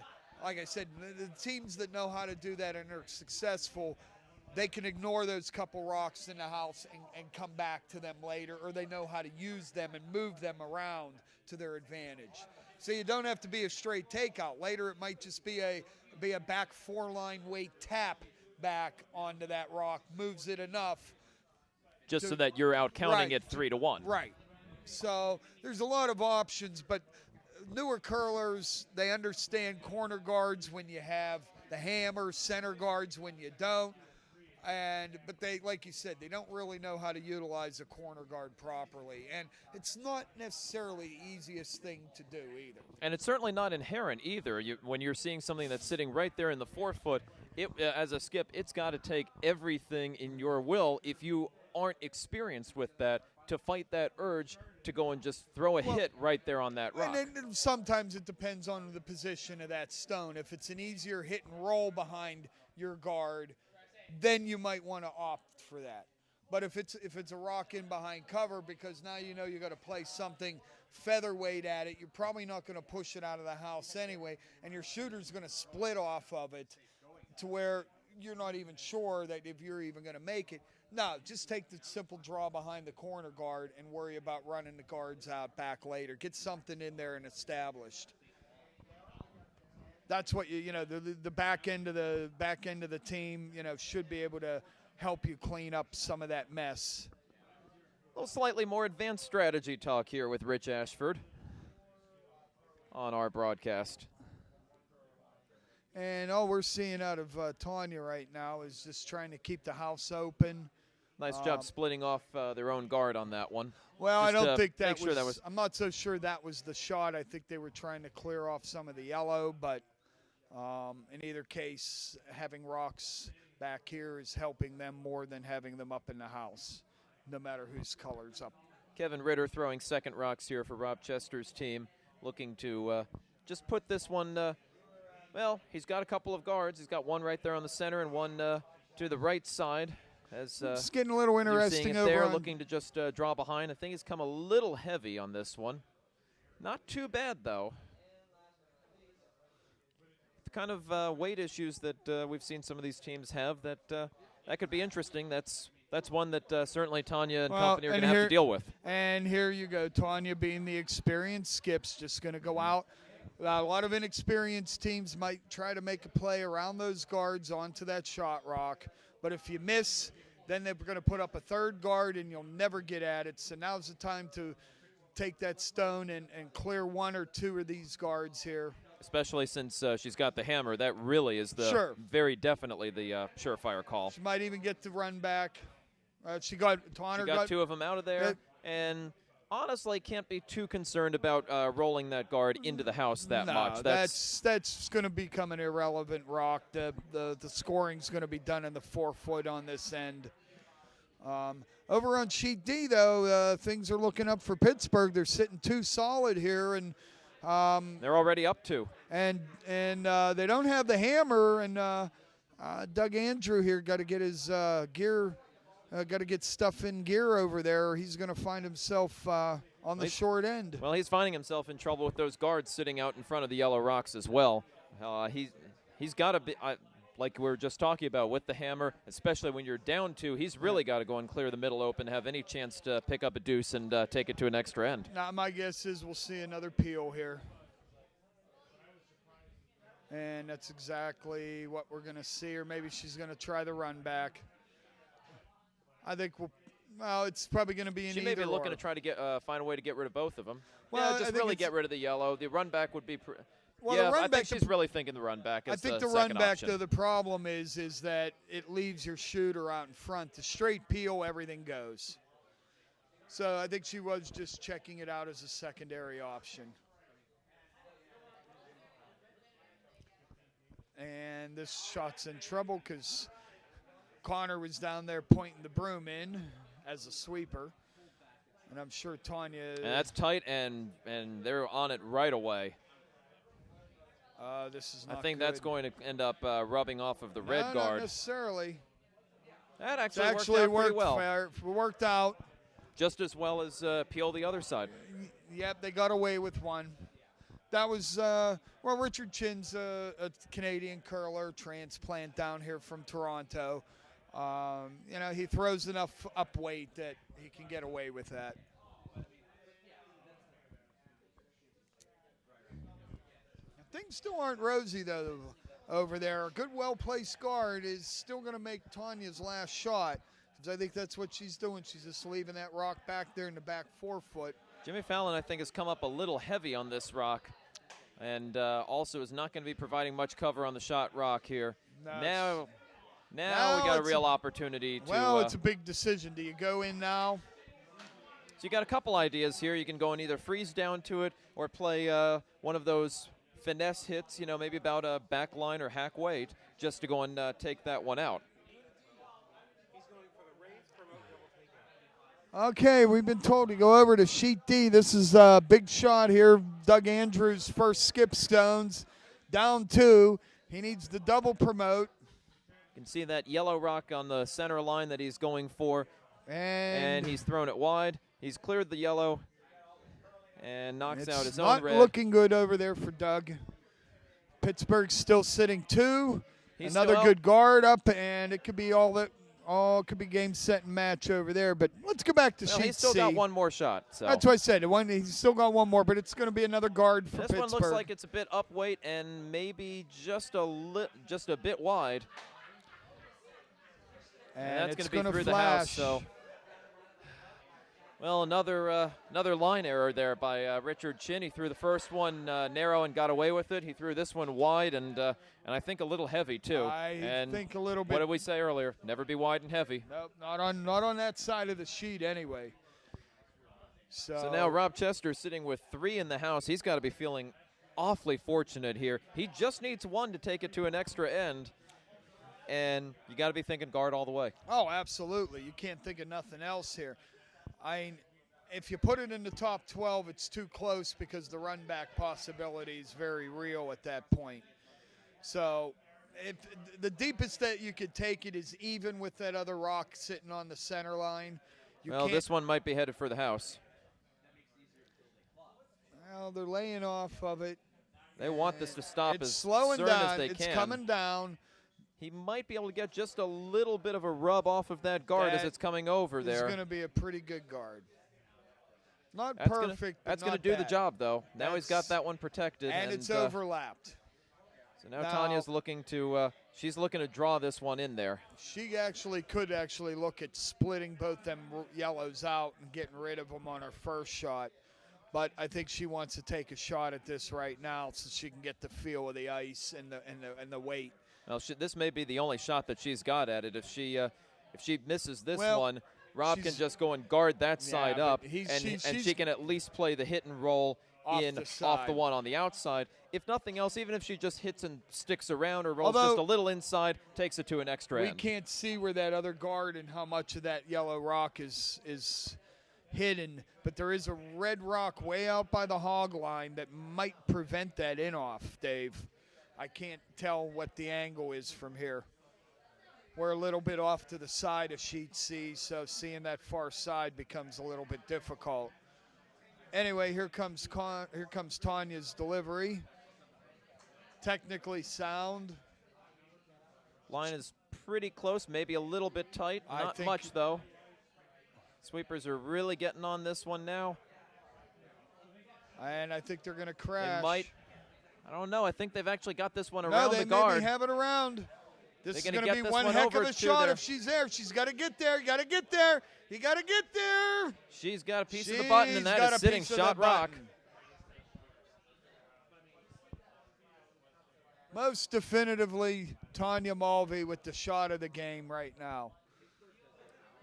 like I said, the teams that know how to do that and are successful, they can ignore those couple rocks in the house and come back to them later, or they know how to use them and move them around to their advantage. So you don't have to be a straight takeout. Later it might just be a back 4-line weight tap back onto that rock, moves it enough just so that you're out counting it 3-1. Right. So there's a lot of options, but newer curlers, they understand corner guards when you have the hammer, center guards when you don't. But they, like you said, they don't really know how to utilize a corner guard properly. And it's not necessarily the easiest thing to do either. And it's certainly not inherent either. When you're seeing something that's sitting right there in the forefoot, as a skip, it's got to take everything in your will if you aren't experienced with that to fight that urge to go and just throw a hit right there on that rock. And sometimes it depends on the position of that stone. If it's an easier hit and roll behind your guard, then you might want to opt for that. But if it's a rock in behind cover, because now you got to play something featherweight at it, you're probably not going to push it out of the house anyway, and your shooter's going to split off of it to where you're not even sure that if you're even going to make it. No, just take the simple draw behind the corner guard and worry about running the guards out back later. Get something in there and established. That's what the back end of the team, should be able to help you clean up some of that mess. A little slightly more advanced strategy talk here with Rich Ashford on our broadcast. And all we're seeing out of Tanya right now is just trying to keep the house open. Nice job splitting off their own guard on that one. Well, just I don't think that sure was, I'm not so sure that was the shot. I think they were trying to clear off some of the yellow, but in either case, having rocks back here is helping them more than having them up in the house, no matter whose color's up. Kevin Ritter throwing second rocks here for Rob Chester's team, looking to just put this one, well, he's got a couple of guards. He's got one right there on the center and one to the right side. As it's getting a little interesting over there, on looking to just draw behind. I think he's come a little heavy on this one. Not too bad, though. The kind of weight issues that we've seen some of these teams have, that could be interesting. That's one that certainly Tanya and company are going to have to deal with. And here you go, Tanya being the experienced skip's just going to go out. A lot of inexperienced teams might try to make a play around those guards onto that shot rock. But if you miss, then they're going to put up a third guard and you'll never get at it. So now's the time to take that stone and clear 1 or 2 of these guards here. Especially since she's got the hammer. That really is very definitely the surefire call. She might even get to run back. She got 2 of them out of there. And honestly, can't be too concerned about rolling that guard into the house that much. That's going to become an irrelevant rock. The scoring's going to be done in the forefoot on this end. Over on sheet D, though, things are looking up for Pittsburgh. They're sitting 2 solid here, and they're already up 2. And they don't have the hammer. And Doug Andrew here got to get his gear. Got to get stuff in gear over there, or he's going to find himself on the short end. Well, he's finding himself in trouble with those guards sitting out in front of the yellow rocks as well. He's got to be, like we were just talking about, with the hammer, especially when you're down 2, he's really got to go and clear the middle open, have any chance to pick up a deuce and take it to an extra end. Now, my guess is we'll see another peel here. And that's exactly what we're going to see, or maybe she's going to try the run back. I think well, it's probably going to be an She either may be looking or. to try to find a way to get rid of both of them. Well, yeah, I just think really it's- get rid of the yellow. The run back would be. Well, yeah, the run I back, think she's really thinking the run back is I think the run second back, option. though, the problem is that it leaves your shooter out in front. The straight peel, everything goes. So I think she was just checking it out as a secondary option. And this shot's in trouble because Connor was down there pointing the broom in as a sweeper. And I'm sure Tanya... And that's tight, and they're on it right away. This is not I think good. that's going to end up rubbing off of the red Not guard. necessarily. That It's actually, actually worked out worked, pretty well. worked out. Just as well as peel the other side. Yep, they got away with one. That was, well, Richard Chin's a Canadian curler, transplant down here from Toronto. You know, he throws enough up weight that he can get away with that. Things still aren't rosy, though, over there. A good, well-placed guard is still going to make Tanya's last shot. I think that's what she's doing. She's just leaving that rock back there in the back 4 foot. Jimmy Fallon, I think, has come up a little heavy on this rock, and also is not going to be providing much cover on the shot rock here. No, Now we got a real opportunity to. Well, it's a big decision. Do you go in now? So you got a couple ideas here. You can go and either freeze down to it or play one of those finesse hits, you know, maybe about a back line or hack weight, just to go and take that one out. Okay, we've been told to go over to sheet D. This is a big shot here. Doug Andrews' first skip stones. Down 2. He needs to double promote. You can see that yellow rock on the center line that he's going for. And he's thrown it wide. He's cleared the yellow and knocks out his own red. Not looking good over there for Doug. Pittsburgh's still sitting 2. Another good guard up, and it could be it could be game, set, and match over there. But let's go back to sheet C. He's still got one more shot. So. That's what I said. He's still got one more, but it's going to be another guard for Pittsburgh. This one looks like it's a bit up weight and maybe just a bit wide. And that's going to be through the house. So, well, another line error there by Richard Chin. He threw the first one narrow and got away with it. He threw this one wide and I think a little heavy too. I think a little bit. What did we say earlier? Never be wide and heavy. Nope, not on that side of the sheet anyway. So now Rob Chester sitting with 3 in the house. He's got to be feeling awfully fortunate here. He just needs 1 to take it to an extra end. And you got to be thinking guard all the way. Oh, absolutely. You can't think of nothing else here. I mean, if you put it in the top 12, it's too close because the run back possibility is very real at that point. So if the deepest that you could take it is even with that other rock sitting on the center line. Well, this one might be headed for the house. Well, they're laying off of it. They want this to stop as slowing soon down. as they can. It's coming down. He might be able to get just a little bit of a rub off of that guard as it's coming over there. It's going to be a pretty good guard. Not that's perfect, That's going to do the job, though. Now he's got that one protected. And it's overlapped. So now Tanya's looking to she's looking to draw this one in there. She could look at splitting both them yellows out and getting rid of them on her first shot. But I think she wants to take a shot at this right now so she can get the feel of the ice and the weight. Well, this may be the only shot that she's got at it. If she misses this one, Rob can just go and guard that side up, and she can at least play the hit and roll off the one on the outside. If nothing else, even if she just hits and sticks around or rolls just a little inside, takes it to an extra end. We can't see where that other guard and how much of that yellow rock is hidden, but there is a red rock way out by the hog line that might prevent that in-off, Dave. I can't tell what the angle is from here. We're a little bit off to the side of sheet C, so seeing that far side becomes a little bit difficult. Anyway, here comes Tanya's delivery. Technically sound. Line is pretty close, maybe a little bit tight. Not much, though. Sweepers are really getting on this one now. And I think they're going to crash. They might. I don't know. I think they've actually got this one No, around they the guard. maybe have it around. This They're is gonna going to get be this one one heck over of a to shot their- if she's there. She's got to get there. You got to get there. You got to get there. She's got a piece of the button, and She's that got is a sitting piece of shot the rock. button. Most definitively, Tanya Mulvey with the shot of the game right now.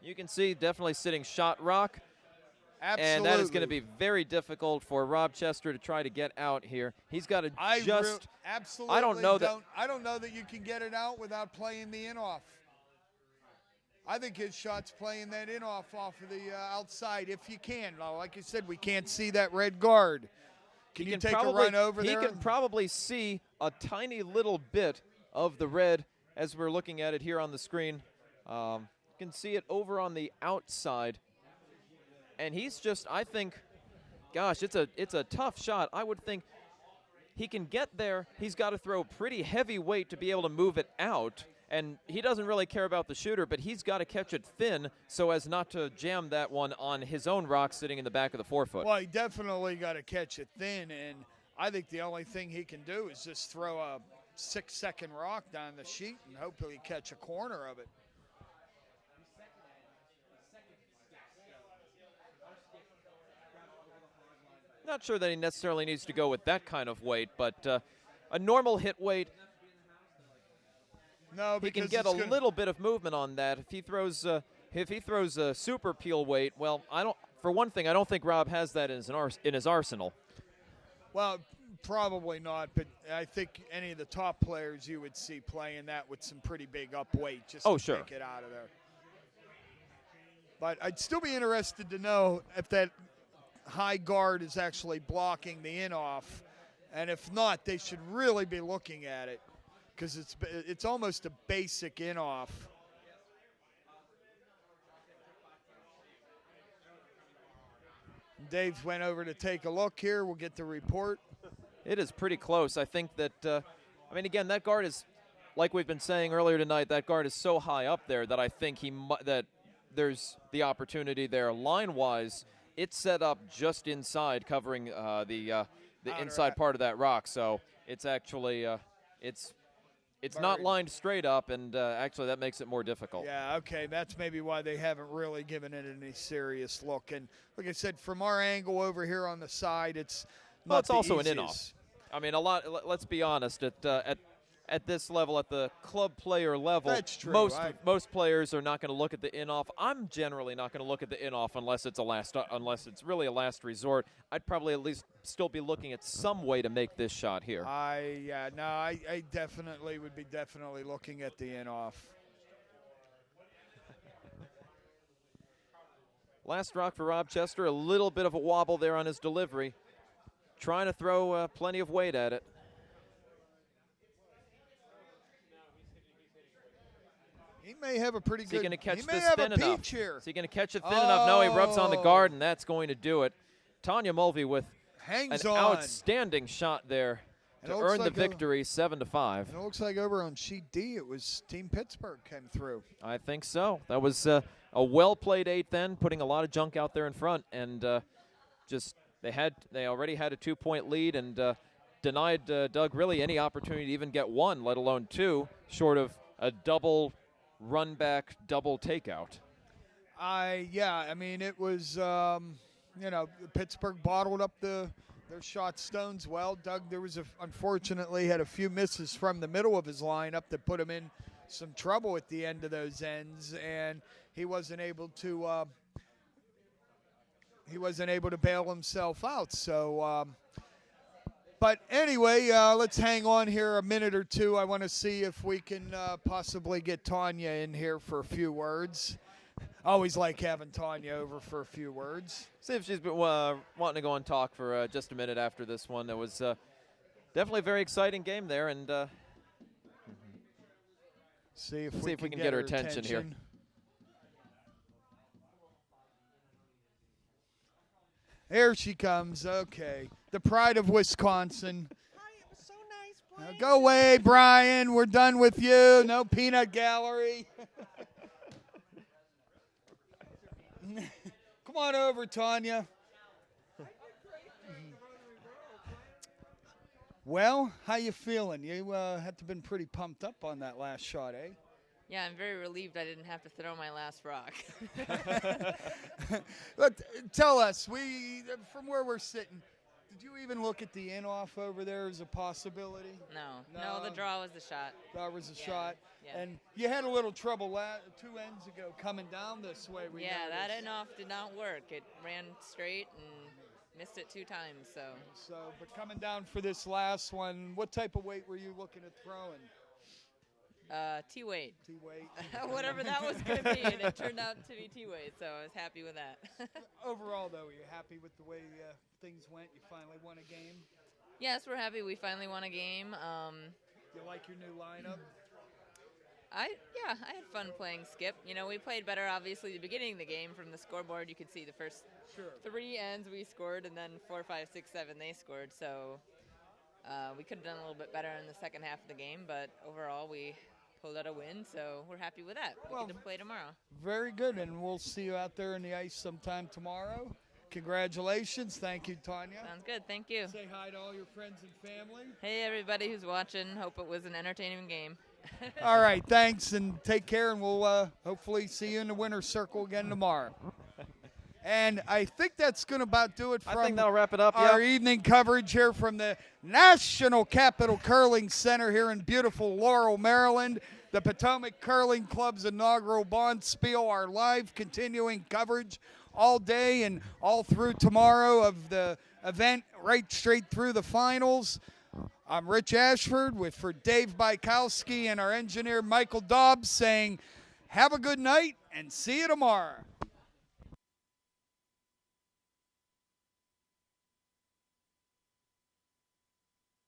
You can see definitely sitting shot rock. Absolutely. And that is going to be very difficult for Rob Chester to try to get out here. He's got to just. Absolutely. I don't know that. I don't know that you can get it out without playing the in-off. I think his shot's playing that in-off off of the outside if you can. Now, like you said, we can't see that red guard. Can you take a run over there? He can probably see a tiny little bit of the red as we're looking at it here on the screen. You can see it over on the outside. And he's just, I think, gosh, it's a tough shot. I would think he can get there. He's got to throw pretty heavy weight to be able to move it out. And he doesn't really care about the shooter, but he's got to catch it thin so as not to jam that one on his own rock sitting in the back of the forefoot. Well, he definitely got to catch it thin, and I think the only thing he can do is just throw a 6-second rock down the sheet and hopefully catch a corner of it. Not sure that he necessarily needs to go with that kind of weight, but a normal hit weight, no, he can get a little bit of movement on that. If he throws a super peel weight, well, for one thing, I don't think Rob has that in his arsenal. Well, probably not, but I think any of the top players you would see playing that with some pretty big up weight just to sure. take it out of there. But I'd still be interested to know if that high guard is actually blocking the in-off, and if not, they should really be looking at it because it's almost a basic in-off. Dave went over to take a look here. We'll get the report. It is pretty close. I think that, I mean, again, that guard is, like we've been saying earlier tonight, that guard is so high up there that I think that there's the opportunity there line-wise. It's set up just inside, covering the inside part of that rock. So it's actually it's not lined straight up, and actually that makes it more difficult. Yeah, okay, that's maybe why they haven't really given it any serious look. And like I said, from our angle over here on the side, it's not it's the also easiest. an in-off. I mean, let's be honest. At this level, at the club player level, That's true. most players are not going to look at the in-off. I'm generally not going to look at the in-off unless it's really a last resort. I'd probably at least still be looking at some way to make this shot here. I definitely would be looking at the in-off. Last rock for Rob Chester, a little bit of a wobble there on his delivery. Trying to throw plenty of weight at it. He may have a pretty good. Is he going to catch he may this have thin a enough? peach here. Is he going to catch it thin enough? No, he rubs on the guard, Oh. and that's going to do it. Tanya Mulvey with Hangs an on. outstanding shot there And to it looks earn the like victory, 7-5. And it looks like over on sheet D, it was Team Pittsburgh came through. I think so. That was a well-played 8th end, putting a lot of junk out there in front, and they already had a 2-point lead and denied Doug really any opportunity to even get one, let alone two, short of a double run-back, double takeout. I mean, it was, Pittsburgh bottled up their shot stones well. Doug, unfortunately, had a few misses from the middle of his lineup that put him in some trouble at the end of those ends, and he wasn't able to bail himself out. So, but anyway, let's hang on here a minute or two. I want to see if we can possibly get Tanya in here for a few words. Always like having Tanya over for a few words. See if she's been wanting to go and talk for just a minute after this one. It was definitely a very exciting game there, and see if we can get her attention here. There she comes. Okay. The pride of Wisconsin. Hi, it was so nice playing. Now go away, Brian. We're done with you. No peanut gallery. Come on over, Tanya. Well, how you feeling? You had to have been pretty pumped up on that last shot, eh? Yeah, I'm very relieved I didn't have to throw my last rock. But tell us, from where we're sitting, did you even look at the in-off over there as a possibility? No, the draw was the shot. That was a Yeah, shot. yeah. And you had a little trouble 2 ends ago coming down this way. We Yeah, that noticed. in-off did not work. It ran straight and missed it 2 times, so. But coming down for this last one, what type of weight were you looking at throwing? T-weight. T-weight. Whatever that was going to be, and it turned out to be T-weight, so I was happy with that. Overall, though, are you happy with the way things went? You finally won a game? Yes, we're happy we finally won a game. You like your new lineup? I had fun playing Skip. You know, we played better, obviously, at the beginning of the game. From the scoreboard, you could see the first 3 ends we scored, and then 4, 5, 6, 7 they scored. So we could have done a little bit better in the second half of the game, but overall we pulled out a win, so we're happy with that. We get to play tomorrow. Very good, and we'll see you out there in the ice sometime tomorrow. Congratulations. Thank you, Tanya. Sounds good. Thank you. Say hi to all your friends and family. Hey, everybody who's watching. Hope it was an entertaining game. All right, thanks, and take care, and we'll hopefully see you in the winner's circle again tomorrow. And I think that's going to about do it from I think that'll wrap it up. our Yeah. evening coverage here from the National Capital Curling Center here in beautiful Laurel, Maryland. The Potomac Curling Club's inaugural Bonspiel, our live continuing coverage all day and all through tomorrow of the event, right straight through the finals. I'm Rich Ashford for Dave Bykowski and our engineer Michael Dobbs saying have a good night and see you tomorrow.